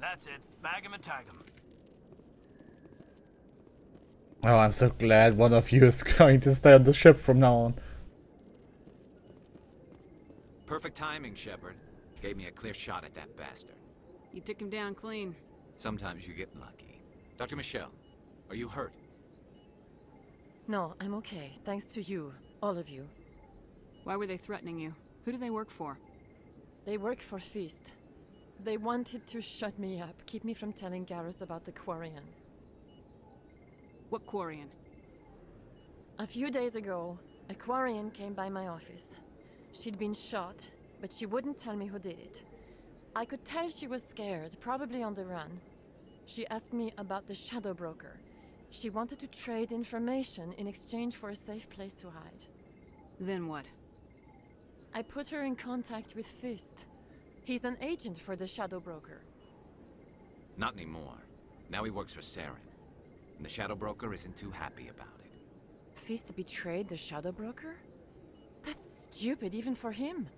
That's it. Bag him and tag him. Oh, I'm so glad one of you is going to stay on the ship from now on. Perfect timing, Shepard. Gave me a clear shot at that bastard. You took him down clean. Sometimes you get lucky. Dr. Michelle, are you hurt? No, I'm okay. Thanks to you. All of you. Why were they threatening you? Who do they work for? They work for Feast. They wanted to shut me up, keep me from telling Garrus about the Quarian. What Quarian? A few days ago, a Quarian came by my office. She'd been shot, but she wouldn't tell me who did it. I could tell she was scared, probably on the run. She asked me about the Shadow Broker. She wanted to trade information in exchange for a safe place to hide. Then what? I put her in contact with Fist. He's an agent for the Shadow Broker. Not anymore. Now he works for Saren. And the Shadow Broker isn't too happy about it. Fist betrayed the Shadow Broker? That's stupid even for him.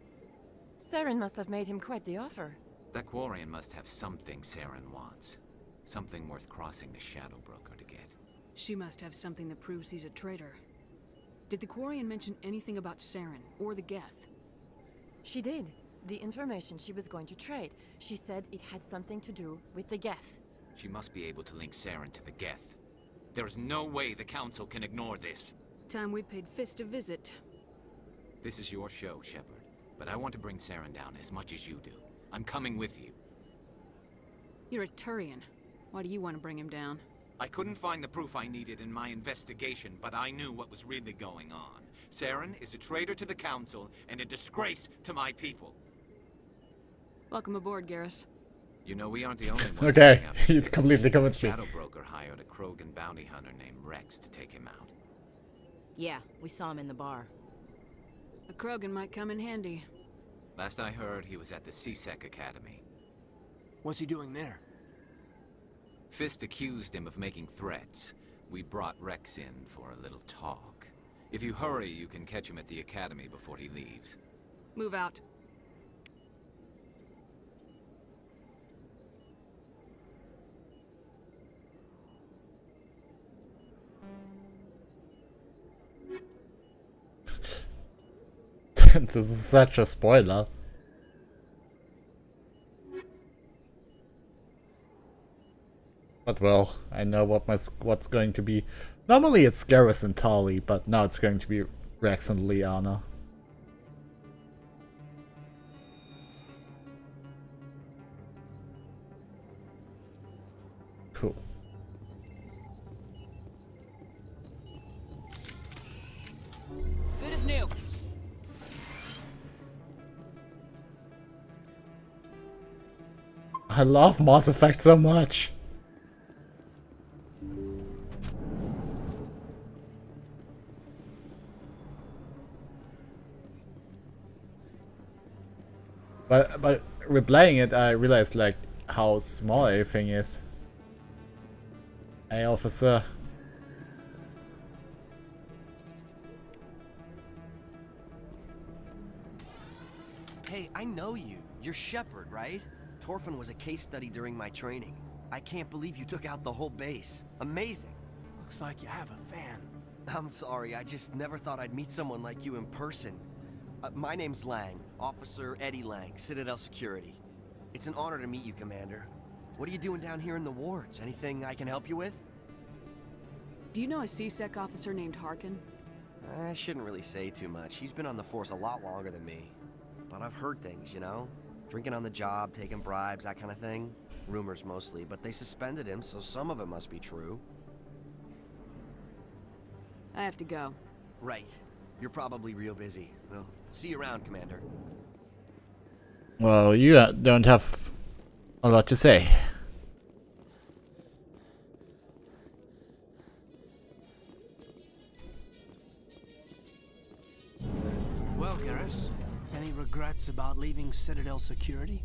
Saren must have made him quite the offer. That Quarian must have something Saren wants. Something worth crossing the Shadow Broker to get. She must have something that proves he's a traitor. Did the Quarian mention anything about Saren or the Geth? She did. The information she was going to trade. She said it had something to do with the Geth. She must be able to link Saren to the Geth. There's no way the Council can ignore this. Time we paid Fist a visit. This is your show, Shepard. But I want to bring Saren down as much as you do. I'm coming with you. You're a Turian. Why do you want to bring him down? I couldn't find the proof I needed in my investigation, but I knew what was really going on. Saren is a traitor to the Council and a disgrace to my people. Welcome aboard, Garrus. You know, we aren't the only ones. Okay, you completely convinced me. Shadow Broker hired a Krogan bounty hunter named Rex to take him out. Yeah, we saw him in the bar. A Krogan might come in handy. Last I heard, he was at the CSEC Academy. What's he doing there? Fist accused him of making threats. We brought Rex in for a little talk. If you hurry, you can catch him at the Academy before he leaves. Move out. This is such a spoiler. But well, I know what's going to be. Normally it's Garrus and Tali, but now it's going to be Rex and Liana. Cool. Good as new. I love Mass Effect so much. But replaying it, I realized like how small everything is. Hey, officer. Hey, I know you. You're Shepard, right? Torfin was a case study during my training. I can't believe you took out the whole base. Amazing. Looks like you have a fan. I'm sorry, I just never thought I'd meet someone like you in person. My name's Lang, Officer Eddie Lang, Citadel Security. It's an honor to meet you, Commander. What are you doing down here in the wards? Anything I can help you with? Do you know a CSEC officer named Harkin? I shouldn't really say too much. He's been on the force a lot longer than me. But I've heard things, you know? Drinking on the job, taking bribes, that kind of thing. Rumors mostly, but they suspended him, so some of it must be true. I have to go. Right. You're probably real busy. Well, see you around, Commander. Well, you don't have a lot to say. Well, Garrus, any regrets about leaving Citadel Security?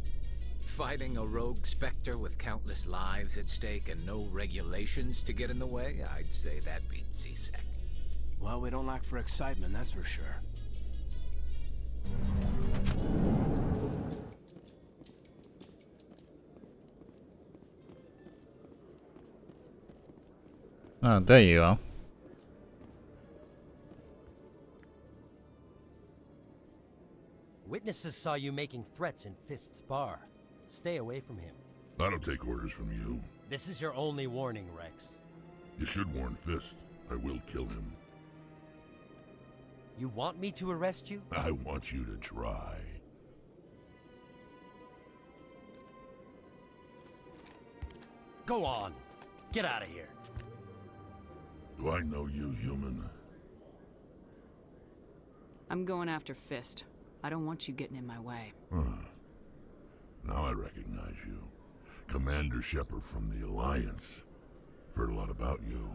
Fighting a rogue Spectre with countless lives at stake and no regulations to get in the way? I'd say that beats CSEC. Well, we don't lack for excitement, that's for sure. Oh, there you are. Witnesses saw you making threats in Fist's bar. Stay away from him. I don't take orders from you. This is your only warning, Rex. You should warn Fist. I will kill him. You want me to arrest you? I want you to try. Go on. Get out of here. Do I know you, human? I'm going after Fist. I don't want you getting in my way. Huh. Now I recognize you. Commander Shepard from the Alliance. Heard a lot about you.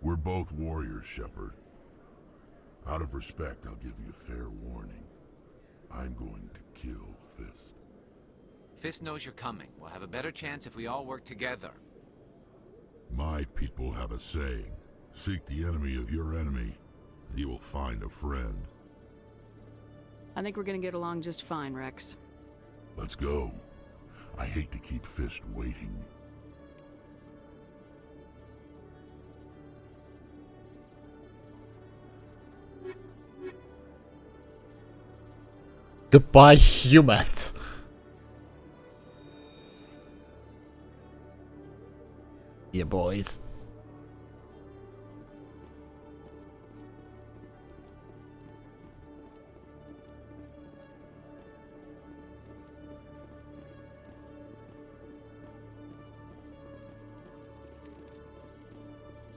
We're both warriors, Shepard. Out of respect, I'll give you fair warning. I'm going to kill Fist. Fist knows you're coming. We'll have a better chance if we all work together. My people have a saying. Seek the enemy of your enemy, and you will find a friend. I think we're gonna get along just fine, Rex. Let's go. I hate to keep Fist waiting. Goodbye, humans. Yeah, boys.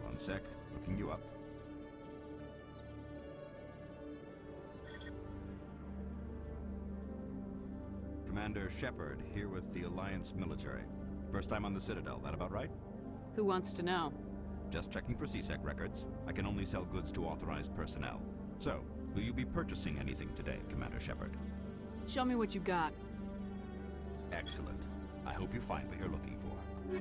One sec, looking you up. Commander Shepard, here with the Alliance military. First time on the Citadel, that about right? Who wants to know? Just checking for CSEC records. I can only sell goods to authorized personnel. So, will you be purchasing anything today, Commander Shepard? Show me what you got. Excellent. I hope you find what you're looking for.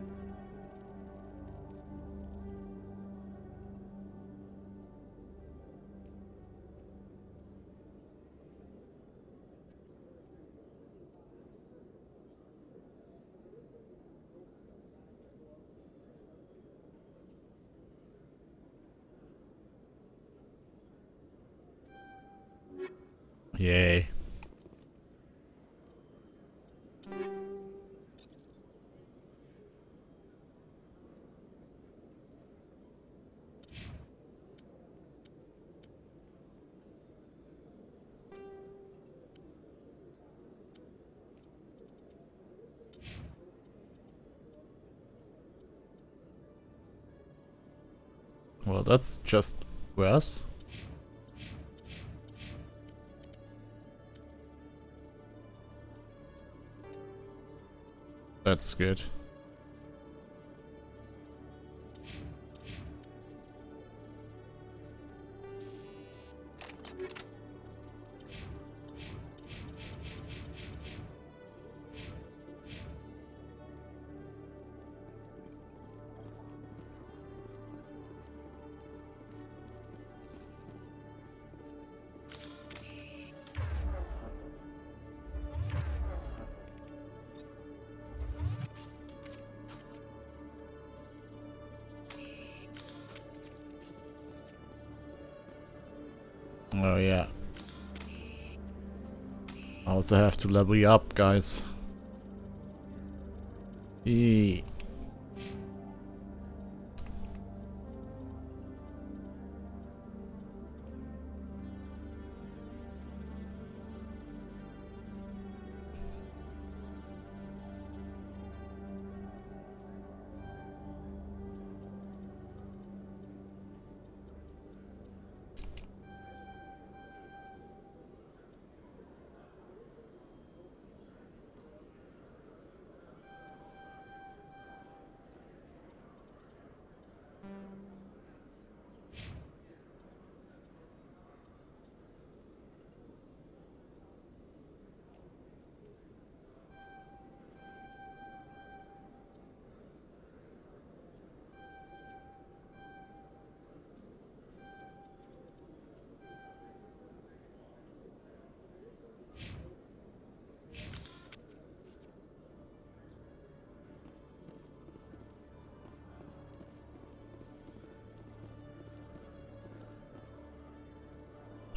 Yay. Well, that's just worse. That's good. Oh yeah. I also have to level you up, guys. Eee.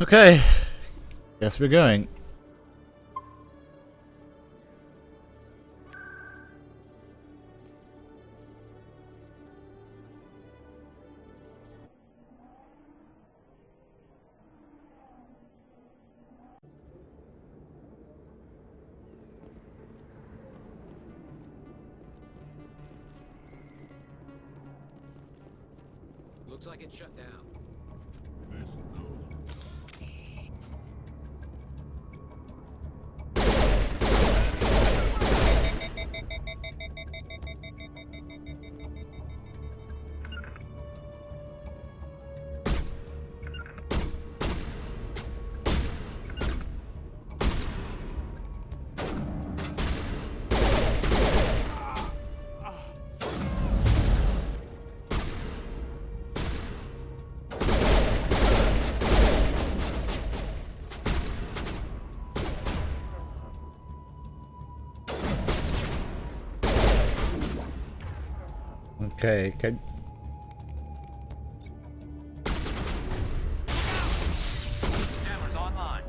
Okay. Guess we're going. Looks like it's shut down. Okay, can... Jammers online.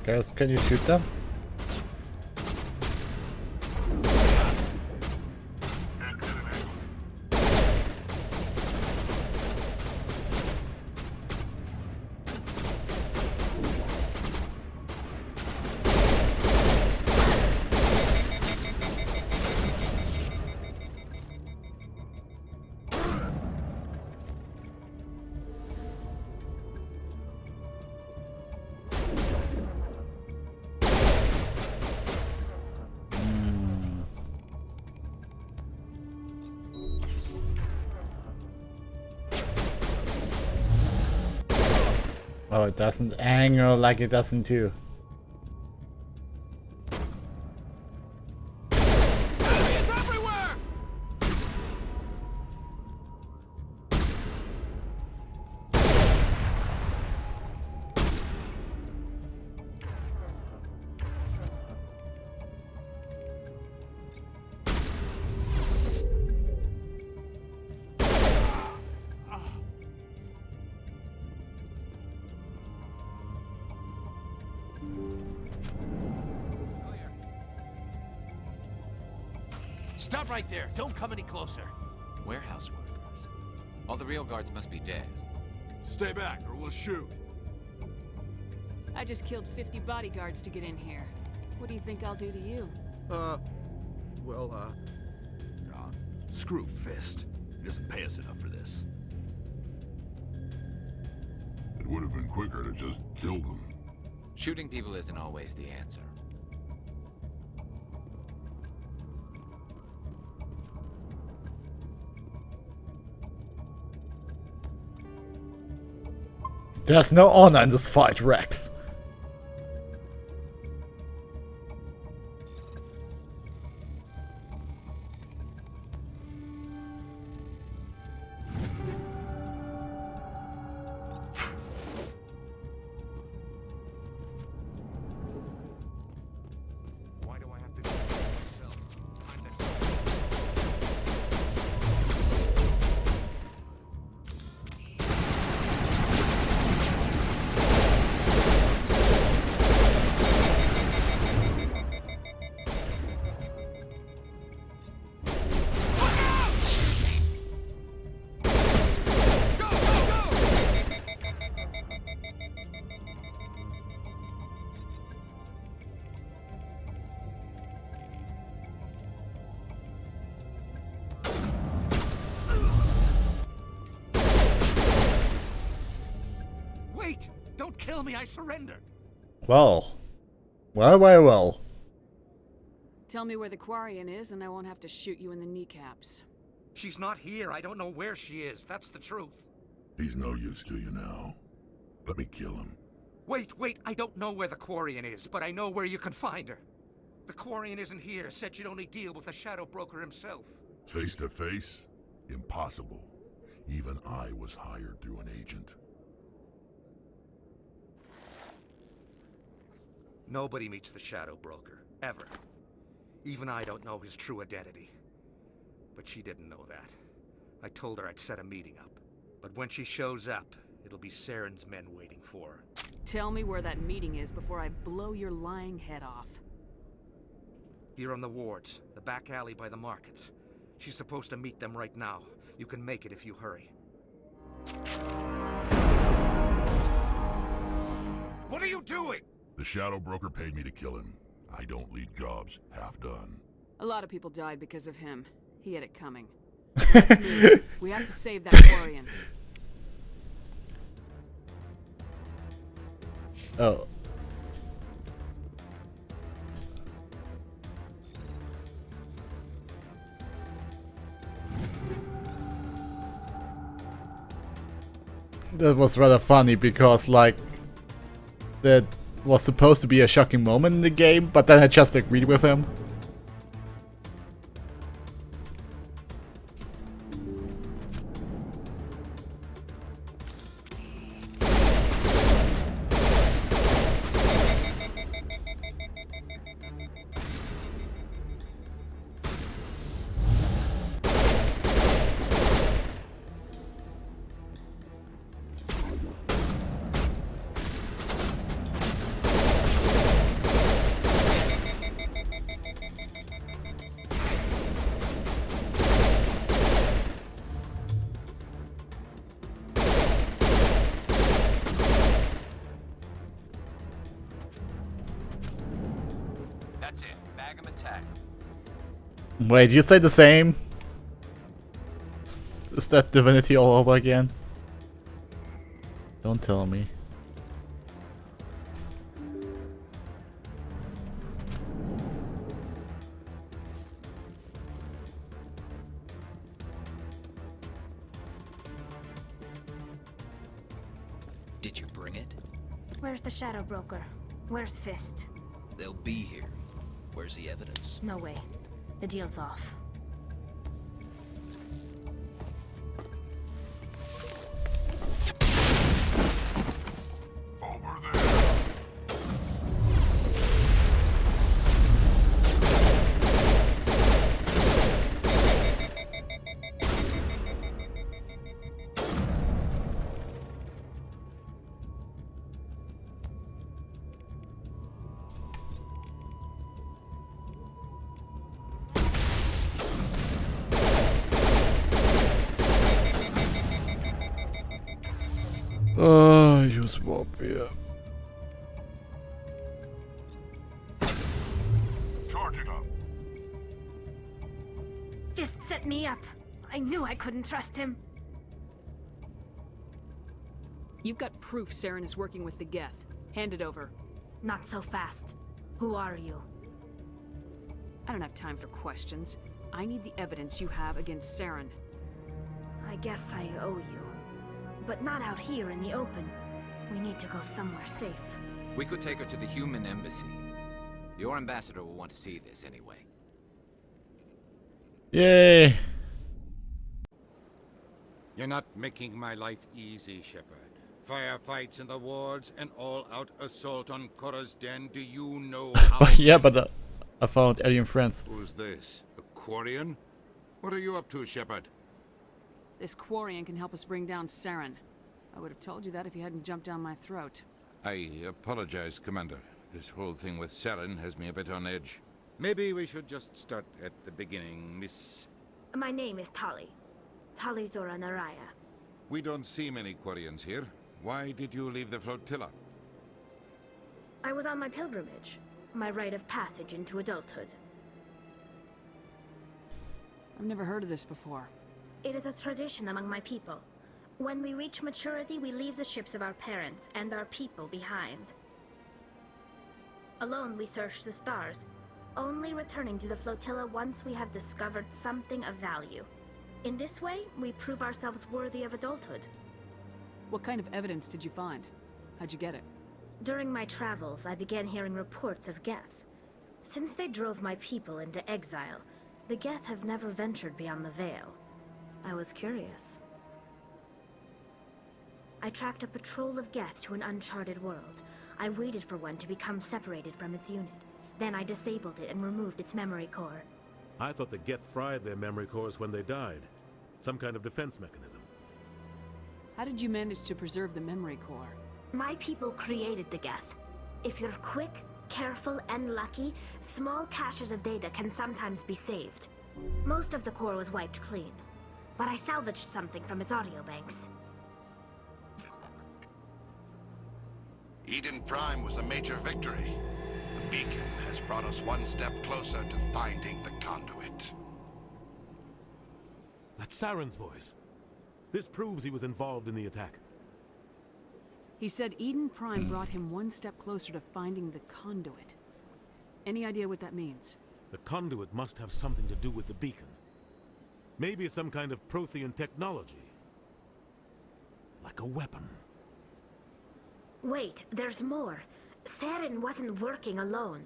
Guys, can you shoot them? Oh, it doesn't angle like it does in 2. Enemies everywhere! Stop right there. Don't come any closer. Warehouse workers. All the real guards must be dead. Stay back or we'll shoot. I just killed 50 bodyguards to get in here. What do you think I'll do to you? Screw Fist. He doesn't pay us enough for this. It would have been quicker to just kill them. Shooting people isn't always the answer. There's no honor in this fight, Rex. Why do I have to do this myself? Wait! Don't kill me, I surrender! Well. Well. Tell me where the Quarian is and I won't have to shoot you in the kneecaps. She's not here. I don't know where she is. That's the truth. He's no use to you now. Let me kill him. Wait. I don't know where the Quarian is, but I know where you can find her. The Quarian isn't here. Said you'd only deal with the Shadow Broker himself. Face to face? Impossible. Even I was hired through an agent. Nobody meets the Shadow Broker. Ever. Even I don't know his true identity. But she didn't know that. I told her I'd set a meeting up. But when she shows up, it'll be Saren's men waiting for her. Tell me where that meeting is before I blow your lying head off. Here on the wards, the back alley by the markets. She's supposed to meet them right now. You can make it if you hurry. What are you doing? The Shadow Broker paid me to kill him. I don't leave jobs half done. A lot of people died because of him. He had it coming. We have to save that Quarian. Oh. That was rather funny because, like, that was supposed to be a shocking moment in the game, but then I just agreed with him. That's it. Bag 'em and tag 'em. Wait, you say the same? Is that Divinity all over again? Don't tell me. Did you bring it? Where's the Shadow Broker? Where's Fist? They'll be here. Where's the evidence? No way. The deal's off. Oh, use warp here. Charging up. Fist set me up. I knew I couldn't trust him. You've got proof Saren is working with the Geth. Hand it over. Not so fast. Who are you? I don't have time for questions. I need the evidence you have against Saren. I guess I owe you. But not out here in the open. We need to go somewhere safe. We could take her to the human embassy. Your ambassador will want to see this anyway. Yay! You're not making my life easy, Shepard. Firefights in the wards, an all-out assault on Korra's den. Do you know how... But yeah, but I found alien friends. Who's this? A Quarian? What are you up to, Shepard? This Quarian can help us bring down Saren. I would have told you that if you hadn't jumped down my throat. I apologize, Commander. This whole thing with Saren has me a bit on edge. Maybe we should just start at the beginning, Miss... My name is Tali. Tali Zora Naraya. We don't see many Quarians here. Why did you leave the flotilla? I was on my pilgrimage. My rite of passage into adulthood. I've never heard of this before. It is a tradition among my people. When we reach maturity, we leave the ships of our parents and our people behind. Alone, we search the stars, only returning to the flotilla once we have discovered something of value. In this way, we prove ourselves worthy of adulthood. What kind of evidence did you find? How'd you get it? During my travels, I began hearing reports of Geth. Since they drove my people into exile, the Geth have never ventured beyond the Veil. I was curious. I tracked a patrol of Geth to an uncharted world. I waited for one to become separated from its unit. Then I disabled it and removed its memory core. I thought the Geth fried their memory cores when they died. Some kind of defense mechanism. How did you manage to preserve the memory core? My people created the Geth. If you're quick, careful, and lucky, small caches of data can sometimes be saved. Most of the core was wiped clean, but I salvaged something from its audio banks. Eden Prime was a major victory. The beacon has brought us one step closer to finding the conduit. That's Saren's voice. This proves he was involved in the attack. He said Eden Prime brought him one step closer to finding the conduit. Any idea what that means? The conduit must have something to do with the beacon. Maybe it's some kind of Prothean technology. like a weapon. Wait, there's more. Saren wasn't working alone.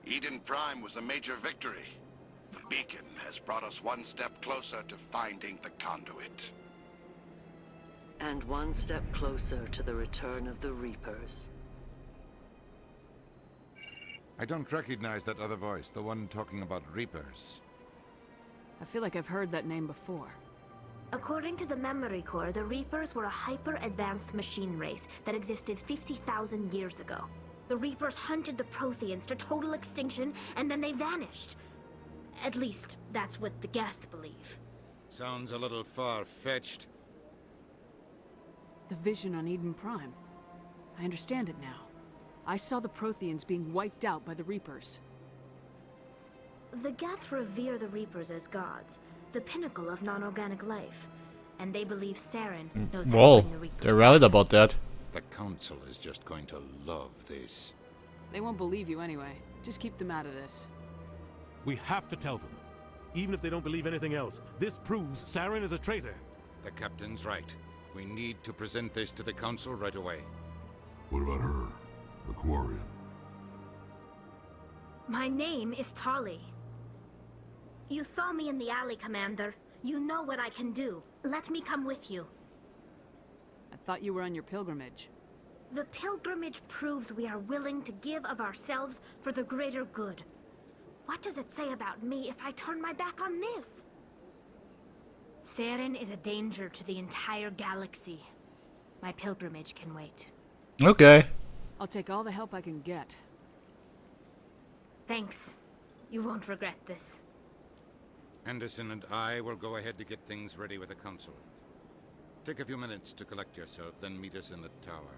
Eden Prime was a major victory. The beacon has brought us one step closer to finding the conduit. And one step closer to the return of the Reapers. I don't recognize that other voice, the one talking about Reapers. I feel like I've heard that name before. According to the Memory Core, the Reapers were a hyper-advanced machine race that existed 50,000 years ago. The Reapers hunted the Protheans to total extinction, and then they vanished. At least, that's what the Geth believe. Sounds a little far-fetched. The vision on Eden Prime. I understand it now. I saw the Protheans being wiped out by the Reapers. The Geth revere the Reapers as gods, the pinnacle of non-organic life. And they believe Saren knows how to Whoa, bring the Reapers they're right about that. The Council is just going to love this. They won't believe you anyway. Just keep them out of this. We have to tell them. Even if they don't believe anything else, this proves Saren is a traitor. The Captain's right. We need to present this to the Council right away. What about her? The Quarian? My name is Tali. You saw me in the alley, Commander. You know what I can do. Let me come with you. I thought you were on your pilgrimage. The pilgrimage proves we are willing to give of ourselves for the greater good. What does it say about me if I turn my back on this? Saren is a danger to the entire galaxy. My pilgrimage can wait. Okay. I'll take all the help I can get. Thanks. You won't regret this. Anderson and I will go ahead to get things ready with the Council. Take a few minutes to collect yourself, then meet us in the tower.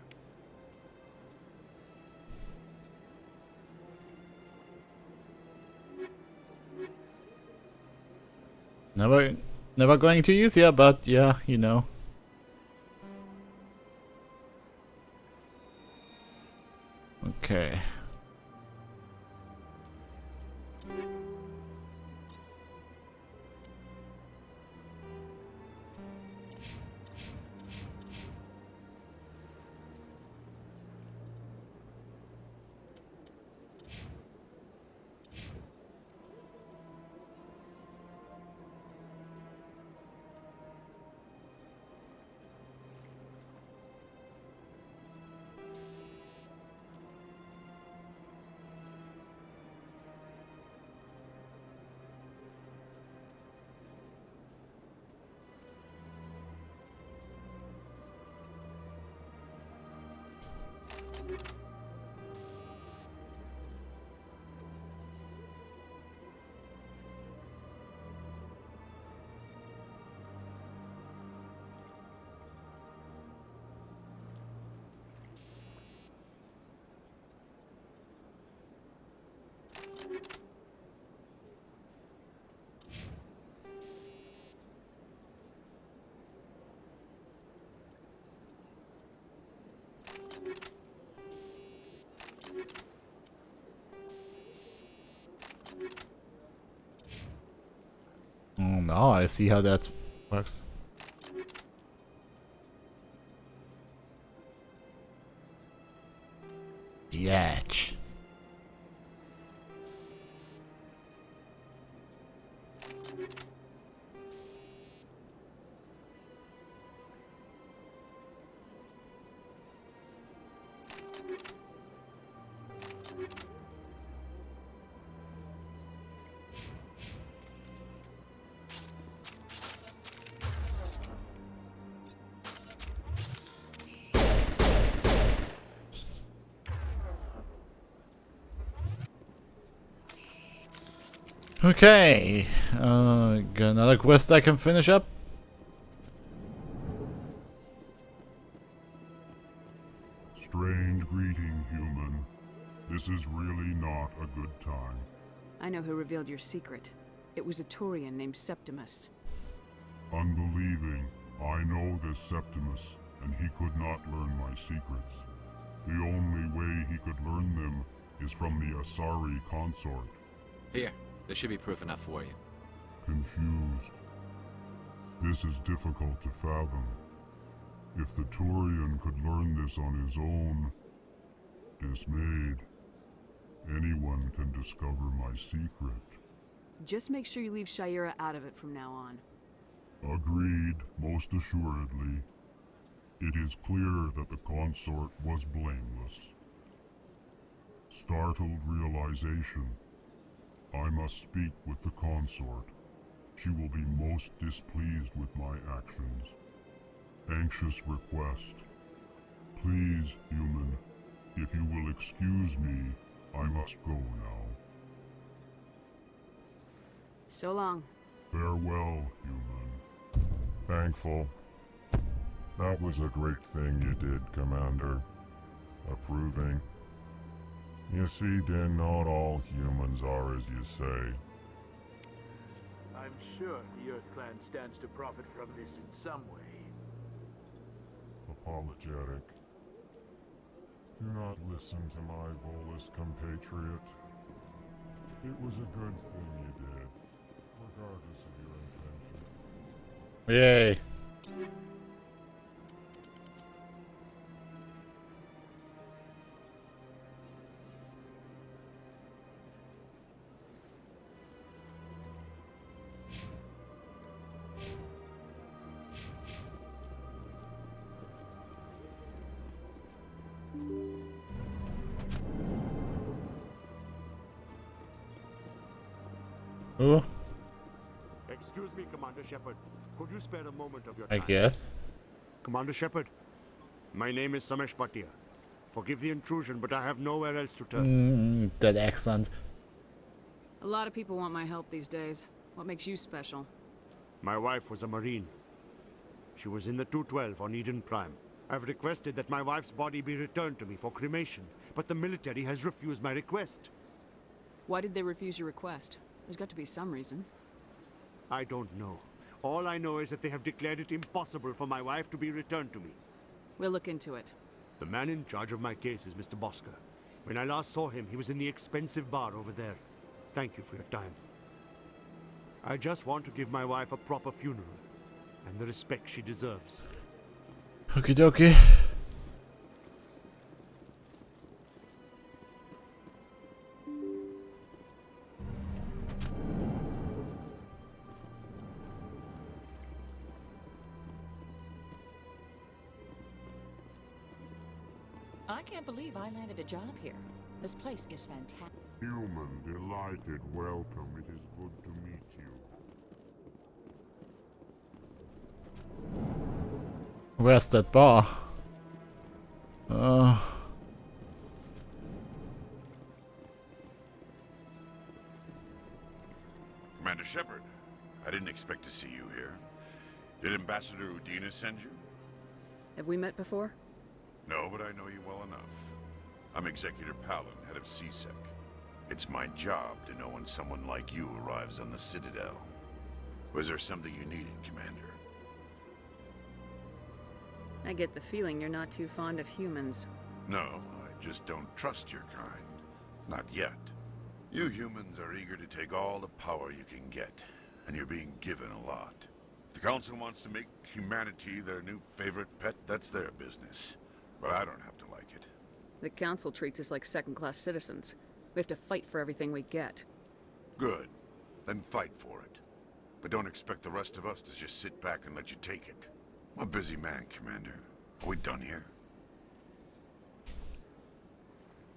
Never going to use ya, but yeah, you know. Okay. Now I see how that works. The edge. Okay, got another quest I can finish up. Strange greeting, human. This is really not a good time. I know who revealed your secret. It was a Turian named Septimus. Unbelieving, I know this Septimus, and he could not learn my secrets. The only way he could learn them is from the Asari consort. Here, there should be proof enough for you. Confused. This is difficult to fathom. If the Turian could learn this on his own, dismayed, anyone can discover my secret. Just make sure you leave Shayera out of it from now on. Agreed, most assuredly. It is clear that the consort was blameless. Startled realization. I must speak with the consort. She will be most displeased with my actions. Anxious request. Please, human, if you will excuse me, I must go now. So long. Farewell, human. Thankful. That was a great thing you did, Commander. Approving. You see, Din, not all humans are as you say. I'm sure the Earth Clan stands to profit from this in some way. Apologetic. Do not listen to my Volus compatriot. It was a good thing you did, regardless of your intention. Yay. Ooh, Excuse me, Commander Shepard. Could you spare a moment of your I time? guess. Commander Shepard, my name is Samesh Bhatia. Forgive the intrusion, but I have nowhere else to turn. That accent. A lot of people want my help these days. What makes you special? My wife was a Marine. She was in the 212 on Eden Prime. I've requested that my wife's body be returned to me for cremation, but the military has refused my request. Why did they refuse your request? There's got to be some reason. I don't know. All I know is that they have declared it impossible for my wife to be returned to me. We'll look into it. The man in charge of my case is Mr. Bosker. When I last saw him, he was in the expensive bar over there. Thank you for your time. I just want to give my wife a proper funeral, and the respect she deserves. Okie dokie. I can't believe I landed a job here. This place is fantastic. Human, delighted, welcome. It is good to meet you. Where's that bar? Commander Shepard, I didn't expect to see you here. Did Ambassador Udina send you? Have we met before? No, but I know you well enough. I'm Executor Palin, head of CSEC. It's my job to know when someone like you arrives on the Citadel. Was there something you needed, Commander? I get the feeling you're not too fond of humans. No, I just don't trust your kind. Not yet. You humans are eager to take all the power you can get, and you're being given a lot. If the Council wants to make humanity their new favorite pet, that's their business. But I don't have to like it. The Council treats us like second-class citizens. We have to fight for everything we get. Good. Then fight for it. But don't expect the rest of us to just sit back and let you take it. I'm a busy man, Commander. Are we done here?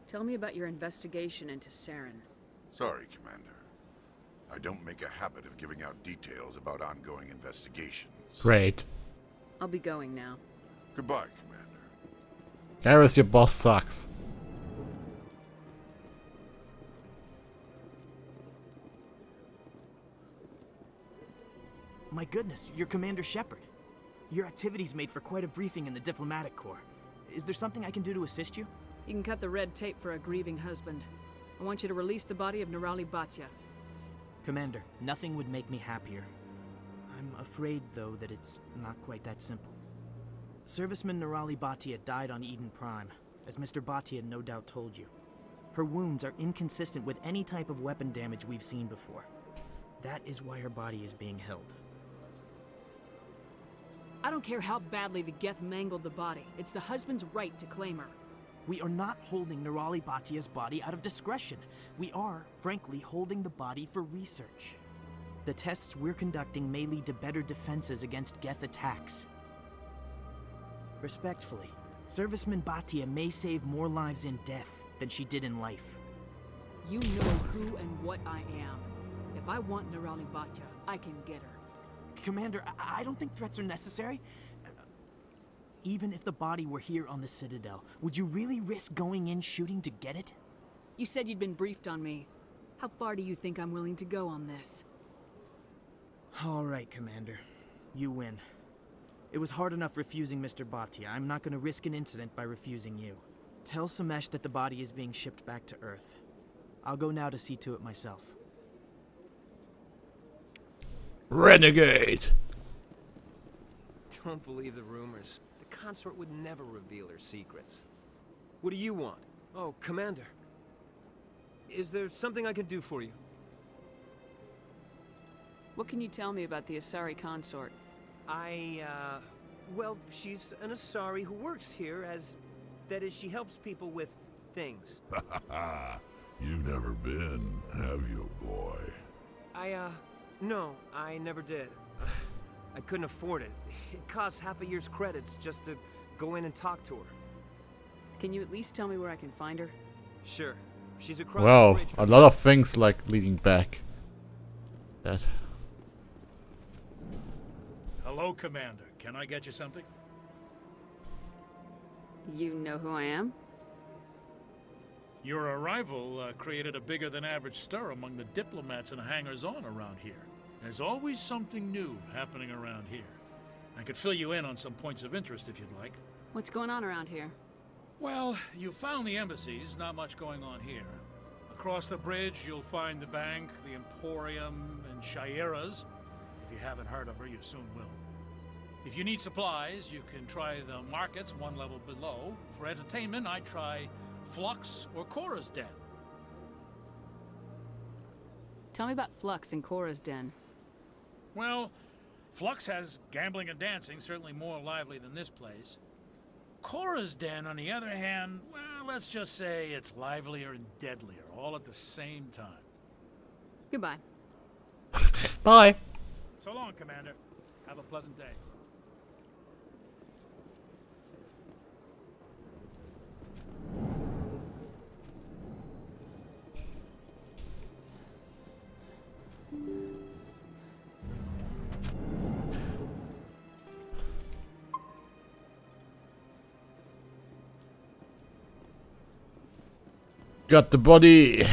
Tell me about your investigation into Saren. Sorry, Commander. I don't make a habit of giving out details about ongoing investigations. Great. I'll be going now. Goodbye, Commander. Garrus, your boss sucks. My goodness, you're Commander Shepard. Your activities made for quite a briefing in the Diplomatic Corps. Is there something I can do to assist you? You can cut the red tape for a grieving husband. I want you to release the body of Nirali Bhatia. Commander, nothing would make me happier. I'm afraid, though, that it's not quite that simple. Serviceman Nirali Bhatia died on Eden Prime, as Mr. Bhatia no doubt told you. Her wounds are inconsistent with any type of weapon damage we've seen before. That is why her body is being held. I don't care how badly the Geth mangled the body. It's the husband's right to claim her. We are not holding Nerali Batia's body out of discretion. We are, frankly, holding the body for research. The tests we're conducting may lead to better defenses against Geth attacks. Respectfully, Serviceman Batia may save more lives in death than she did in life. You know who and what I am. If I want Nerali Batia, I can get her. Commander, I don't think threats are necessary. Even if the body were here on the Citadel, would you really risk going in shooting to get it? You said you'd been briefed on me. How far do you think I'm willing to go on this? All right, Commander. You win. It was hard enough refusing Mr. Batia. I'm not going to risk an incident by refusing you. Tell Samesh that the body is being shipped back to Earth. I'll go now to see to it myself. Renegade! Don't believe the rumors. The consort would never reveal her secrets. What do you want? Oh, Commander. Is there something I can do for you? What can you tell me about the Asari consort? Well, she's an Asari who works here that is, she helps people with things. You've never been, have you, boy? No, I never did. I couldn't afford it. It costs half a year's credits just to go in and talk to her. Can you at least tell me where I can find her? Sure. She's across Wow, the bridge a lot of things like leading back. That. Hello, Commander. Can I get you something? You know who I am? Your arrival created a bigger than average stir among the diplomats and hangers-on around here. There's always something new happening around here. I could fill you in on some points of interest if you'd like. What's going on around here? Well, you found the embassies, not much going on here. Across the bridge, you'll find the bank, the Emporium, and Shaira's. If you haven't heard of her, you soon will. If you need supplies, you can try the markets one level below. For entertainment, I'd try Flux or Cora's Den. Tell me about Flux and Cora's Den. Well, Flux has gambling and dancing, certainly more lively than this place. Cora's Den, on the other hand, well, let's just say it's livelier and deadlier, all at the same time. Goodbye. Bye. So long, Commander. Have a pleasant day. Got the body.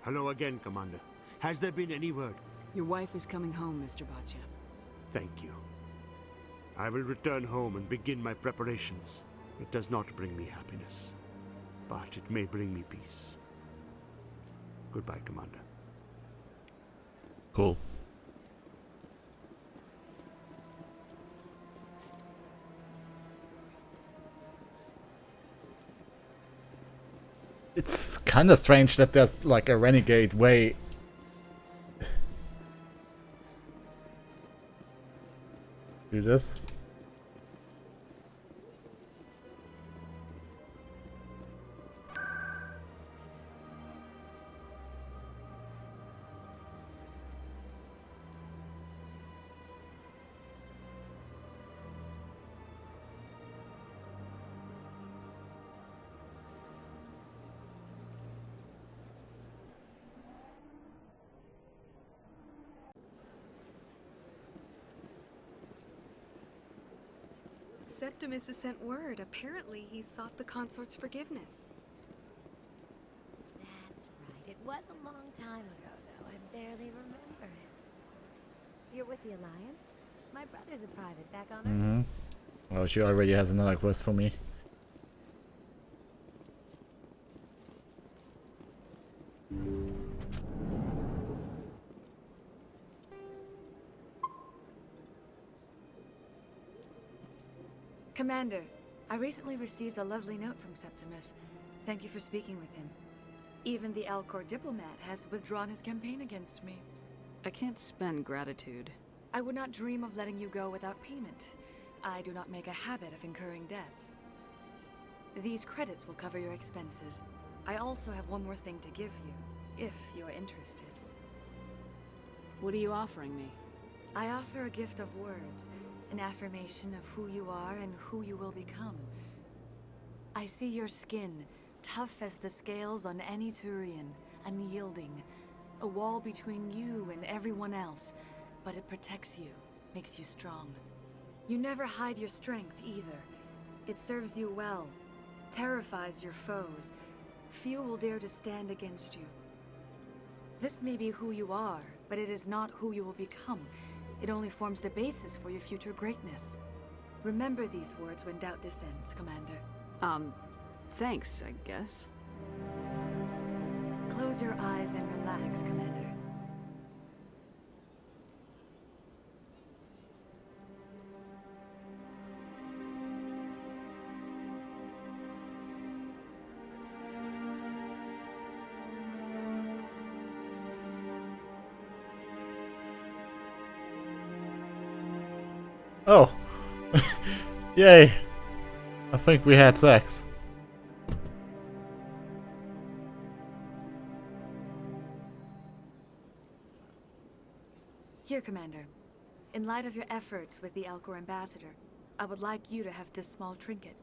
Hello again, Commander. Has there been any word? Your wife is coming home, Mr. Batia. Thank you. I will return home and begin my preparations. It does not bring me happiness, but it may bring me peace. Goodbye, Commander. Cool. It's kind of strange that there's like a renegade way. Do this. Septimus has sent word. Apparently, he sought the consort's forgiveness. That's right. It was a long time ago, though. I barely remember it. You're with the Alliance? My brother's a private back on Earth. Well, she already has another quest for me. Commander, I recently received a lovely note from Septimus. Thank you for speaking with him. Even the Alcor diplomat has withdrawn his campaign against me. I can't spend gratitude. I would not dream of letting you go without payment. I do not make a habit of incurring debts. These credits will cover your expenses. I also have one more thing to give you, if you're interested. What are you offering me? I offer a gift of words, an affirmation of who you are and who you will become. I see your skin, tough as the scales on any Turian, unyielding, a wall between you and everyone else, but it protects you, makes you strong. You never hide your strength either. It serves you well, terrifies your foes. Few will dare to stand against you. This may be who you are, but it is not who you will become. It only forms the basis for your future greatness. Remember these words when doubt descends, Commander. Thanks, I guess. Close your eyes and relax, Commander. Oh. Yay. I think we had sex. Here, Commander. In light of your efforts with the Alcor ambassador, I would like you to have this small trinket.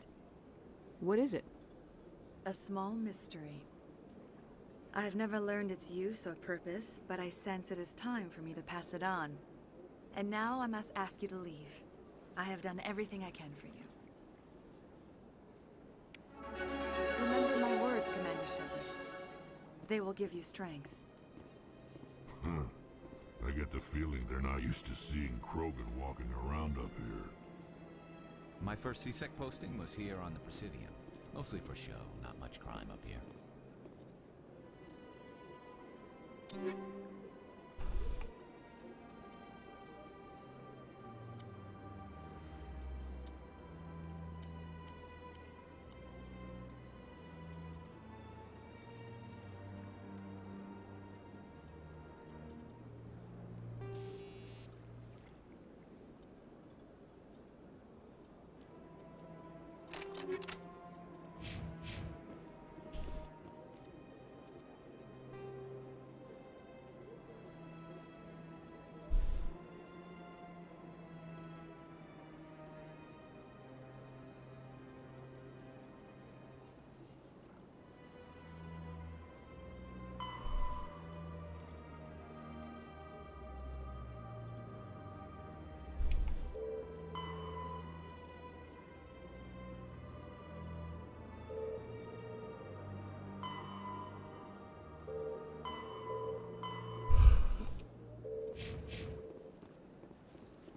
What is it? A small mystery. I have never learned its use or purpose, but I sense it is time for me to pass it on. And now I must ask you to leave. I have done everything I can for you. Remember my words, Commander Shepard. They will give you strength. Huh. I get the feeling they're not used to seeing Krogan walking around up here. My first CSEC posting was here on the Presidium. Mostly for show, not much crime up here.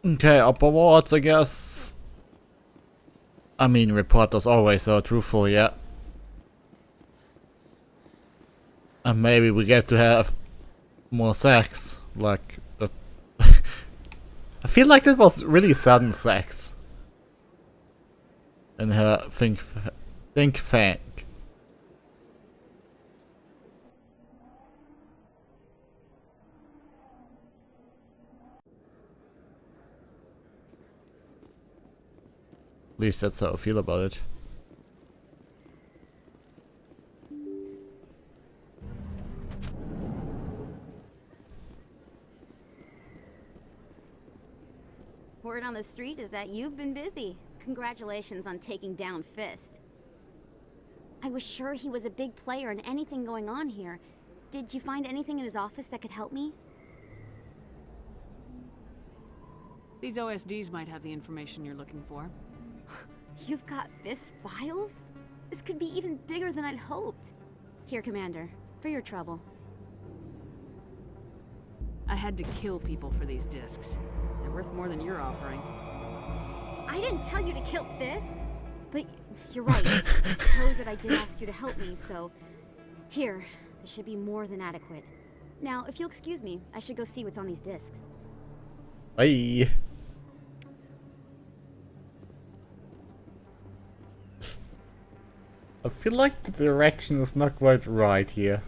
Okay, upper wards, I guess. I mean, report as always, so truthful, yeah. And maybe we get to have more sex, like that. I feel like that was really sudden sex. In her think tank. At least that's how I feel about it. Word on the street is that you've been busy. Congratulations on taking down Fist. I was sure he was a big player in anything going on here. Did you find anything in his office that could help me? These OSDs might have the information you're looking for. You've got Fist files? This could be even bigger than I'd hoped. Here, Commander, for your trouble. I had to kill people for these discs. They're worth more than you're offering. I didn't tell you to kill Fist, but you're right. I suppose that I did ask you to help me, so... Here, this should be more than adequate. Now, if you'll excuse me, I should go see what's on these discs. Bye. I feel like the direction is not quite right here.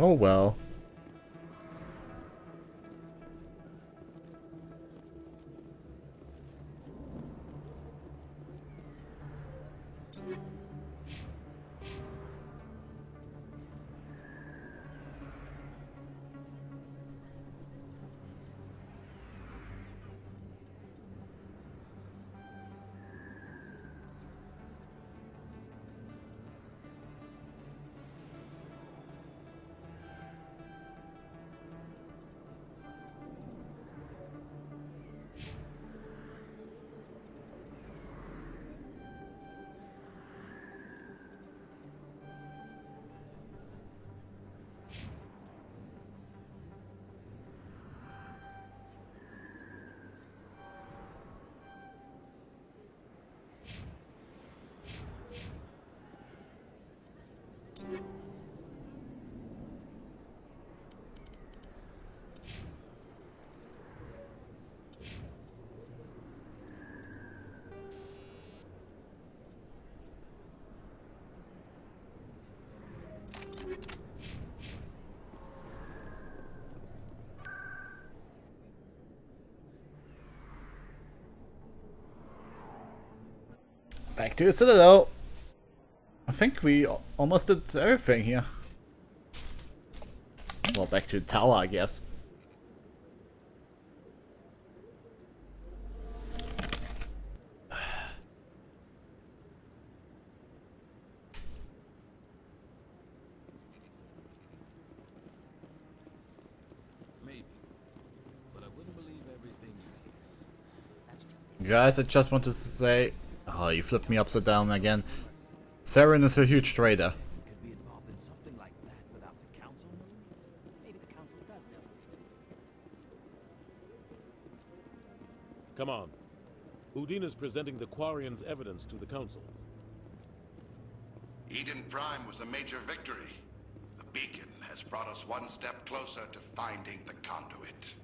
Oh well. Back to the Citadel. I think we almost did everything here. Well, back to the tower, I guess. Maybe. But I wouldn't believe everything you hear. That's just Guys, I just want to say... Oh, you flipped me upside down again. Saren is a huge trader. Could be involved in something like that without the council knowing? Maybe the council does know. Come on. Udina's presenting the Quarian's evidence to the council. Eden Prime was a major victory. The beacon has brought us one step closer to finding the conduit.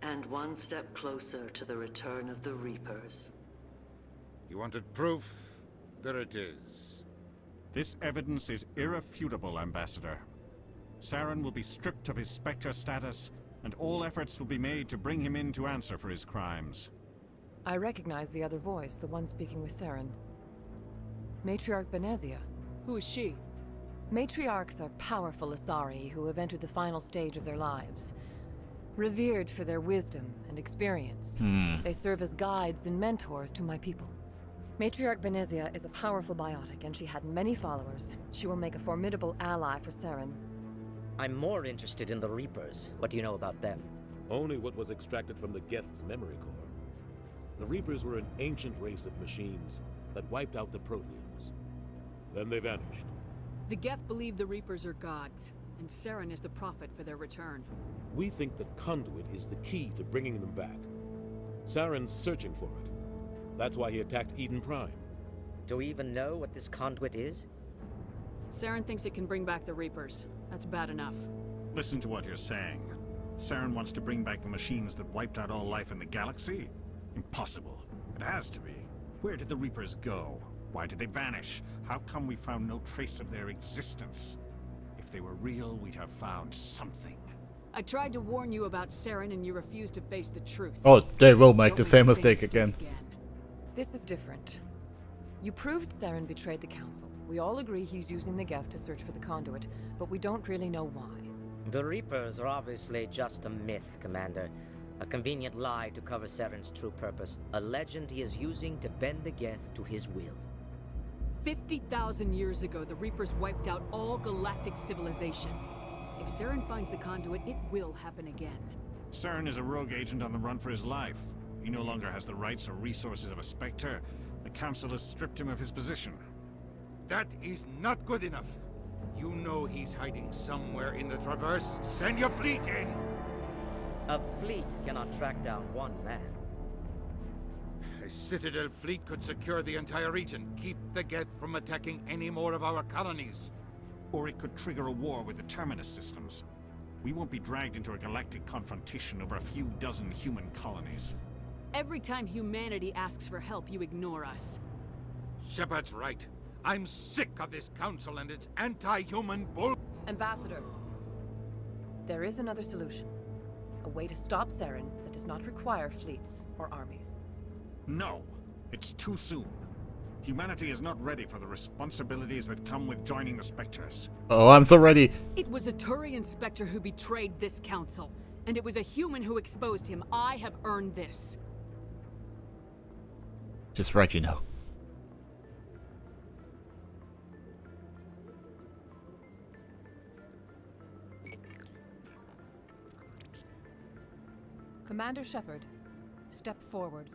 And one step closer to the return of the Reapers. You wanted proof? There it is. This evidence is irrefutable, Ambassador. Saren will be stripped of his Spectre status, and all efforts will be made to bring him in to answer for his crimes. I recognize the other voice, the one speaking with Saren. Matriarch Benezia. Who is she? Matriarchs are powerful Asari who have entered the final stage of their lives. Revered for their wisdom and experience. They serve as guides and mentors to my people. Matriarch Benezia is a powerful biotic, and she had many followers. She will make a formidable ally for Saren. I'm more interested in the Reapers. What do you know about them? Only what was extracted from the Geth's memory core. The Reapers were an ancient race of machines that wiped out the Protheans. Then they vanished. The Geth believe the Reapers are gods, and Saren is the prophet for their return. We think the conduit is the key to bringing them back. Saren's searching for it. That's why he attacked Eden Prime. Do we even know what this conduit is? Saren thinks it can bring back the Reapers. That's bad enough. Listen to what you're saying. Saren wants to bring back the machines that wiped out all life in the galaxy? Impossible. It has to be. Where did the Reapers go? Why did they vanish? How come we found no trace of their existence? If they were real, we'd have found something. I tried to warn you about Saren and you refused to face the truth. Oh, they will make the same mistake again. This is different. You proved Saren betrayed the Council. We all agree he's using the Geth to search for the conduit, but we don't really know why. The Reapers are obviously just a myth, Commander. A convenient lie to cover Saren's true purpose. A legend he is using to bend the Geth to his will. 50,000 years ago, the Reapers wiped out all galactic civilization. If Saren finds the conduit, it will happen again. Saren is a rogue agent on the run for his life. He no longer has the rights or resources of a Spectre. The Council has stripped him of his position. That is not good enough. You know he's hiding somewhere in the Traverse. Send your fleet in! A fleet cannot track down one man. A Citadel fleet could secure the entire region, keep the Geth from attacking any more of our colonies. Or it could trigger a war with the Terminus systems. We won't be dragged into a galactic confrontation over a few dozen human colonies. Every time humanity asks for help, you ignore us. Shepard's right. I'm sick of this council and its anti-human bull. Ambassador, There is another solution. A way to stop Saren that does not require fleets or armies. No, it's too soon. Humanity is not ready for the responsibilities that come with joining the Spectres. Oh, I'm so ready. It was a Turian Spectre who betrayed this council, and it was a human who exposed him. I have earned this. Just right, you know. Commander Shepard, step forward.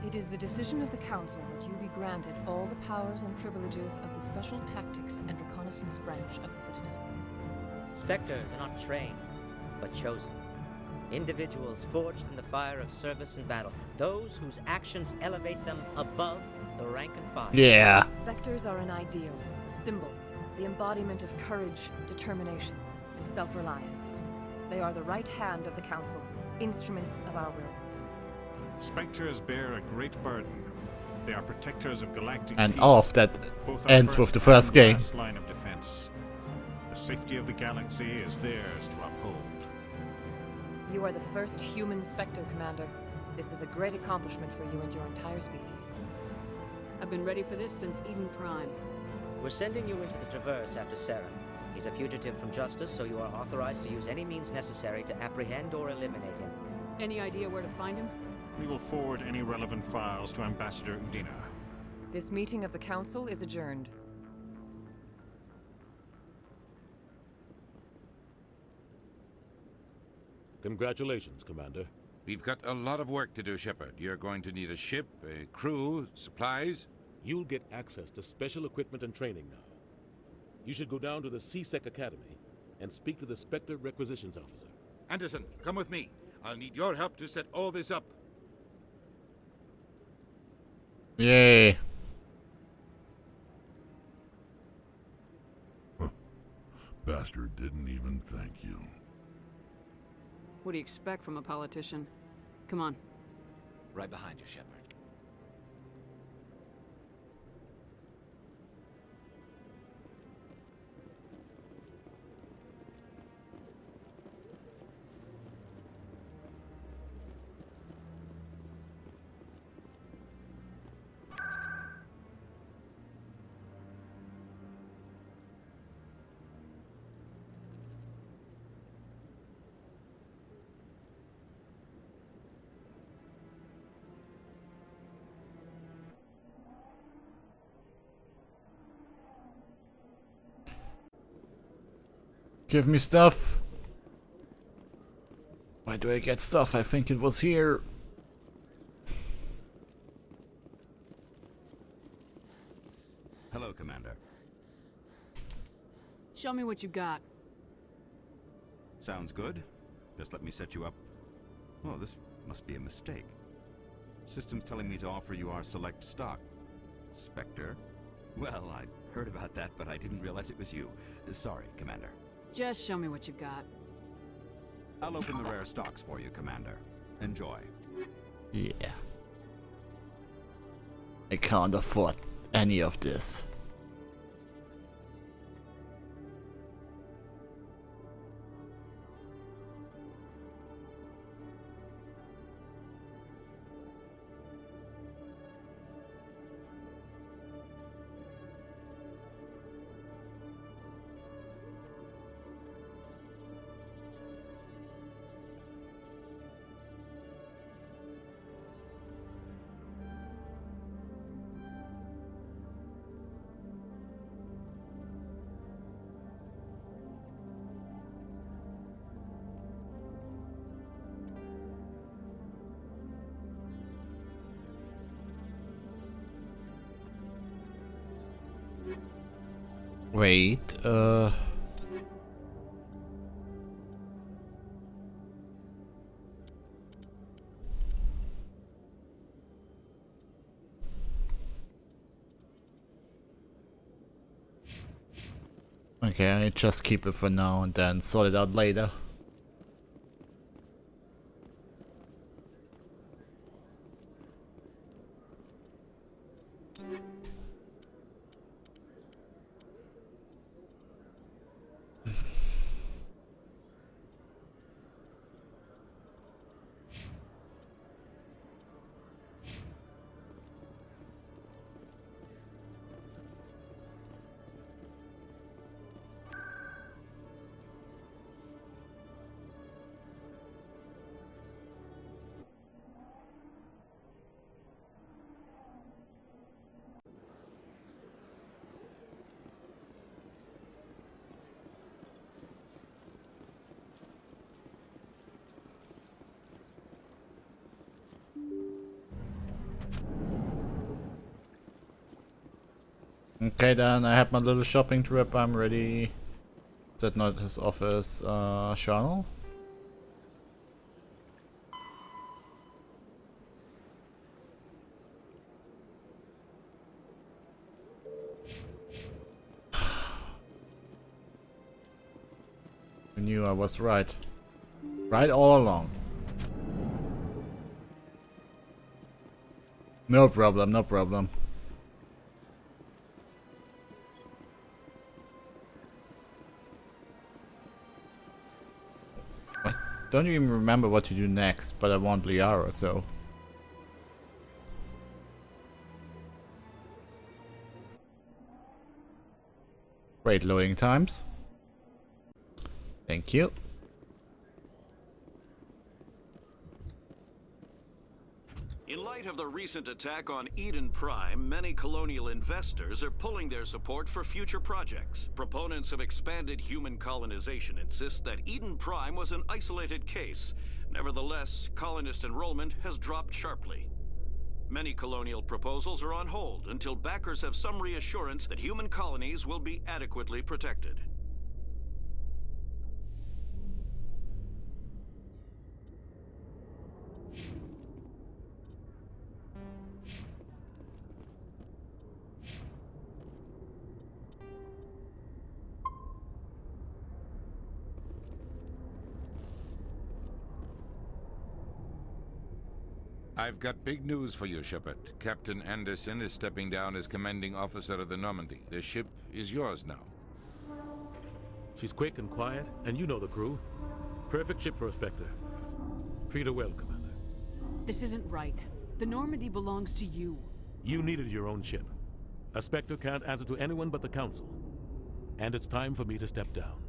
It is the decision of the Council that you be granted all the powers and privileges of the Special Tactics and Reconnaissance branch of the Citadel. Spectres are not trained, but chosen. Individuals forged in the fire of service and battle. Those whose actions elevate them above the rank and file. Yeah. Spectres are an ideal, a symbol, the embodiment of courage, determination, and self-reliance. They are the right hand of the Council, instruments of our will. Spectres bear a great burden. They are protectors of galactic And peace. off that Both ends our with the first and game. last line of defense. The safety of the galaxy is theirs to uphold. You are the first human Spectre, Commander. This is a great accomplishment for you and your entire species. I've been ready for this since Eden Prime. We're sending you into the Traverse after Saren. He's a fugitive from justice, so you are authorized to use any means necessary to apprehend or eliminate him. Any idea where to find him? We will forward any relevant files to Ambassador Udina. This meeting of the Council is adjourned. Congratulations, Commander. We've got a lot of work to do, Shepard. You're going to need a ship, a crew, supplies. You'll get access to special equipment and training now. You should go down to the CSEC Academy and speak to the Spectre Requisitions Officer. Anderson, come with me. I'll need your help to set all this up. Yay. Bastard didn't even thank you. What do you expect from a politician? Come on. Right behind you, Shepard. Give me stuff. Why do I get stuff? I think it was here. Hello, Commander. Show me what you got. Sounds good. Just let me set you up. Well, this must be a mistake. System's telling me to offer you our select stock. Spectre? Well, I'd heard about that, but I didn't realize it was you. Sorry, Commander. Just show me what you got. I'll open the rare stocks for you, Commander. Enjoy. Yeah. I can't afford any of this. Wait, Okay, I just keep it for now and then sort it out later. Okay, then I had my little shopping trip. I'm ready. Is that not his office, Charnel? I knew I was right. Right all along. No problem, no problem. I don't even remember what to do next, but I want Liara, so... Great loading times. Thank you. In light of the recent attack on Eden Prime, many colonial investors are pulling their support for future projects. Proponents of expanded human colonization insist that Eden Prime was an isolated case. Nevertheless, colonist enrollment has dropped sharply. Many colonial proposals are on hold until backers have some reassurance that human colonies will be adequately protected. I've got big news for you, Shepard. Captain Anderson is stepping down as commanding officer of the Normandy. The ship is yours now. She's quick and quiet, and you know the crew. Perfect ship for a Spectre. Treat her well, Commander. This isn't right. The Normandy belongs to you. You needed your own ship. A Spectre can't answer to anyone but the Council. And it's time for me to step down.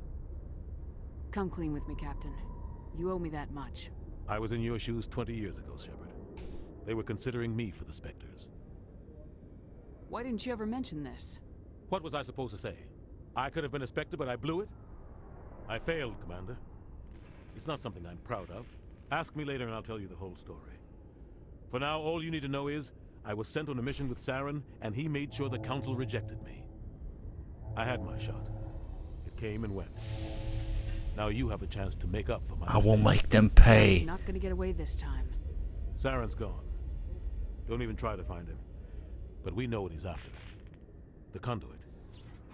Come clean with me, Captain. You owe me that much. I was in your shoes 20 years ago, Shepard. They were considering me for the Spectres. Why didn't you ever mention this? What was I supposed to say? I could have been a Spectre, but I blew it? I failed, Commander. It's not something I'm proud of. Ask me later and I'll tell you the whole story. For now, all you need to know is, I was sent on a mission with Saren, and he made sure the Council rejected me. I had my shot. It came and went. Now you have a chance to make up for my I will mistake. make them pay. Saren's not gonna get away this time. Saren's gone. Don't even try to find him. But we know what he's after. The conduit.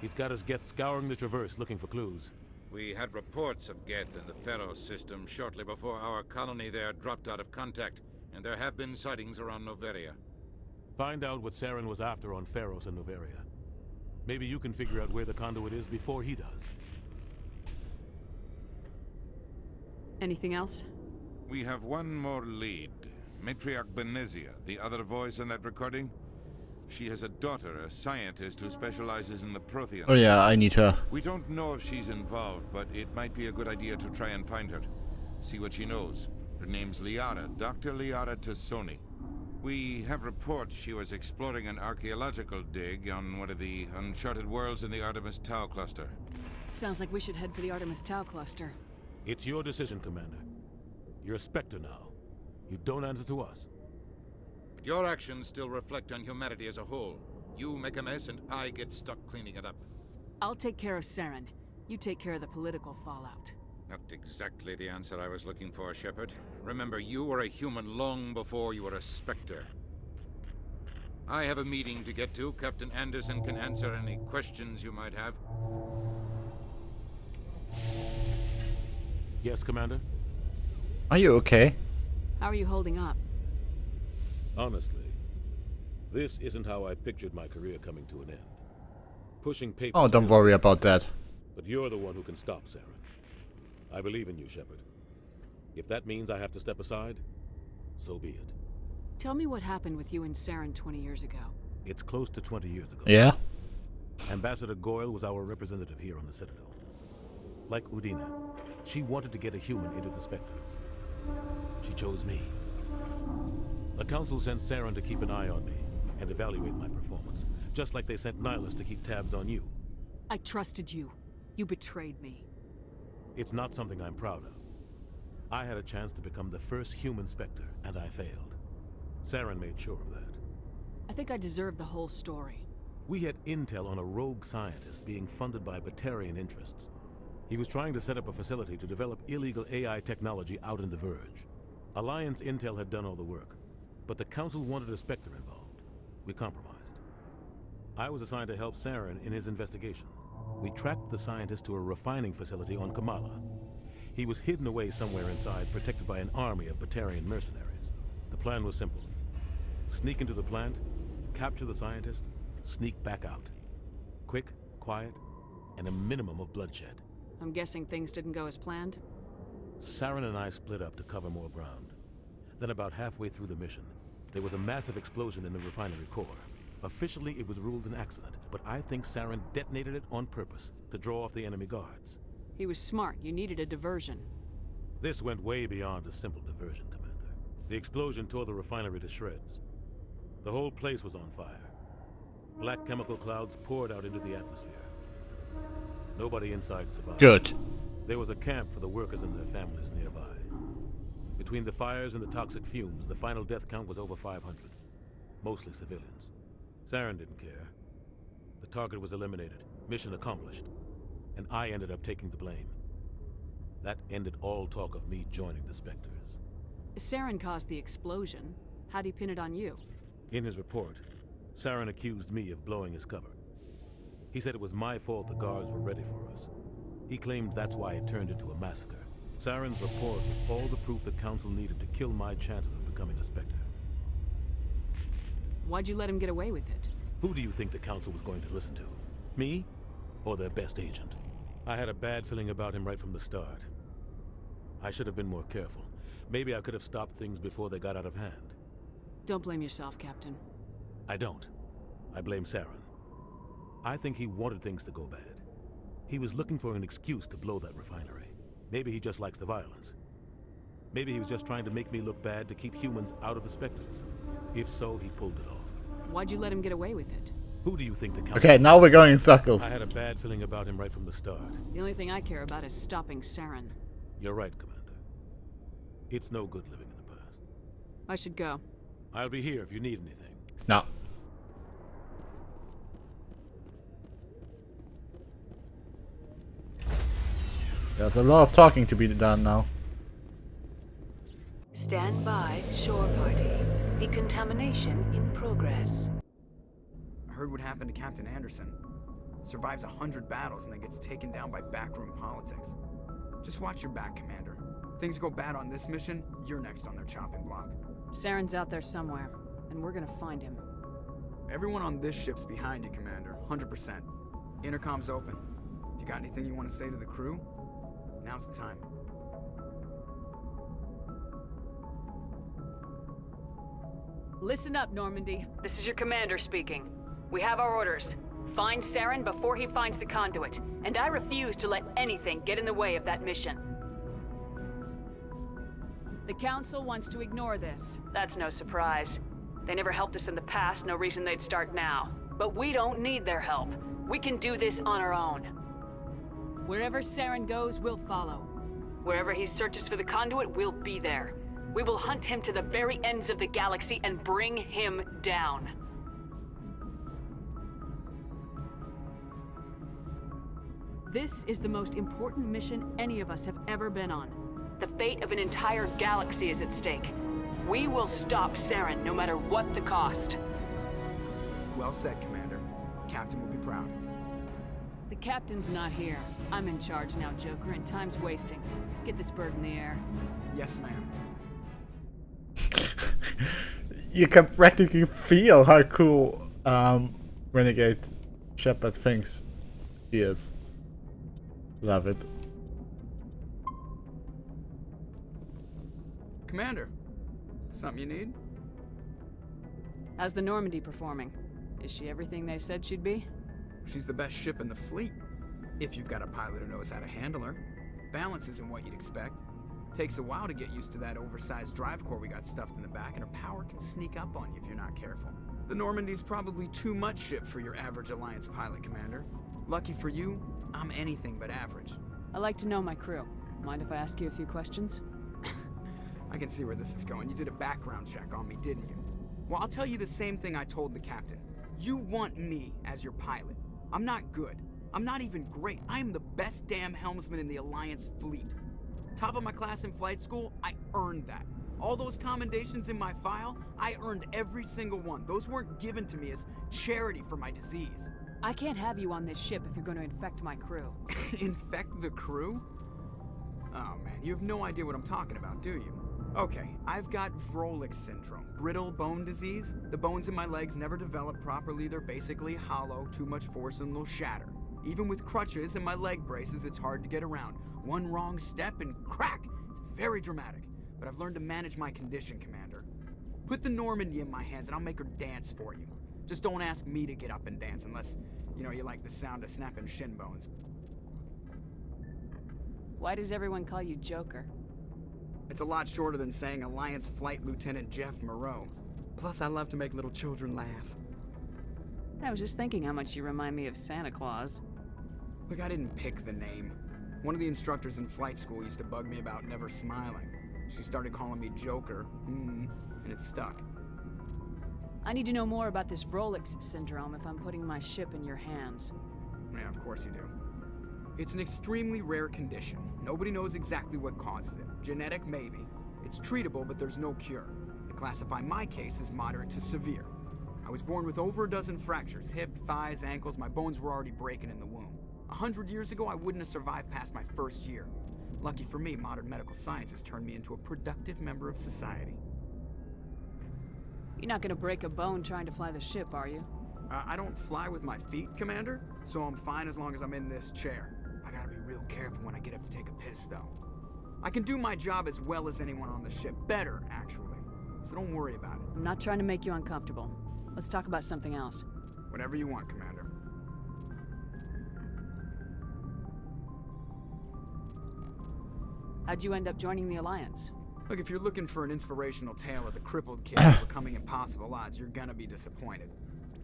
He's got his Geth scouring the Traverse looking for clues. We had reports of Geth in the Pharaoh system shortly before our colony there dropped out of contact, and there have been sightings around Noveria. Find out what Saren was after on Pharos and Noveria. Maybe you can figure out where the conduit is before he does. Anything else? We have one more lead. Matriarch Benezia, the other voice in that recording. She has a daughter, a scientist who specializes in the Protheans. Oh yeah, I need her. We don't know if she's involved, but it might be a good idea to try and find her. See what she knows. Her name's Liara, Dr. Liara Tassoni. We have reports she was exploring an archaeological dig on one of the uncharted worlds in the Artemis Tau cluster. Sounds like we should head for the Artemis Tau cluster. It's your decision, Commander. You're a Spectre now. You don't answer to us. But your actions still reflect on humanity as a whole. You make a mess and I get stuck cleaning it up. I'll take care of Saren. You take care of the political fallout. Not exactly the answer I was looking for, Shepard. Remember, you were a human long before you were a Spectre. I have a meeting to get to. Captain Anderson can answer any questions you might have. Yes, Commander? Are you okay? How are you holding up? Honestly, this isn't how I pictured my career coming to an end. Pushing papers... Oh, don't worry about that. But you're the one who can stop Saren. I believe in you, Shepard. If that means I have to step aside, so be it. Tell me what happened with you and Saren 20 years ago. It's close to 20 years ago. Yeah? Ambassador Goyle was our representative here on the Citadel. Like Udina, she wanted to get a human into the Spectres. She chose me. The Council sent Saren to keep an eye on me and evaluate my performance, just like they sent Nihilus to keep tabs on you. I trusted you. You betrayed me. It's not something I'm proud of. I had a chance to become the first human Spectre, and I failed. Saren made sure of that. I think I deserve the whole story. We had intel on a rogue scientist being funded by Batarian interests. He was trying to set up a facility to develop illegal AI technology out in the Verge. Alliance intel had done all the work, but the Council wanted a Spectre involved. We compromised. I was assigned to help Saren in his investigation. We tracked the scientist to a refining facility on Kamala. He was hidden away somewhere inside, protected by an army of Batarian mercenaries. The plan was simple. Sneak into the plant, capture the scientist, sneak back out. Quick, quiet, and a minimum of bloodshed. I'm guessing things didn't go as planned? Saren and I split up to cover more ground. Then about halfway through the mission, there was a massive explosion in the refinery core. Officially, it was ruled an accident, but I think Saren detonated it on purpose to draw off the enemy guards. He was smart. You needed a diversion. This went way beyond a simple diversion, Commander. The explosion tore the refinery to shreds. The whole place was on fire. Black chemical clouds poured out into the atmosphere. Nobody inside survived. Good. There was a camp for the workers and their families nearby. Between the fires and the toxic fumes, the final death count was over 500. Mostly civilians. Saren didn't care. The target was eliminated. Mission accomplished. And I ended up taking the blame. That ended all talk of me joining the Spectres. Saren caused the explosion. How'd he pin it on you? In his report, Saren accused me of blowing his cover. He said it was my fault the guards were ready for us. He claimed that's why it turned into a massacre. Saren's report was all the proof the Council needed to kill my chances of becoming a Spectre. Why'd you let him get away with it? Who do you think the Council was going to listen to? Me? Or their best agent? I had a bad feeling about him right from the start. I should have been more careful. Maybe I could have stopped things before they got out of hand. Don't blame yourself, Captain. I don't. I blame Saren. I think he wanted things to go bad. He was looking for an excuse to blow that refinery. Maybe he just likes the violence. Maybe he was just trying to make me look bad to keep humans out of the Spectres. If so, he pulled it off. Why'd you let him get away with it? Who do you think the Council... Okay, now we're going in circles. I had a bad feeling about him right from the start. The only thing I care about is stopping Saren. You're right, Commander. It's no good living in the past. I should go. I'll be here if you need anything. No. There's a lot of talking to be done now. Stand by, shore party. Decontamination in progress. I heard what happened to Captain Anderson. Survives 100 battles and then gets taken down by backroom politics. Just watch your back, Commander. Things go bad on this mission, you're next on their chopping block. Saren's out there somewhere, and we're gonna find him. Everyone on this ship's behind you, Commander. 100%. Intercom's open. If you got anything you want to say to the crew, now's the time. Listen up, Normandy. This is your commander speaking. We have our orders. Find Saren before he finds the conduit, and I refuse to let anything get in the way of that mission. The Council wants to ignore this. That's no surprise. They never helped us in the past, no reason they'd start now. But we don't need their help. We can do this on our own. Wherever Saren goes, we'll follow. Wherever he searches for the conduit, we'll be there. We will hunt him to the very ends of the galaxy and bring him down. This is the most important mission any of us have ever been on. The fate of an entire galaxy is at stake. We will stop Saren no matter what the cost. Well said, Commander. Captain will be proud. The Captain's not here. I'm in charge now, Joker, and time's wasting. Get this bird in the air. Yes, ma'am. You can practically feel how cool Renegade Shepard thinks he is. Love it. Commander, something you need? How's the Normandy performing? Is she everything they said she'd be? She's the best ship in the fleet. If you've got a pilot who knows how to handle her. Balance isn't what you'd expect. Takes a while to get used to that oversized drive core we got stuffed in the back, and her power can sneak up on you if you're not careful. The Normandy's probably too much ship for your average Alliance pilot, Commander. Lucky for you, I'm anything but average. I like to know my crew. Mind if I ask you a few questions? I can see where this is going. You did a background check on me, didn't you? Well, I'll tell you the same thing I told the captain. You want me as your pilot. I'm not good. I'm not even great. I am the best damn helmsman in the Alliance fleet. Top of my class in flight school, I earned that. All those commendations in my file, I earned every single one. Those weren't given to me as charity for my disease. I can't have you on this ship if you're going to infect my crew. Infect the crew? Oh man, you have no idea what I'm talking about, do you? Okay, I've got Vrolik syndrome, brittle bone disease. The bones in my legs never develop properly. They're basically hollow, too much force and they'll shatter. Even with crutches and my leg braces, it's hard to get around. One wrong step and crack! It's very dramatic, but I've learned to manage my condition, Commander. Put the Normandy in my hands and I'll make her dance for you. Just don't ask me to get up and dance unless, you know, you like the sound of snapping shin bones. Why does everyone call you Joker? It's a lot shorter than saying Alliance Flight Lieutenant Jeff Moreau. Plus, I love to make little children laugh. I was just thinking how much you remind me of Santa Claus. Look, I didn't pick the name. One of the instructors in flight school used to bug me about never smiling. She started calling me Joker, and it stuck. I need to know more about this Vrolik syndrome if I'm putting my ship in your hands. Yeah, of course you do. It's an extremely rare condition. Nobody knows exactly what causes it. Genetic, maybe. It's treatable, but there's no cure. They classify my case as moderate to severe. I was born with over a dozen fractures, hip, thighs, ankles. My bones were already breaking in the womb. 100 years ago, I wouldn't have survived past my first year. Lucky for me, modern medical science has turned me into a productive member of society. You're not gonna break a bone trying to fly the ship, are you? I don't fly with my feet, Commander, so I'm fine as long as I'm in this chair. I gotta be real careful when I get up to take a piss, though. I can do my job as well as anyone on the ship. Better, actually. So don't worry about it. I'm not trying to make you uncomfortable. Let's talk about something else. Whatever you want, Commander. How'd you end up joining the Alliance? Look, if you're looking for an inspirational tale of the crippled kid overcoming impossible odds, you're gonna be disappointed.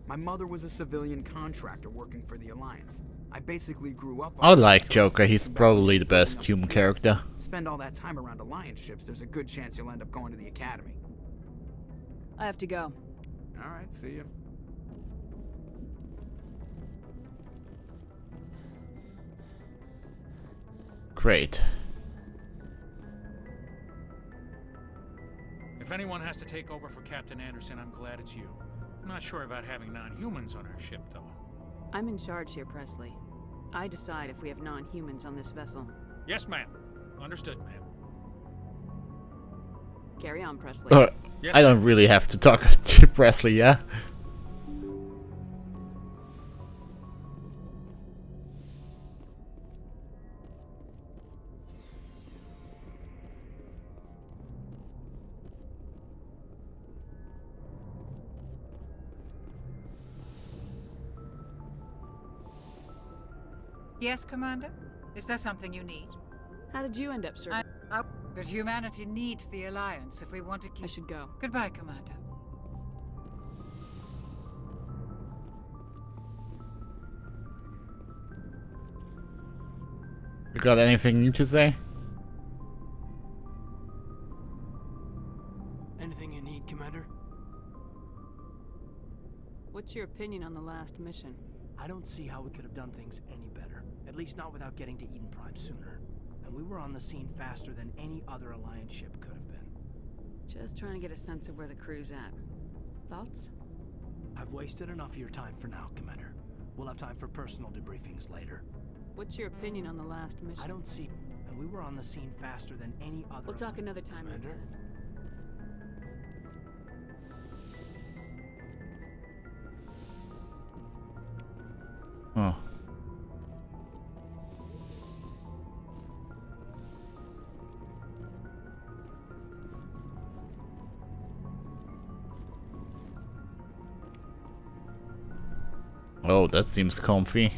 My mother was a civilian contractor working for the Alliance. I basically grew up I like Joker, he's probably the best human character. Spend all that time around Alliance ships, there's a good chance you'll end up going to the Academy. I have to go. Alright, see you. Great. If anyone has to take over for Captain Anderson, I'm glad it's you. I'm not sure about having non-humans on our ship, though. I'm in charge here, Presley. I decide if we have non-humans on this vessel. Yes, ma'am. Understood, ma'am. Carry on, Presley. Yes, I don't really have to talk to Presley, yeah? Yes, Commander? Is there something you need? How did you end up serving? But humanity needs the Alliance if we want to keep... I should go. Goodbye, Commander. You got anything new to say? Anything you need, Commander? What's your opinion on the last mission? I don't see how we could have done things any better. At least not without getting to Eden Prime sooner. And we were on the scene faster than any other Alliance ship could have been. Just trying to get a sense of where the crew's at. Thoughts? I've wasted enough of your time for now, Commander. We'll have time for personal debriefings later. What's your opinion on the last mission? I don't see... And we were on the scene faster than any other... We'll talk another time, Commander? Lieutenant. Oh. Oh, that seems comfy.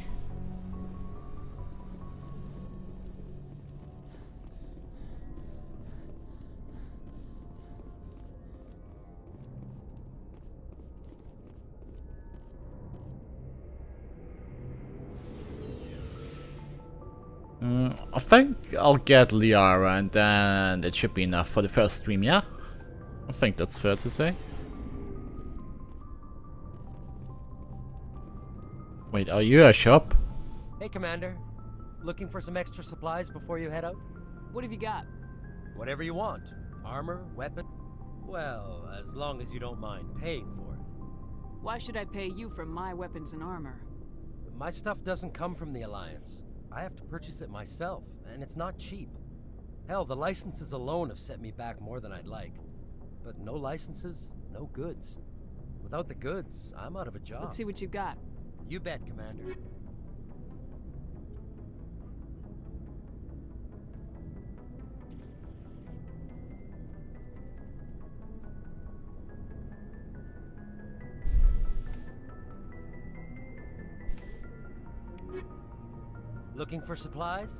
I think I'll get Liara and then it should be enough for the first stream, yeah? I think that's fair to say. Wait, are you a shop? Hey, Commander. Looking for some extra supplies before you head out? What have you got? Whatever you want. Armor, weapon. Well, as long as you don't mind paying for it. Why should I pay you for my weapons and armor? My stuff doesn't come from the Alliance. I have to purchase it myself, and it's not cheap. Hell, the licenses alone have set me back more than I'd like. But no licenses, no goods. Without the goods, I'm out of a job. Let's see what you got. You bet, Commander. Looking for supplies?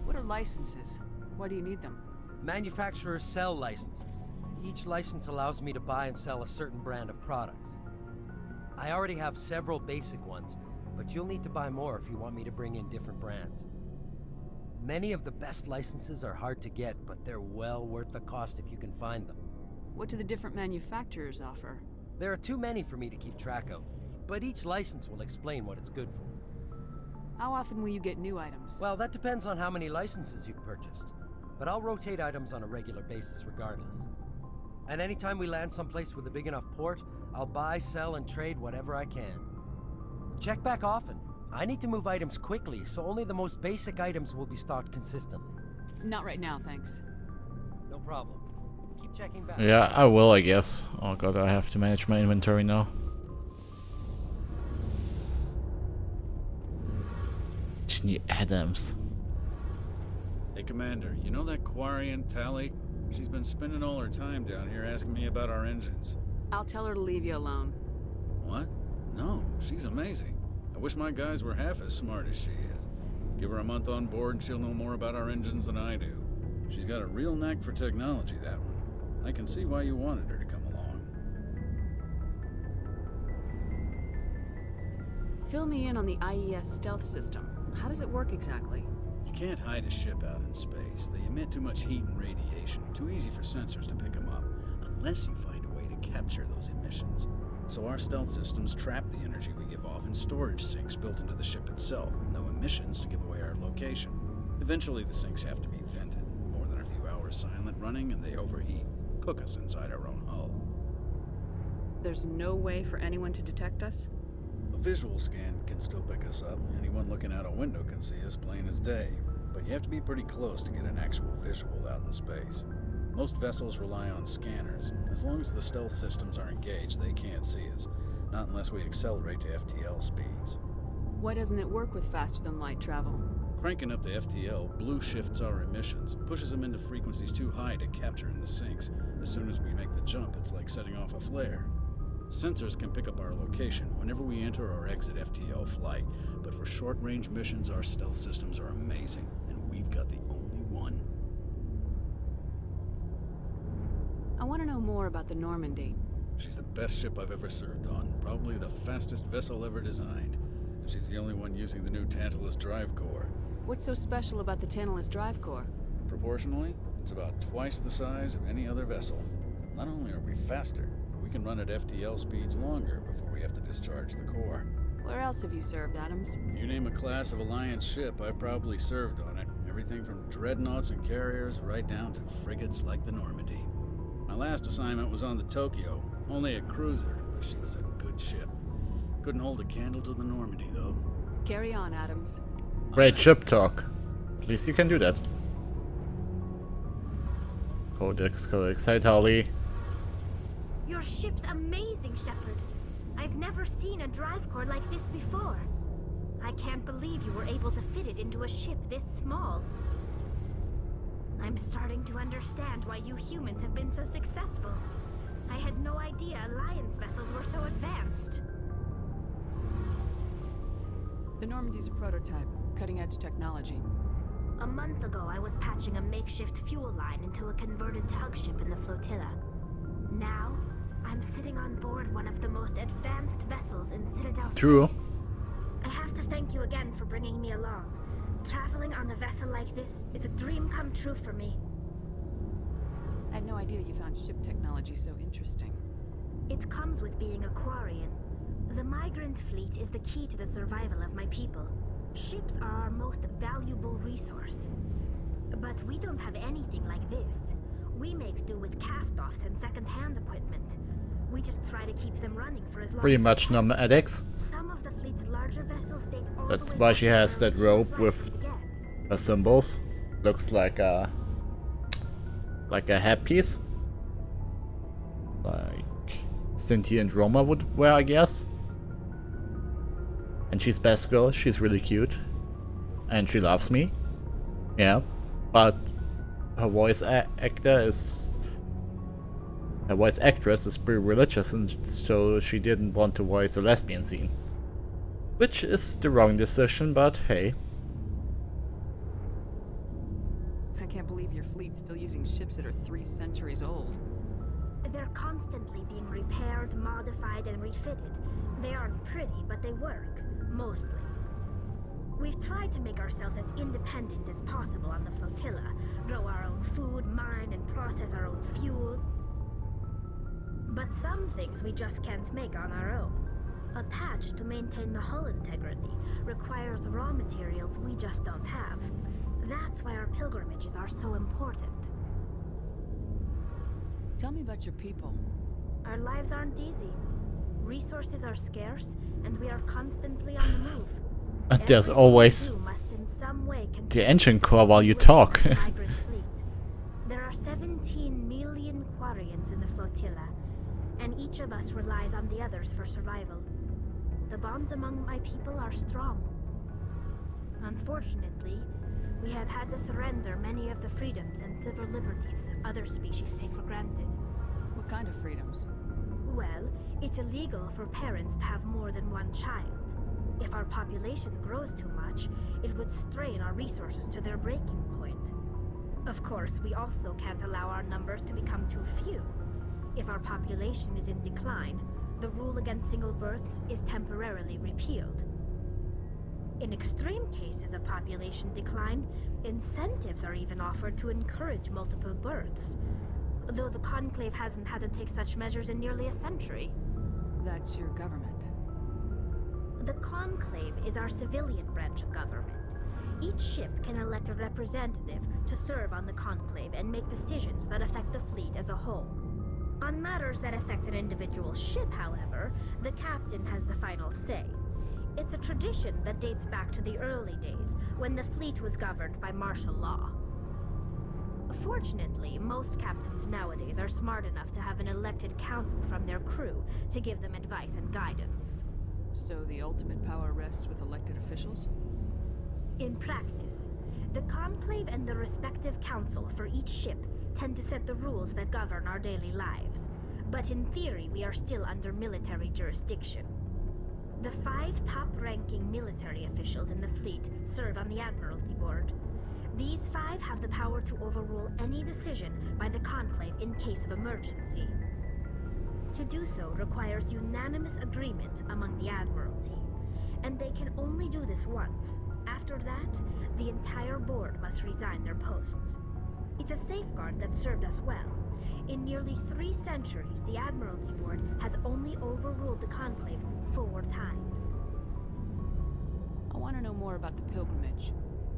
What are licenses? Why do you need them? Manufacturers sell licenses. Each license allows me to buy and sell a certain brand of products. I already have several basic ones, but you'll need to buy more if you want me to bring in different brands. Many of the best licenses are hard to get, but they're well worth the cost if you can find them. What do the different manufacturers offer? There are too many for me to keep track of, but each license will explain what it's good for. How often will you get new items? Well, that depends on how many licenses you've purchased, but I'll rotate items on a regular basis regardless. And anytime we land someplace with a big enough port, I'll buy, sell, and trade whatever I can. Check back often. I need to move items quickly, so only the most basic items will be stocked consistently. Not right now, thanks. No problem. Keep checking back. Yeah, I will, I guess. Oh god, I have to manage my inventory now. New Adams. Hey, Commander, you know that Quarian, Tally? She's been spending all her time down here asking me about our engines. I'll tell her to leave you alone. What? No, she's amazing. I wish my guys were half as smart as she is. Give her a month on board and she'll know more about our engines than I do. She's got a real knack for technology, that one. I can see why you wanted her to come along. Fill me in on the IES stealth system. How does it work exactly? You can't hide a ship out in space. They emit too much heat and radiation. Too easy for sensors to pick them up, unless you find a way to capture those emissions. So our stealth systems trap the energy we give off in storage sinks built into the ship itself. No emissions to give away our location. Eventually the sinks have to be vented. More than a few hours silent running and they overheat. Cook us inside our own hull. There's no way for anyone to detect us? A visual scan can still pick us up. Anyone looking out a window can see us plain as day. But you have to be pretty close to get an actual visual out in space. Most vessels rely on scanners. As long as the stealth systems are engaged, they can't see us. Not unless we accelerate to FTL speeds. Why doesn't it work with faster-than-light travel? Cranking up to FTL blue shifts our emissions, pushes them into frequencies too high to capture in the sinks. As soon as we make the jump, it's like setting off a flare. Sensors can pick up our location whenever we enter or exit FTL flight, but for short-range missions, our stealth systems are amazing, and we've got the only one. I want to know more about the Normandy. She's the best ship I've ever served on, probably the fastest vessel ever designed. And she's the only one using the new Tantalus drive core. What's so special about the Tantalus drive core? Proportionally, it's about twice the size of any other vessel. Not only are we faster, but we can run at FTL speeds longer before we have to discharge the core. Where else have you served, Adams? If you name a class of Alliance ship, I've probably served on it. Everything from dreadnoughts and carriers right down to frigates like the Normandy. My last assignment was on the Tokyo. Only a cruiser, but she was a good ship. Couldn't hold a candle to the Normandy, though. Carry on, Adams. Great ship talk. At least you can do that. Codex. Hey, Tali. Your ship's amazing, Shepard. I've never seen a drive core like this before. I can't believe you were able to fit it into a ship this small. I'm starting to understand why you humans have been so successful. I had no idea Alliance vessels were so advanced. The Normandy's a prototype, cutting-edge technology. A month ago, I was patching a makeshift fuel line into a converted tug ship in the flotilla. Now, I'm sitting on board one of the most advanced vessels in Citadel True. space. I have to thank you again for bringing me along. Traveling on a vessel like this is a dream come true for me. I had no idea you found ship technology so interesting. It comes with being a Quarian. The migrant fleet is the key to the survival of my people. Ships are our most valuable resource. But we don't have anything like this. We make do with cast-offs and second-hand equipment. We just try to keep them running for as long Pretty as much nomadics. Some of the fleet's larger vessels date all That's the way why back she to has the that original rope flight with we began. her symbols. Looks like a headpiece. Like sentient Roma would wear, I guess. And she's best girl, she's really cute. And she loves me. Yeah. But her voice actress is pretty religious, and so she didn't want to voice a lesbian scene. Which is the wrong decision, but hey. I can't believe your fleet's still using ships that are 3 centuries old. They're constantly being repaired, modified, and refitted. They aren't pretty, but they work. Mostly. We've tried to make ourselves as independent as possible on the flotilla. Grow our own food, mine, and process our own fuel. But some things we just can't make on our own. A patch to maintain the hull integrity requires raw materials we just don't have. That's why our pilgrimages are so important. Tell me about your people. Our lives aren't easy. Resources are scarce, and we are constantly on the move. And there's always must in some way the engine core while you talk. migrant fleet. There are 17 million Quarians in the flotilla, and each of us relies on the others for survival. The bonds among my people are strong. Unfortunately, we have had to surrender many of the freedoms and civil liberties other species take for granted. What kind of freedoms? Well, it's illegal for parents to have more than one child. If our population grows too much, it would strain our resources to their breaking point. Of course, we also can't allow our numbers to become too few. If our population is in decline, the rule against single births is temporarily repealed. In extreme cases of population decline, incentives are even offered to encourage multiple births, though the Conclave hasn't had to take such measures in nearly a century. That's your government. The Conclave is our civilian branch of government. Each ship can elect a representative to serve on the Conclave and make decisions that affect the fleet as a whole. On matters that affect an individual ship, however, the captain has the final say. It's a tradition that dates back to the early days, when the fleet was governed by martial law. Fortunately, most captains nowadays are smart enough to have an elected council from their crew to give them advice and guidance. So the ultimate power rests with elected officials? In practice, the Conclave and the respective council for each ship tend to set the rules that govern our daily lives. But in theory, we are still under military jurisdiction. The 5 top-ranking military officials in the fleet serve on the Admiralty Board. These 5 have the power to overrule any decision by the Conclave in case of emergency. To do so requires unanimous agreement among the Admiralty, and they can only do this once. After that, the entire board must resign their posts. It's a safeguard that served us well. In nearly 3 centuries, the Admiralty Board has only overruled the Conclave 4 times. I want to know more about the pilgrimage.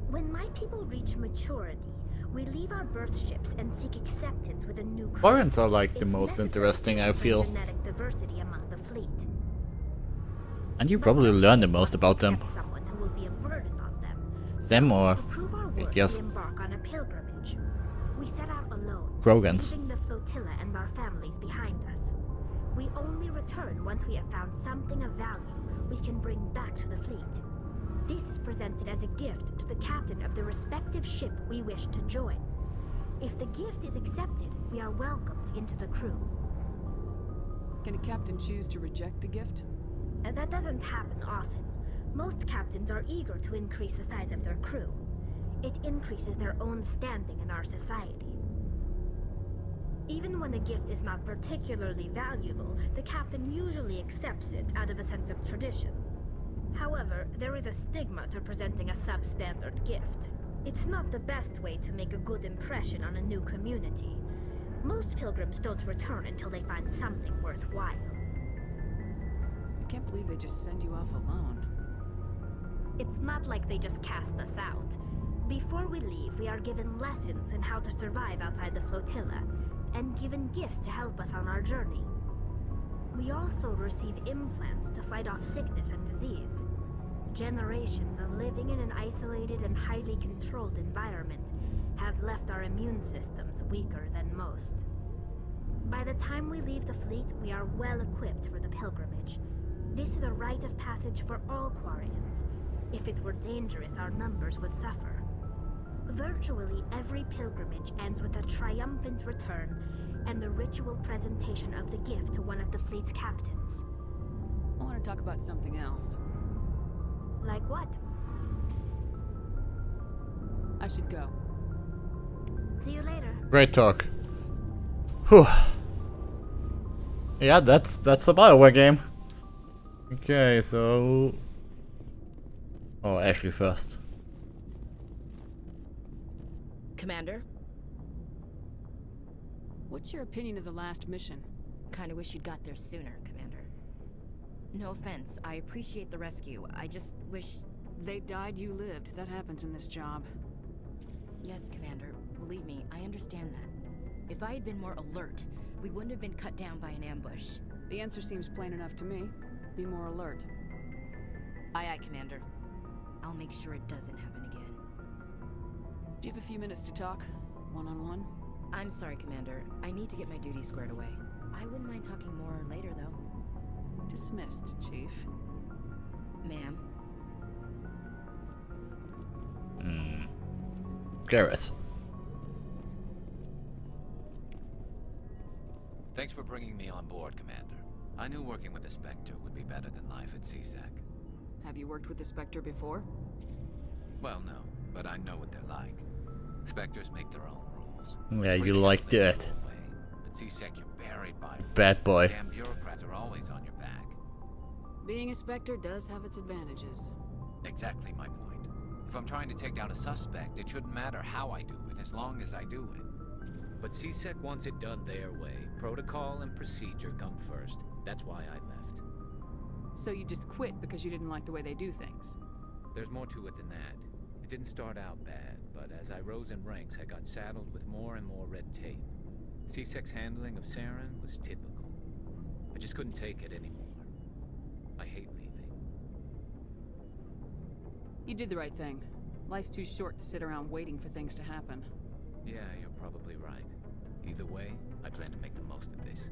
When my people reach maturity, We leave our birth ships and seek acceptance with a new crew. Foreigners are like the It's most necessary interesting, to I maintain feel. genetic diversity among the fleet. And you probably learn the most about them. Someone who will be a burden on them. Them or, To prove our I worth, guess, we embark on a pilgrimage. We set out alone, Krogans. leaving the flotilla and our families behind us. We only return once we have found something of value we can bring back to the fleet. This is presented as a gift to the captain of the respective ship we wish to join. If the gift is accepted, we are welcomed into the crew. Can a captain choose to reject the gift? That doesn't happen often. Most captains are eager to increase the size of their crew. It increases their own standing in our society. Even when a gift is not particularly valuable, the captain usually accepts it out of a sense of tradition. However, there is a stigma to presenting a substandard gift. It's not the best way to make a good impression on a new community. Most pilgrims don't return until they find something worthwhile. I can't believe they just send you off alone. It's not like they just cast us out. Before we leave, we are given lessons in how to survive outside the flotilla, and given gifts to help us on our journey. We also receive implants to fight off sickness and disease. Generations of living in an isolated and highly controlled environment have left our immune systems weaker than most. By the time we leave the fleet, we are well equipped for the pilgrimage. This is a rite of passage for all Quarians. If it were dangerous, our numbers would suffer. Virtually every pilgrimage ends with a triumphant return and the ritual presentation of the gift to one of the fleet's captains. I want to talk about something else. Like what? I should go. See you later. Great talk. Whew. Yeah, that's a BioWare game. Okay, so... Oh, Ashley first. Commander? What's your opinion of the last mission? Kinda wish you'd got there sooner, Commander. No offense, I appreciate the rescue. I just wish... They died, you lived. That happens in this job. Yes, Commander. Believe me, I understand that. If I had been more alert, we wouldn't have been cut down by an ambush. The answer seems plain enough to me. Be more alert. Aye, aye, Commander. I'll make sure it doesn't happen again. Do you have a few minutes to talk? One-on-one? I'm sorry, Commander. I need to get my duties squared away. I wouldn't mind talking more later, though. Dismissed, Chief. Ma'am. Garrus. Thanks for bringing me on board, Commander. I knew working with the Spectre would be better than life at CSAC. Have you worked with the Spectre before? Well, no, but I know what they're like. Spectres make their own rules. Yeah, you like that. At CSAC, you're buried by Bad boy. Damn bureaucrats are always on your back. Being a Spectre does have its advantages. Exactly my point. If I'm trying to take down a suspect, it shouldn't matter how I do it, as long as I do it. But CSEC wants it done their way. Protocol and procedure come first. That's why I left. So you just quit because you didn't like the way they do things? There's more to it than that. It didn't start out bad, but as I rose in ranks, I got saddled with more and more red tape. CSEC's handling of Saren was typical. I just couldn't take it anymore. I hate leaving. You did the right thing. Life's too short to sit around waiting for things to happen. Yeah, you're probably right. Either way, I plan to make the most of this.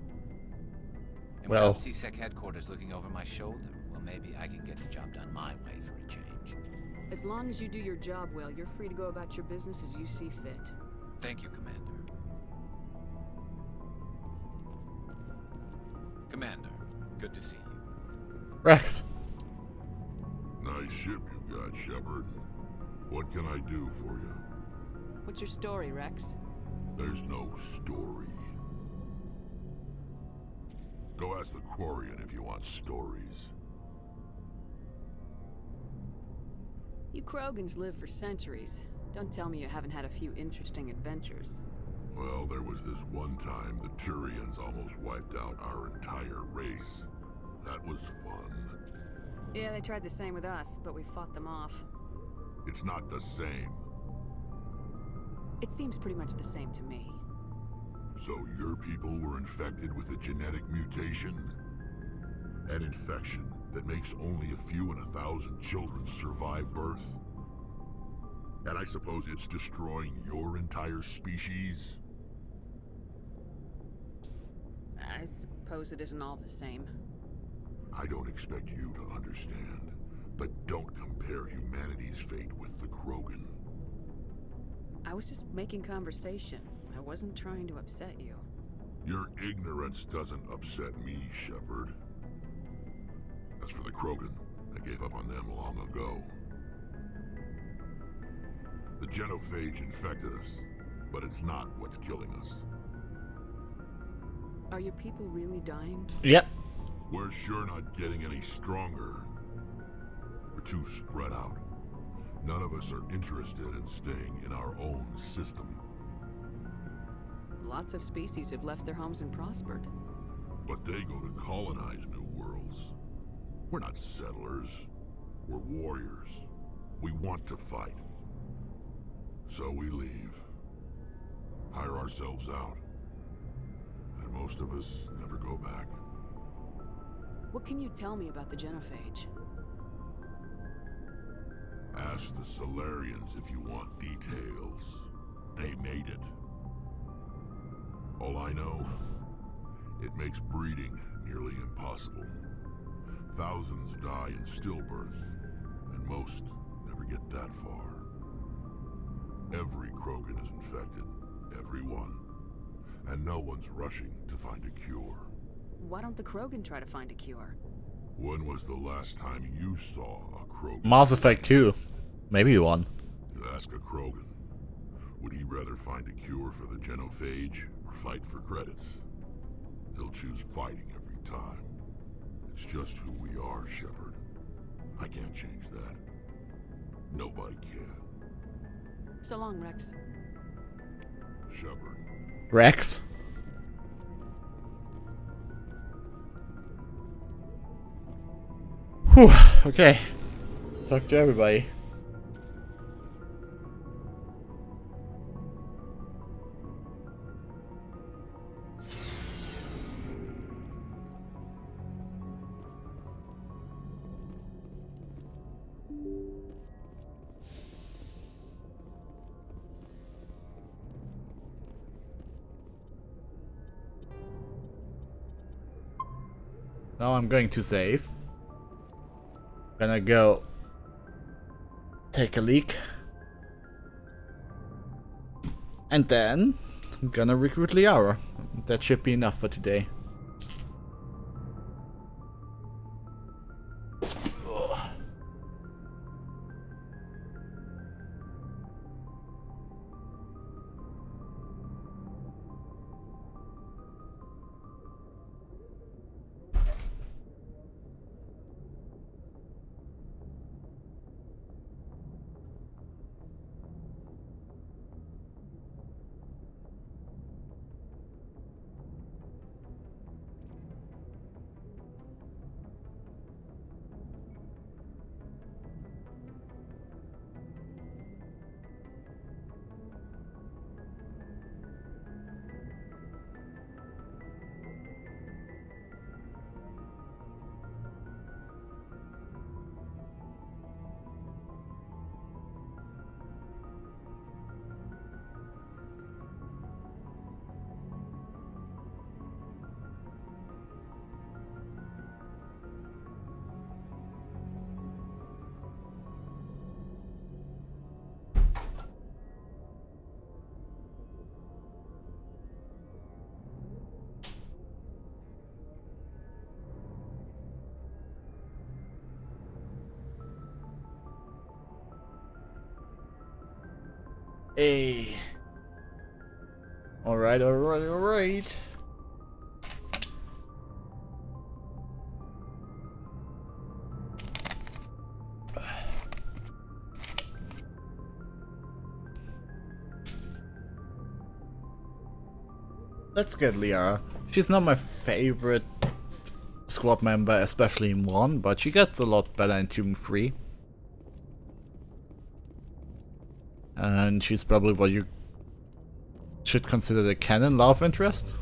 And Well, without CSEC headquarters looking over my shoulder, well, maybe I can get the job done my way for a change. As long as you do your job well, you're free to go about your business as you see fit. Thank you, Commander. Commander, good to see you. Rex. Nice ship you've got, Shepard. What can I do for you? What's your story, Rex? There's no story. Go ask the Quarian if you want stories. You Krogans live for centuries. Don't tell me you haven't had a few interesting adventures. Well, there was this one time the Turians almost wiped out our entire race. That was fun. Yeah, they tried the same with us, but we fought them off. It's not the same. It seems pretty much the same to me. So your people were infected with a genetic mutation? An infection that makes only a few in 1,000 children survive birth? And I suppose it's destroying your entire species? I suppose it isn't all the same. I don't expect you to understand, but don't compare humanity's fate with the Krogan. I was just making conversation. I wasn't trying to upset you. Your ignorance doesn't upset me, Shepard. As for the Krogan, I gave up on them long ago. The genophage infected us, but it's not what's killing us. Are your people really dying? Yep. We're sure not getting any stronger. We're too spread out. None of us are interested in staying in our own system. Lots of species have left their homes and prospered. But they go to colonize new worlds. We're not settlers. We're warriors. We want to fight. So we leave. Hire ourselves out. And most of us never go back. What can you tell me about the genophage? Ask the Solarians if you want details. They made it. All I know, it makes breeding nearly impossible. Thousands die in stillbirth, and most never get that far. Every Krogan is infected, every one. And no one's rushing to find a cure. Why don't the Krogan try to find a cure? When was the last time you saw a Krogan? Mass Effect 2. Maybe one. You ask a Krogan, would he rather find a cure for the genophage or fight for credits? He'll choose fighting every time. It's just who we are, Shepard. I can't change that. Nobody can. So long, Rex. Shepard. Rex? Whew, okay. Talk to everybody. Now I'm going to save. Gonna go take a leak. And then I'm gonna recruit Liara. That should be enough for today. Hey. Alright, alright, alright. Let's get Liara. She's not my favorite squad member, especially in 1, but she gets a lot better in 2 and 3. And she's probably what you should consider the canon love interest.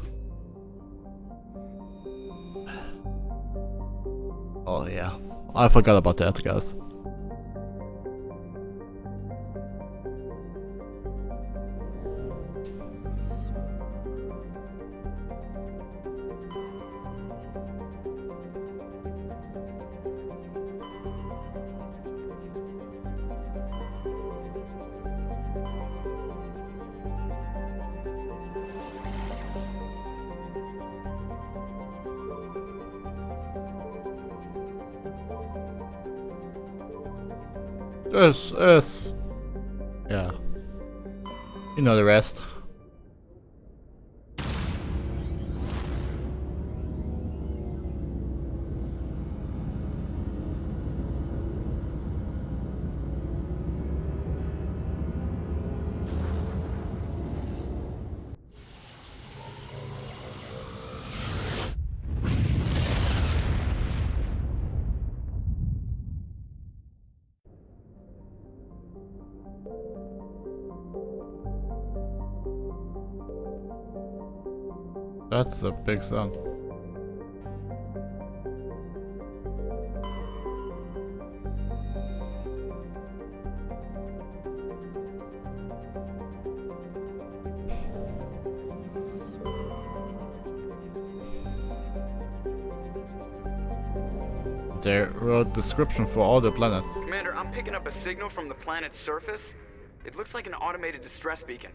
Oh yeah, I forgot about that, guys. This. Yeah. You know the rest. That's a big sun. They wrote description for all the planets. Commander, I'm picking up a signal from the planet's surface. It looks like an automated distress beacon.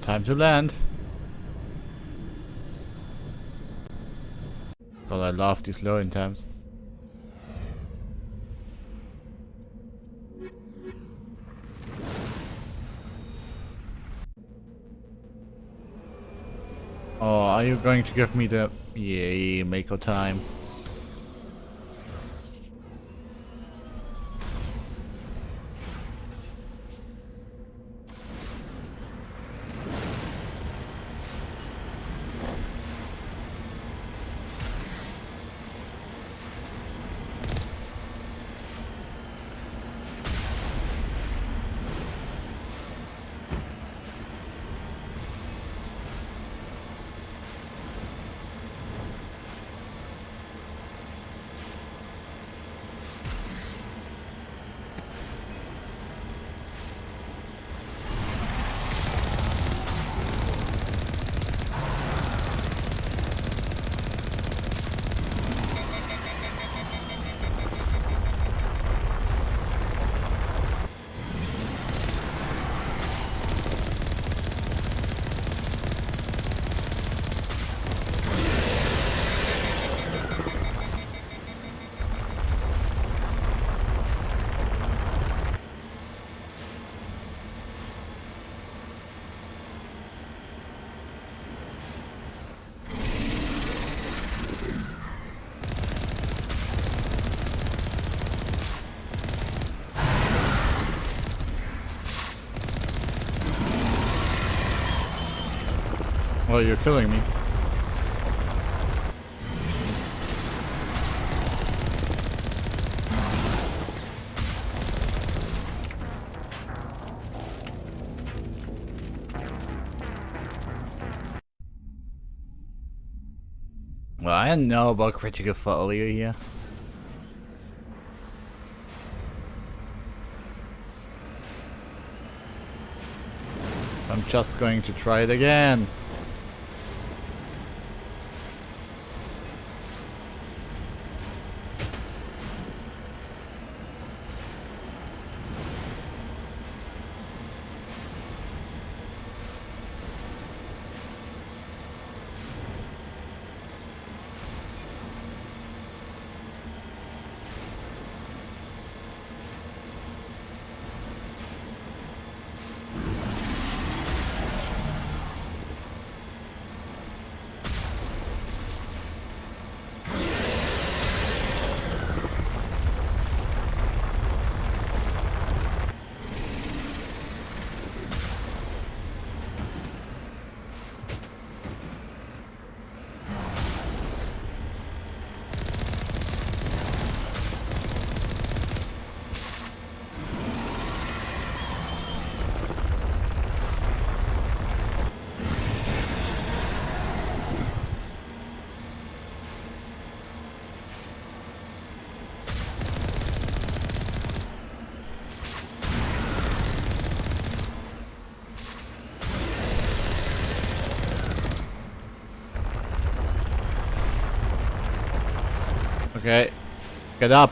Time to land. God, I love these loading times. Oh, are you going to give me the... Yay, Mako time. Oh, you're killing me. Well, I didn't know about critical failure here. I'm just going to try it again. Okay, get up.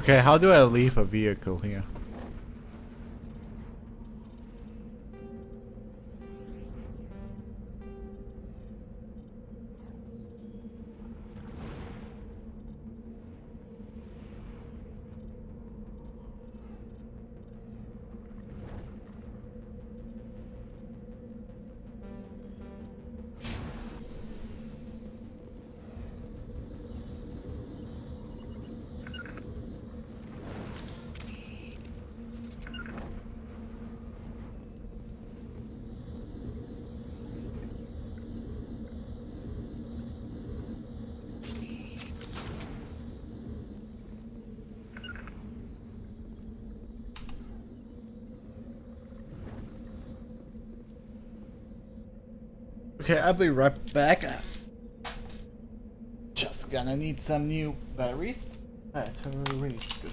Okay, how do I leave a vehicle here? Okay, I'll be right back. Just gonna need some new batteries. Batteries, good.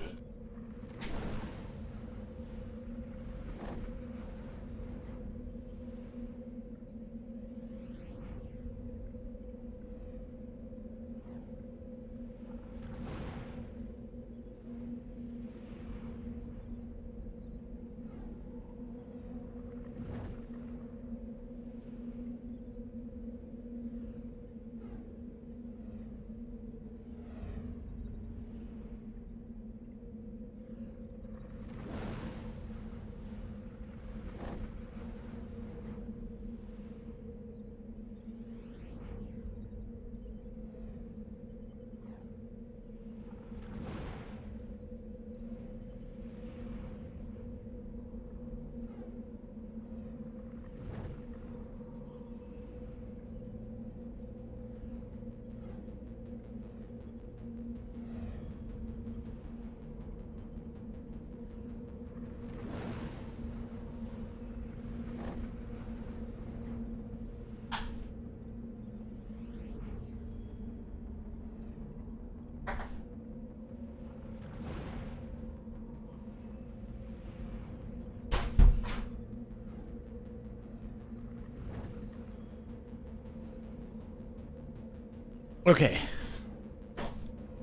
Okay.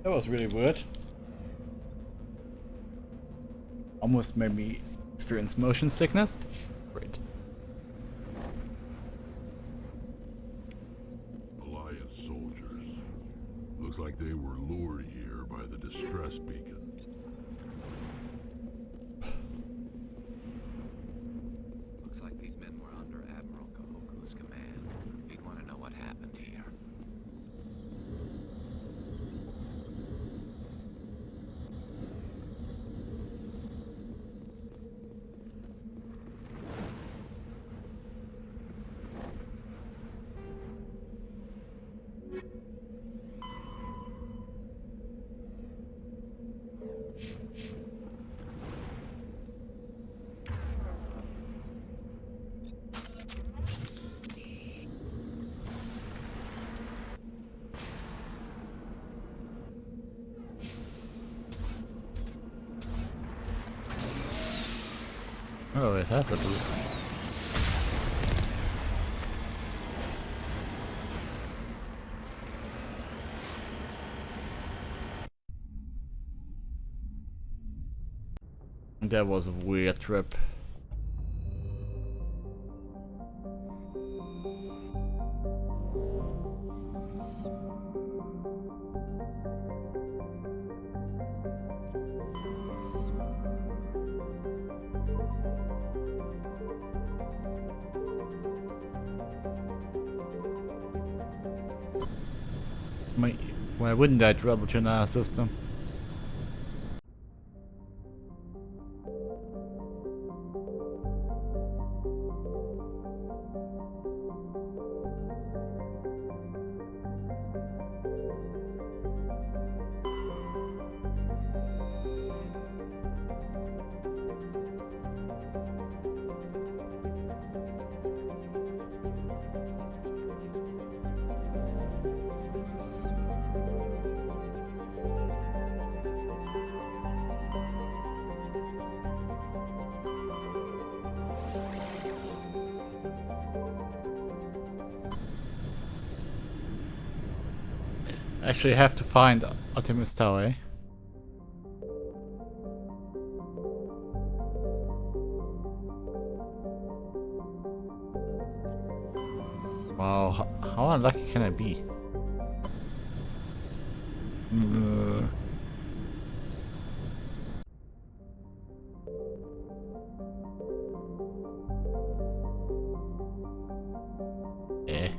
That was really weird. Almost made me experience motion sickness. Great. Alliance soldiers. Looks like they were lured here by the distress beacon. Looks like these men were under Admiral Kahoku's command. He'd want to know what happened here. Oh, it has a boost. That was a weird trip. Why wouldn't that troubleshoot our system? Actually have to find Artemis Tower, eh? Wow, how unlucky can I be? Eh.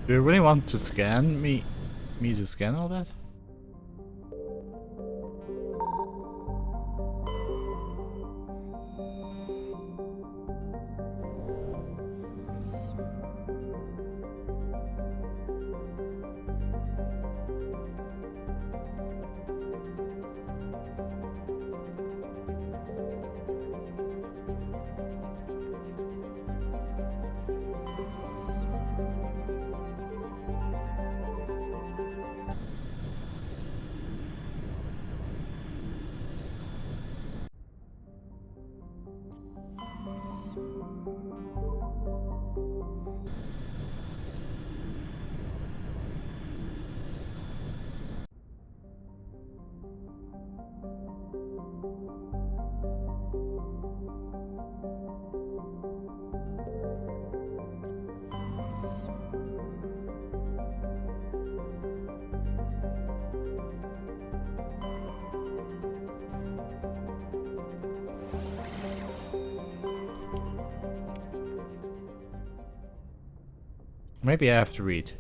Do you really want to scan me to scan all that? Maybe I have to read.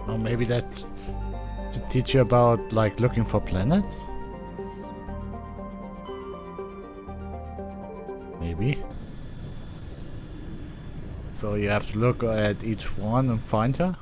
Or maybe that's to teach you about, like, looking for planets? Maybe. So you have to look at each one and find her?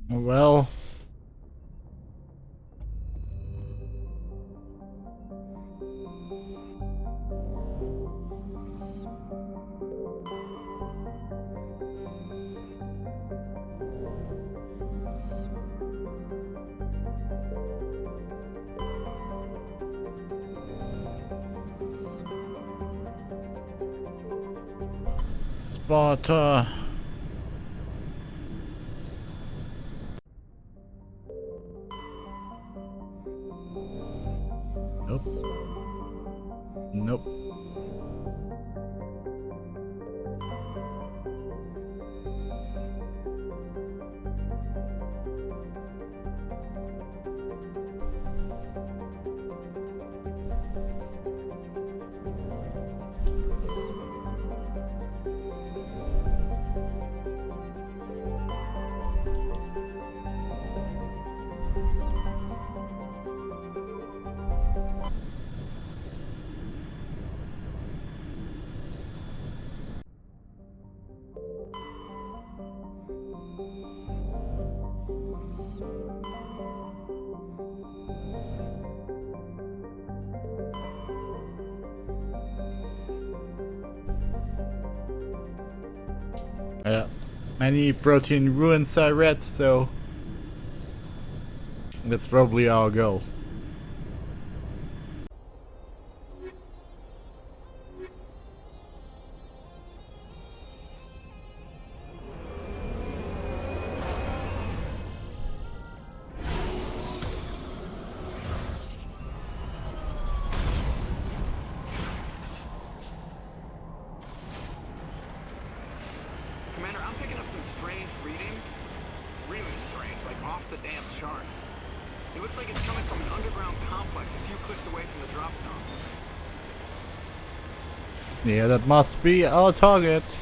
Well, Sparta. Nope. Nope. Many protein ruins I read, so that's probably our goal. Commander, I'm picking up some strange readings. Really strange, like off the damn charts. It looks like it's coming from an underground complex a few clicks away from the drop zone. Yeah, that must be our target.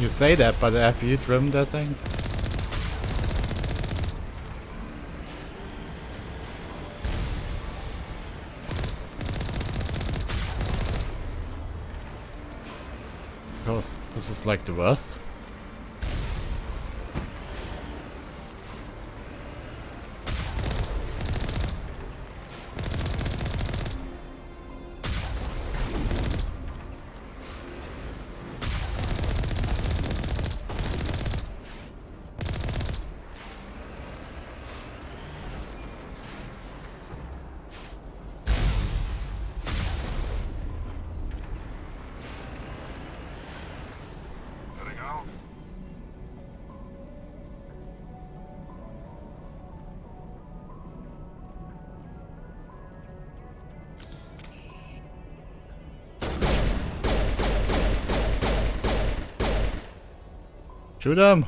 You say that, but have you driven that thing? Because this is like the worst. Shoot him!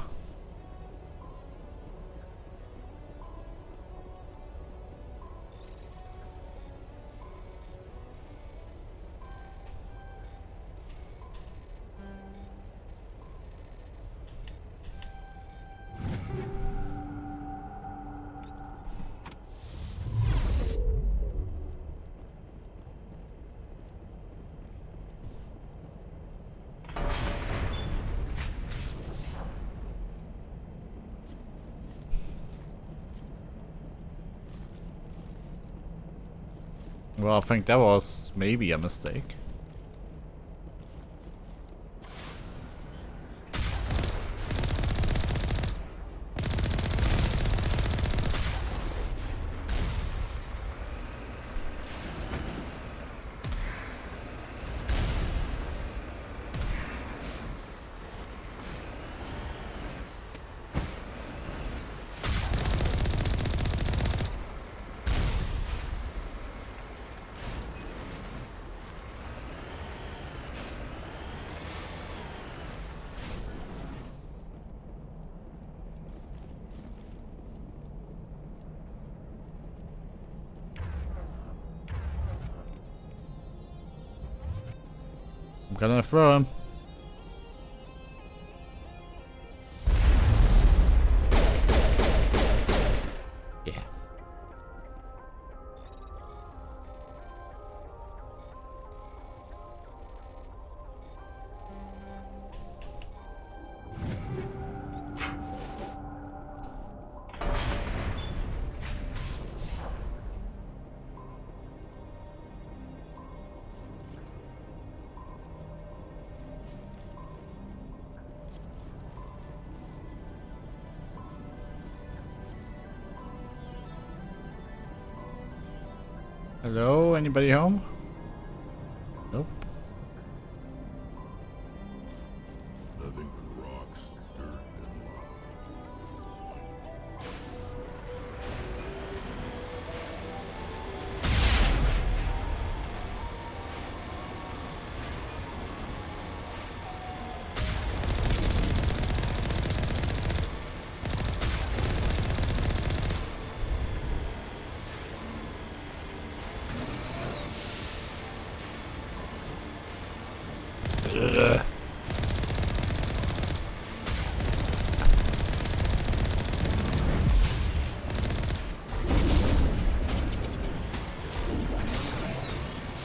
Well, I think that was maybe a mistake. I'm gonna throw him. Yeah. Hello, anybody home? Nope. Nothing but rocks, dirt, and lava.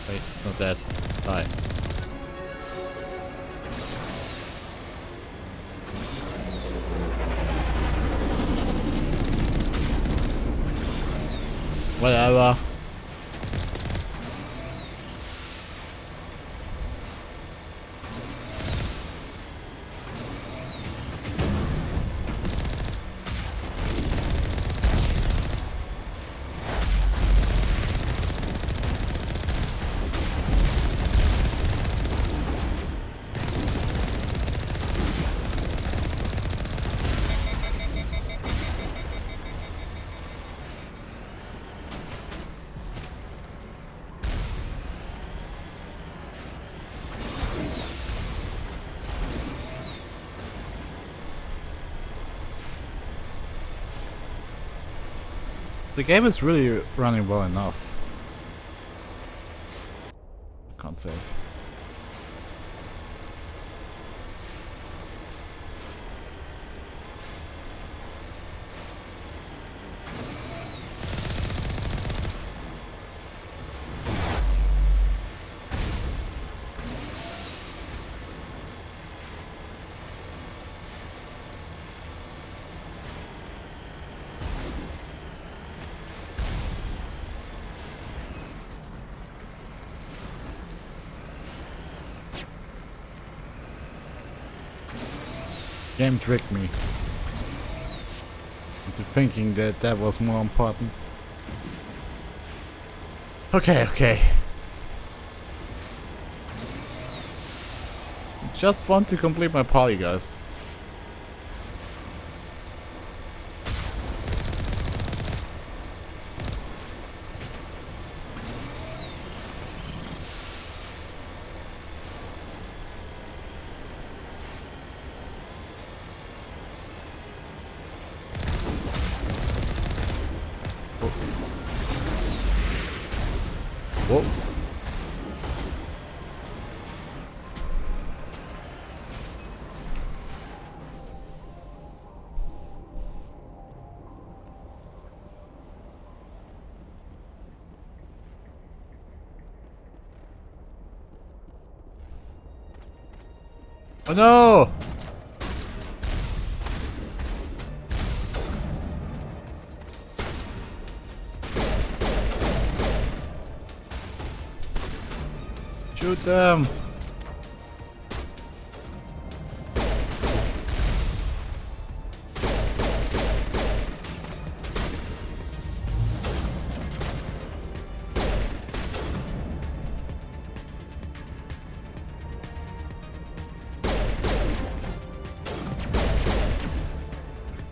Wait, it's not dead. Die. Whatever. The game is really running well enough. Can't save. Game tricked me into thinking that that was more important. Okay, okay. Just want to complete my party, guys. Whoa. Oh no! Shoot them!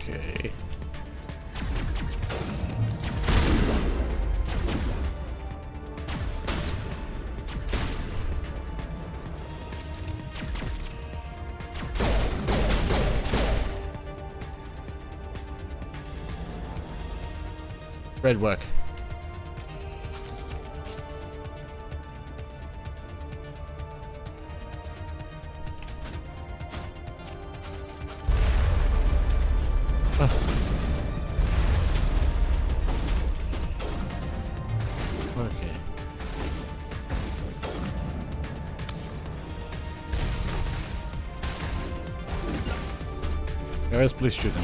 Okay. Great work. Okay. Guys, please shoot him.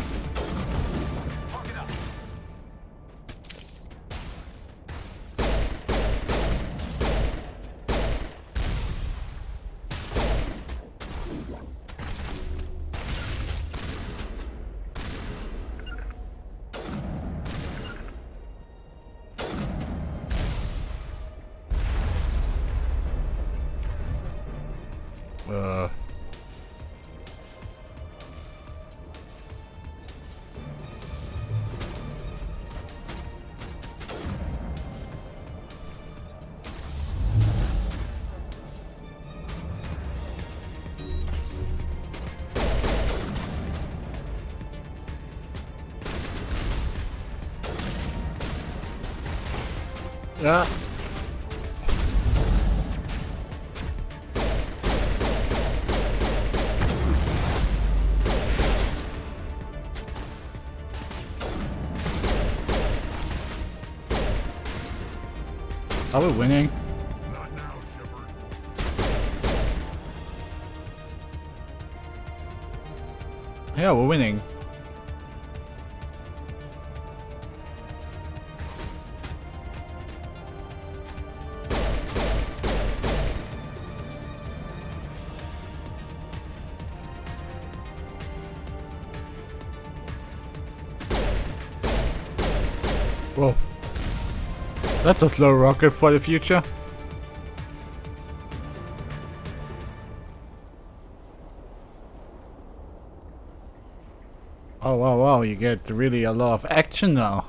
Yeah. Are we winning? Not now, Shepard. Yeah, we're winning. Whoa. That's a slow rocket for the future. Oh wow, wow, you get really a lot of action now.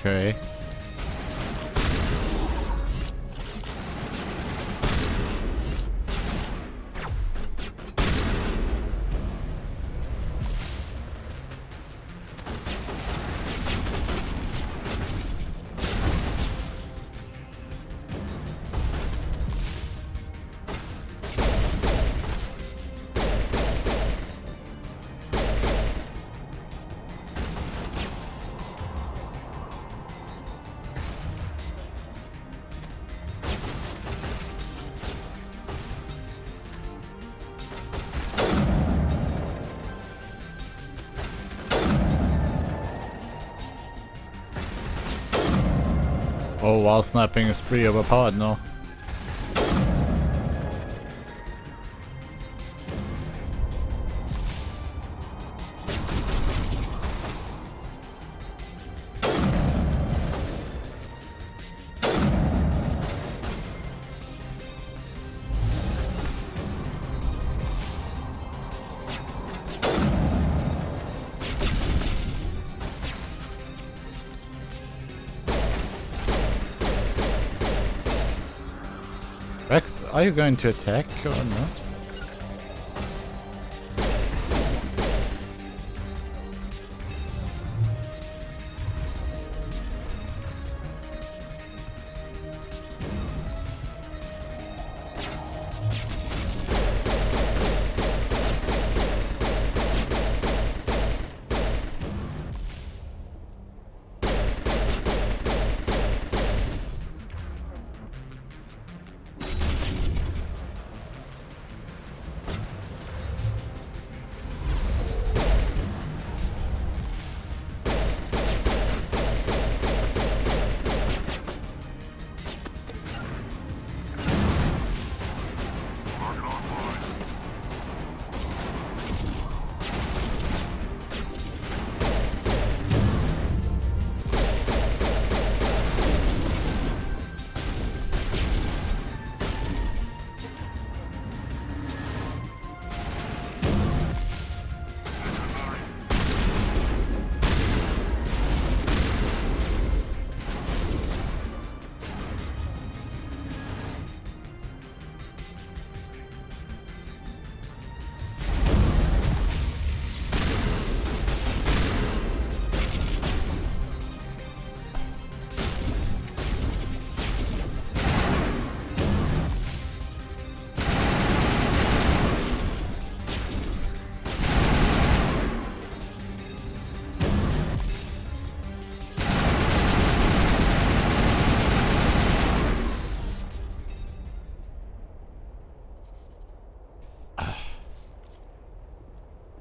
Okay. Oh, while sniping is pretty overpowered now. Rex, are you going to attack or not?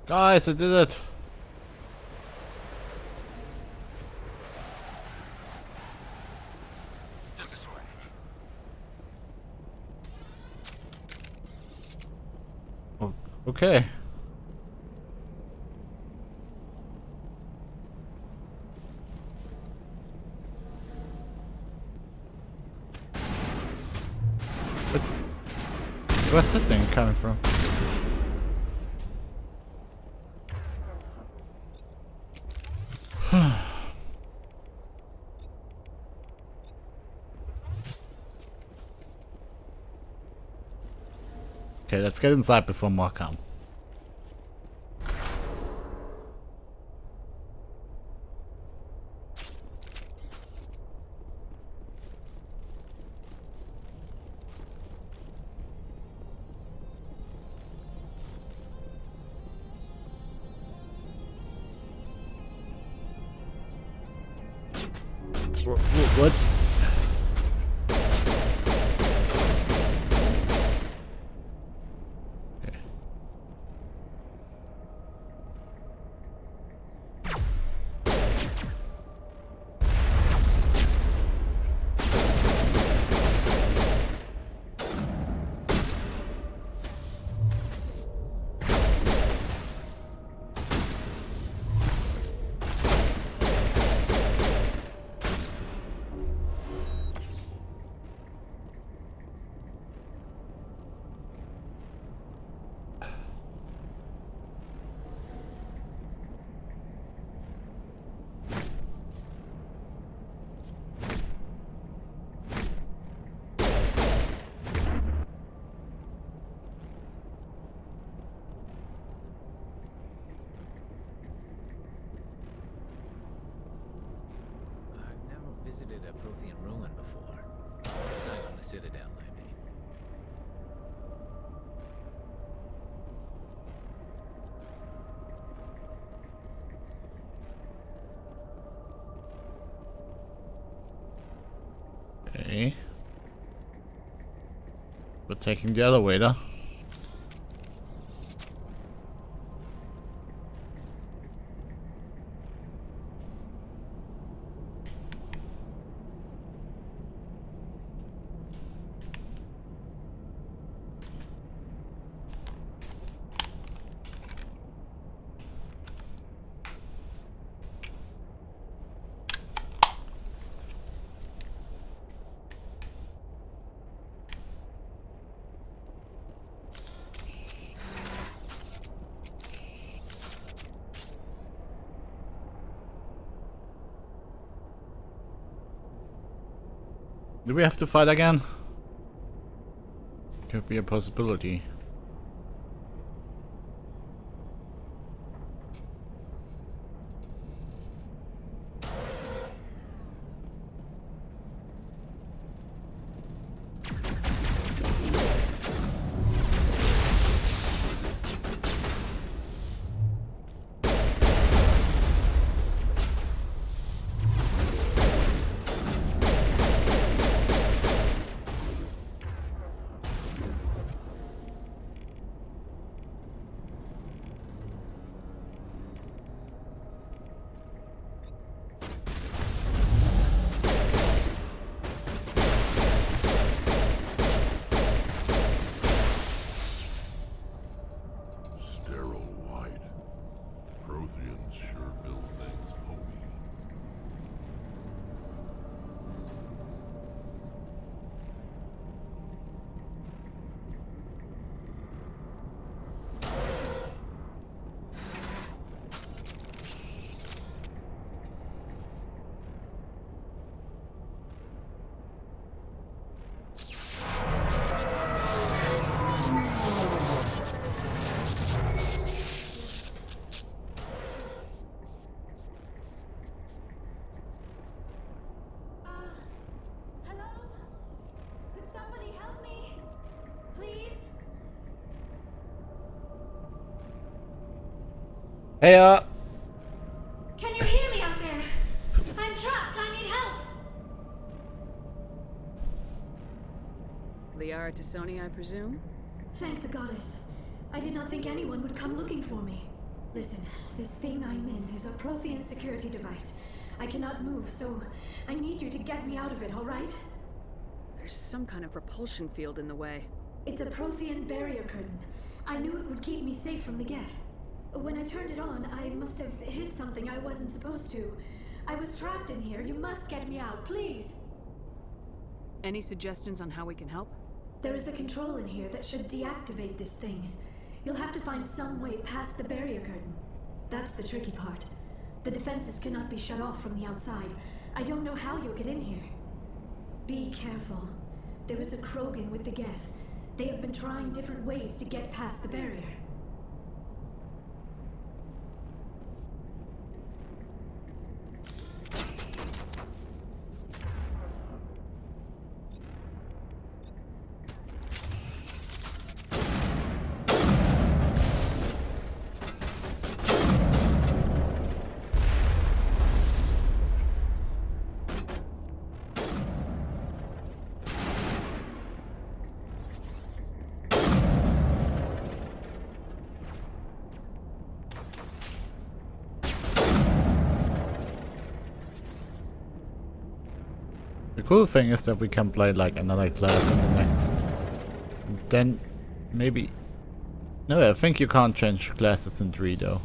Guys, I did it! Just a scratch. Oh, okay. But where's the thing coming from? Okay, let's get inside before more come. What? Citadel, I mean. Okay. We're taking the elevator. Do we have to fight again? Could be a possibility. Hey, Can you hear me out there? I'm trapped. I need help. Liara Tassoni, I presume? Thank the goddess. I did not think anyone would come looking for me. Listen, this thing I'm in is a Prothean security device. I cannot move, so I need you to get me out of it, all right? There's some kind of repulsion field in the way. It's a Prothean barrier curtain. I knew it would keep me safe from the Geth. When I turned it on, I must have hit something I wasn't supposed to. I was trapped in here. You must get me out, please. Any suggestions on how we can help? There is a control in here that should deactivate this thing. You'll have to find some way past the barrier curtain. That's the tricky part. The defenses cannot be shut off from the outside. I don't know how you'll get in here. Be careful. There is a Krogan with the Geth. They have been trying different ways to get past the barrier. The cool thing is that we can play like another class in the next. Then maybe... No, I think you can't change classes in 3 though.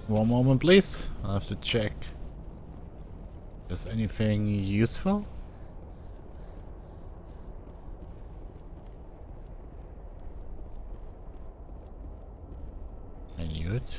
One moment, please. I'll have to check. Is anything useful? I knew it.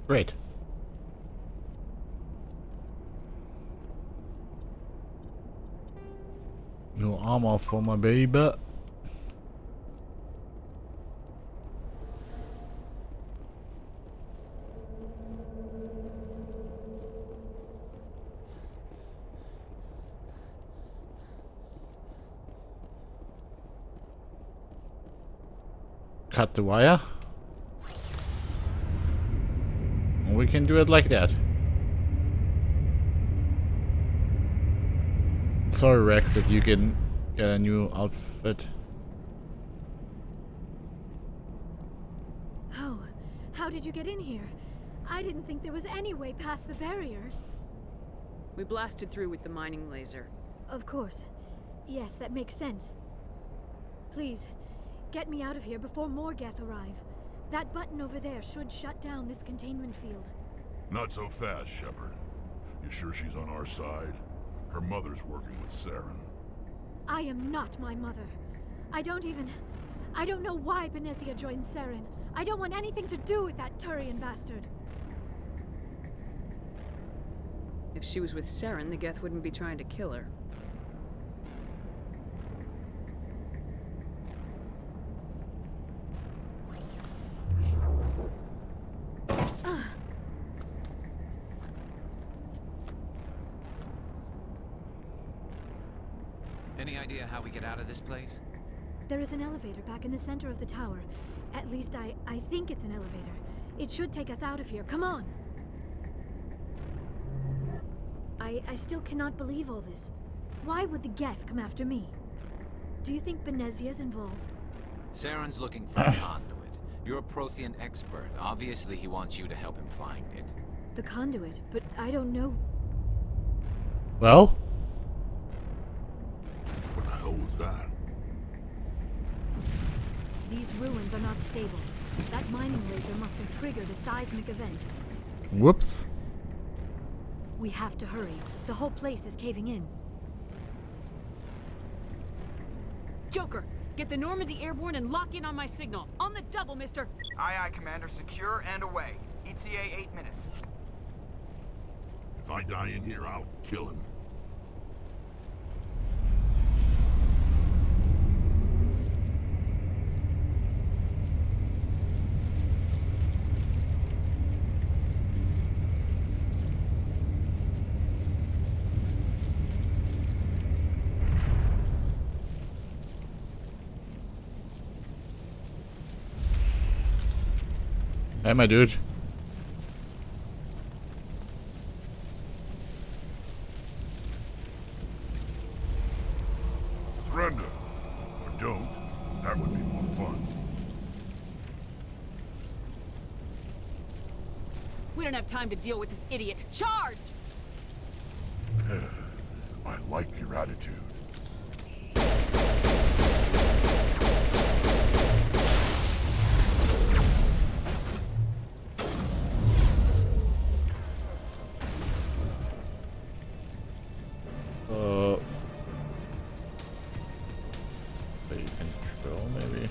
Great. New armor for my baby. Cut the wire. We can do it like that. Sorry, Rex, that you can get a new outfit. Oh, how did you get in here? I didn't think there was any way past the barrier. We blasted through with the mining laser. Of course. Yes, that makes sense. Please, get me out of here before more Geth arrive. That button over there should shut down this containment field. Not so fast, Shepard. You sure she's on our side? Her mother's working with Saren. I am not my mother. I don't know why Benezia joined Saren. I don't want anything to do with that Turian bastard. If she was with Saren, the Geth wouldn't be trying to kill her. Any idea how we get out of this place? There is an elevator back in the center of the tower. At least I think it's an elevator. It should take us out of here. Come on! I still cannot believe all this. Why would the Geth come after me? Do you think Benezia's involved? Saren's looking for a conduit. You're a Prothean expert. Obviously, he wants you to help him find it. The conduit, but I don't know. Well? What the hell was that? These ruins are not stable. That mining laser must have triggered a seismic event. Whoops. We have to hurry. The whole place is caving in. Joker, get the Normandy airborne and lock in on my signal. On the double, mister! Aye, aye, Commander. Secure and away. ETA 8 minutes. If I die in here, I'll kill him. Hey, my dude. Surrender. Or don't. That would be more fun. We don't have time to deal with this idiot. Charge! I like your attitude. Control, maybe.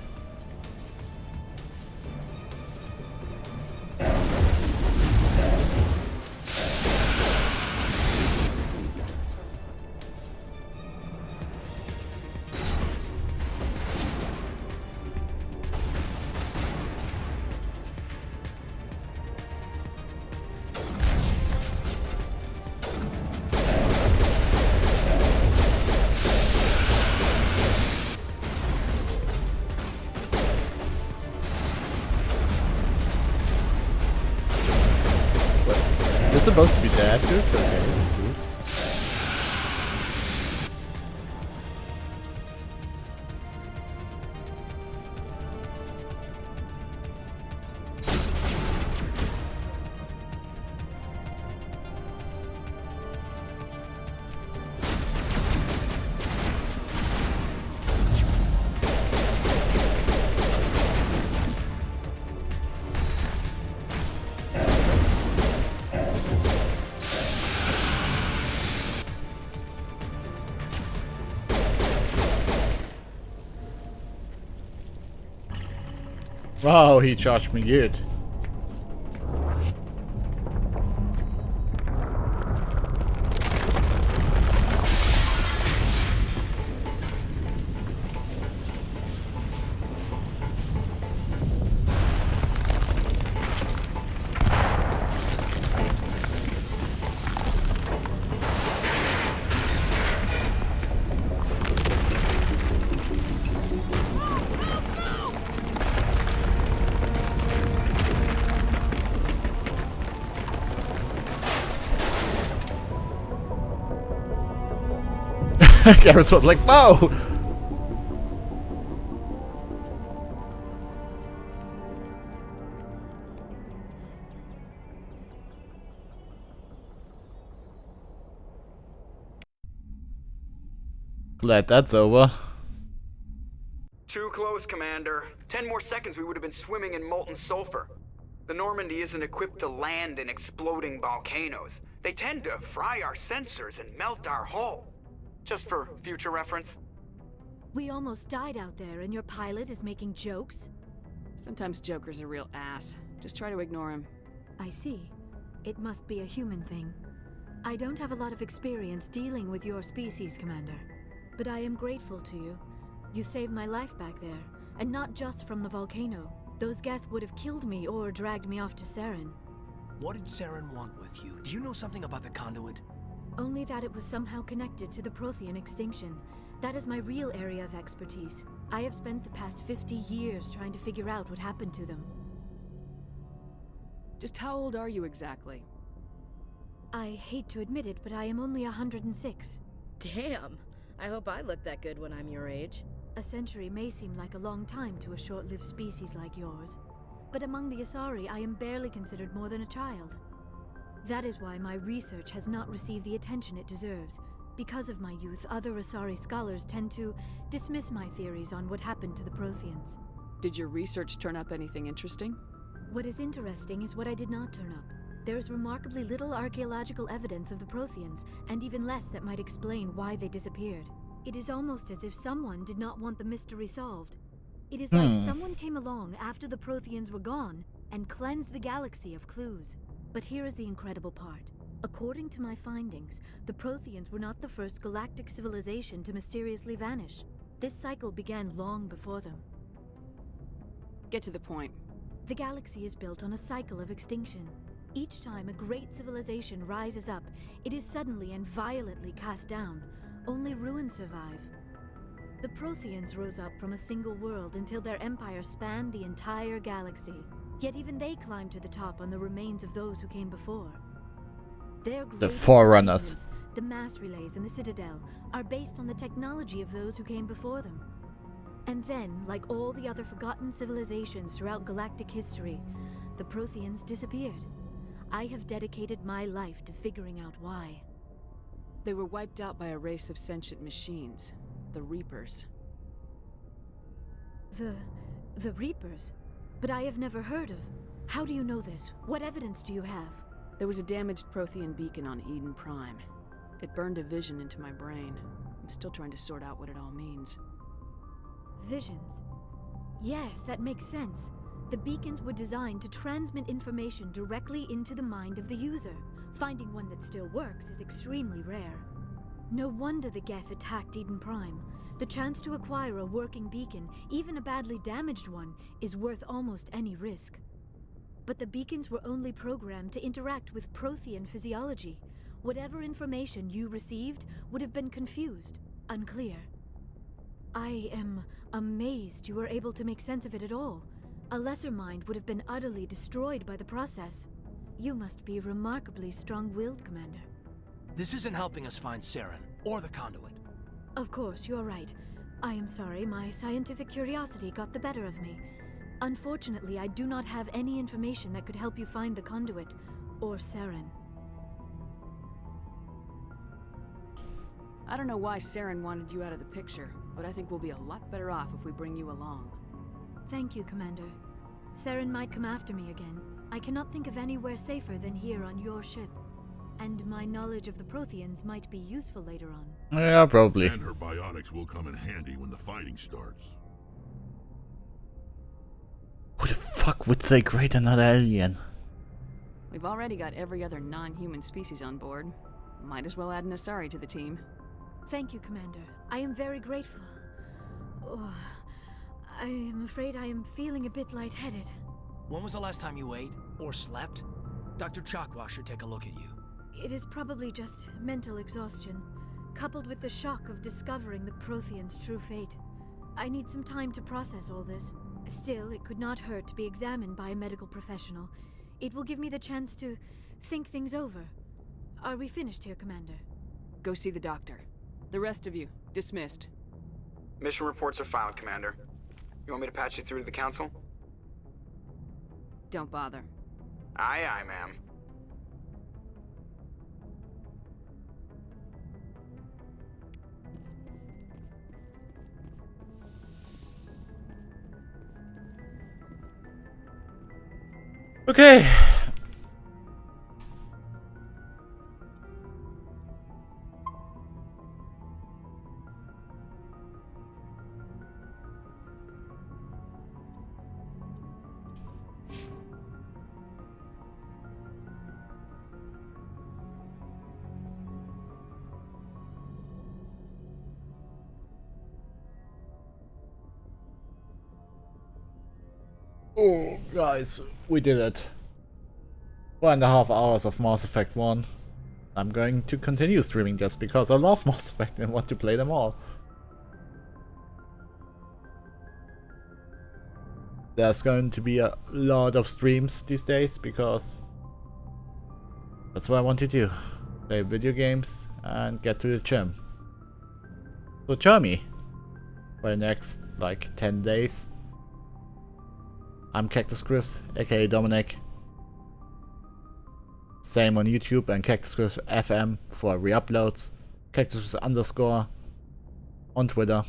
It's supposed to be that good, okay. Wow, he charged me good. Garrett's like, whoa! Glad that's over. Too close, Commander. 10 more seconds we would have been swimming in molten sulfur. The Normandy isn't equipped to land in exploding volcanoes. They tend to fry our sensors and melt our hull. Just for future reference. We almost died out there and your pilot is making jokes? Sometimes Joker's a real ass. Just try to ignore him. I see. It must be a human thing. I don't have a lot of experience dealing with your species, Commander. But I am grateful to you. You saved my life back there, and not just from the volcano. Those Geth would have killed me or dragged me off to Saren. What did Saren want with you? Do you know something about the conduit? Only that it was somehow connected to the Prothean extinction. That is my real area of expertise. I have spent the past 50 years trying to figure out what happened to them. Just how old are you exactly? I hate to admit it, but I am only 106. Damn! I hope I look that good when I'm your age. A century may seem like a long time to a short-lived species like yours, but among the Asari, I am barely considered more than a child. That is why my research has not received the attention it deserves. Because of my youth, other Asari scholars tend to dismiss my theories on what happened to the Protheans. Did your research turn up anything interesting? What is interesting is what I did not turn up. There is remarkably little archaeological evidence of the Protheans, and even less that might explain why they disappeared. It is almost as if someone did not want the mystery solved. It is like someone came along after the Protheans were gone and cleansed the galaxy of clues. But here is the incredible part. According to my findings, the Protheans were not the first galactic civilization to mysteriously vanish. This cycle began long before them. Get to the point. The galaxy is built on a cycle of extinction. Each time a great civilization rises up, it is suddenly and violently cast down. Only ruins survive. The Protheans rose up from a single world until their empire spanned the entire galaxy. Yet even they climbed to the top on the remains of those who came before. Their The Forerunners. The mass relays and the Citadel are based on the technology of those who came before them. And then, like all the other forgotten civilizations throughout galactic history, the Protheans disappeared. I have dedicated my life to figuring out why. They were wiped out by a race of sentient machines, the Reapers. The Reapers? But I have never heard of. How do you know this? What evidence do you have? There was a damaged Prothean beacon on Eden Prime. It burned a vision into my brain. I'm still trying to sort out what it all means. Visions? Yes, that makes sense. The beacons were designed to transmit information directly into the mind of the user. Finding one that still works is extremely rare. No wonder the Geth attacked Eden Prime. The chance to acquire a working beacon, even a badly damaged one, is worth almost any risk. But the beacons were only programmed to interact with Prothean physiology. Whatever information you received would have been confused, unclear. I am amazed you were able to make sense of it at all. A lesser mind would have been utterly destroyed by the process. You must be remarkably strong-willed, Commander. This isn't helping us find Saren, or the conduit. Of course, you're right. I am sorry, my scientific curiosity got the better of me. Unfortunately, I do not have any information that could help you find the conduit, or Saren. I don't know why Saren wanted you out of the picture, but I think we'll be a lot better off if we bring you along. Thank you, Commander. Saren might come after me again. I cannot think of anywhere safer than here on your ship. And my knowledge of the Protheans might be useful later on. Yeah, probably. And her biotics will come in handy when the fighting starts. Who the fuck would say create another alien? We've already got every other non-human species on board. Might as well add an Asari to the team. Thank you, Commander. I am very grateful. Oh, I am afraid I am feeling a bit lightheaded. When was the last time you ate, or slept? Dr. Chakwa should take a look at you. It is probably just mental exhaustion, coupled with the shock of discovering the Protheans' true fate. I need some time to process all this. Still, it could not hurt to be examined by a medical professional. It will give me the chance to think things over. Are we finished here, Commander? Go see the doctor. The rest of you, dismissed. Mission reports are filed, Commander. You want me to patch you through to the Council? Don't bother. Aye, aye, ma'am. Okay. Oh, guys, we did it. 1.5 hours of Mass Effect 1. I'm going to continue streaming just because I love Mass Effect and want to play them all. There's going to be a lot of streams these days because that's what I want to do. Play video games and get to the gym. So join me for the next like 10 days. I'm CactusKris, aka Dominic. Same on YouTube and CactusKris FM for re-uploads. CactusKris_ on Twitter.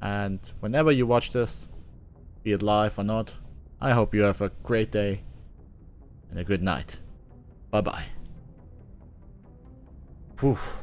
And whenever you watch this, be it live or not, I hope you have a great day and a good night. Bye bye. Poof.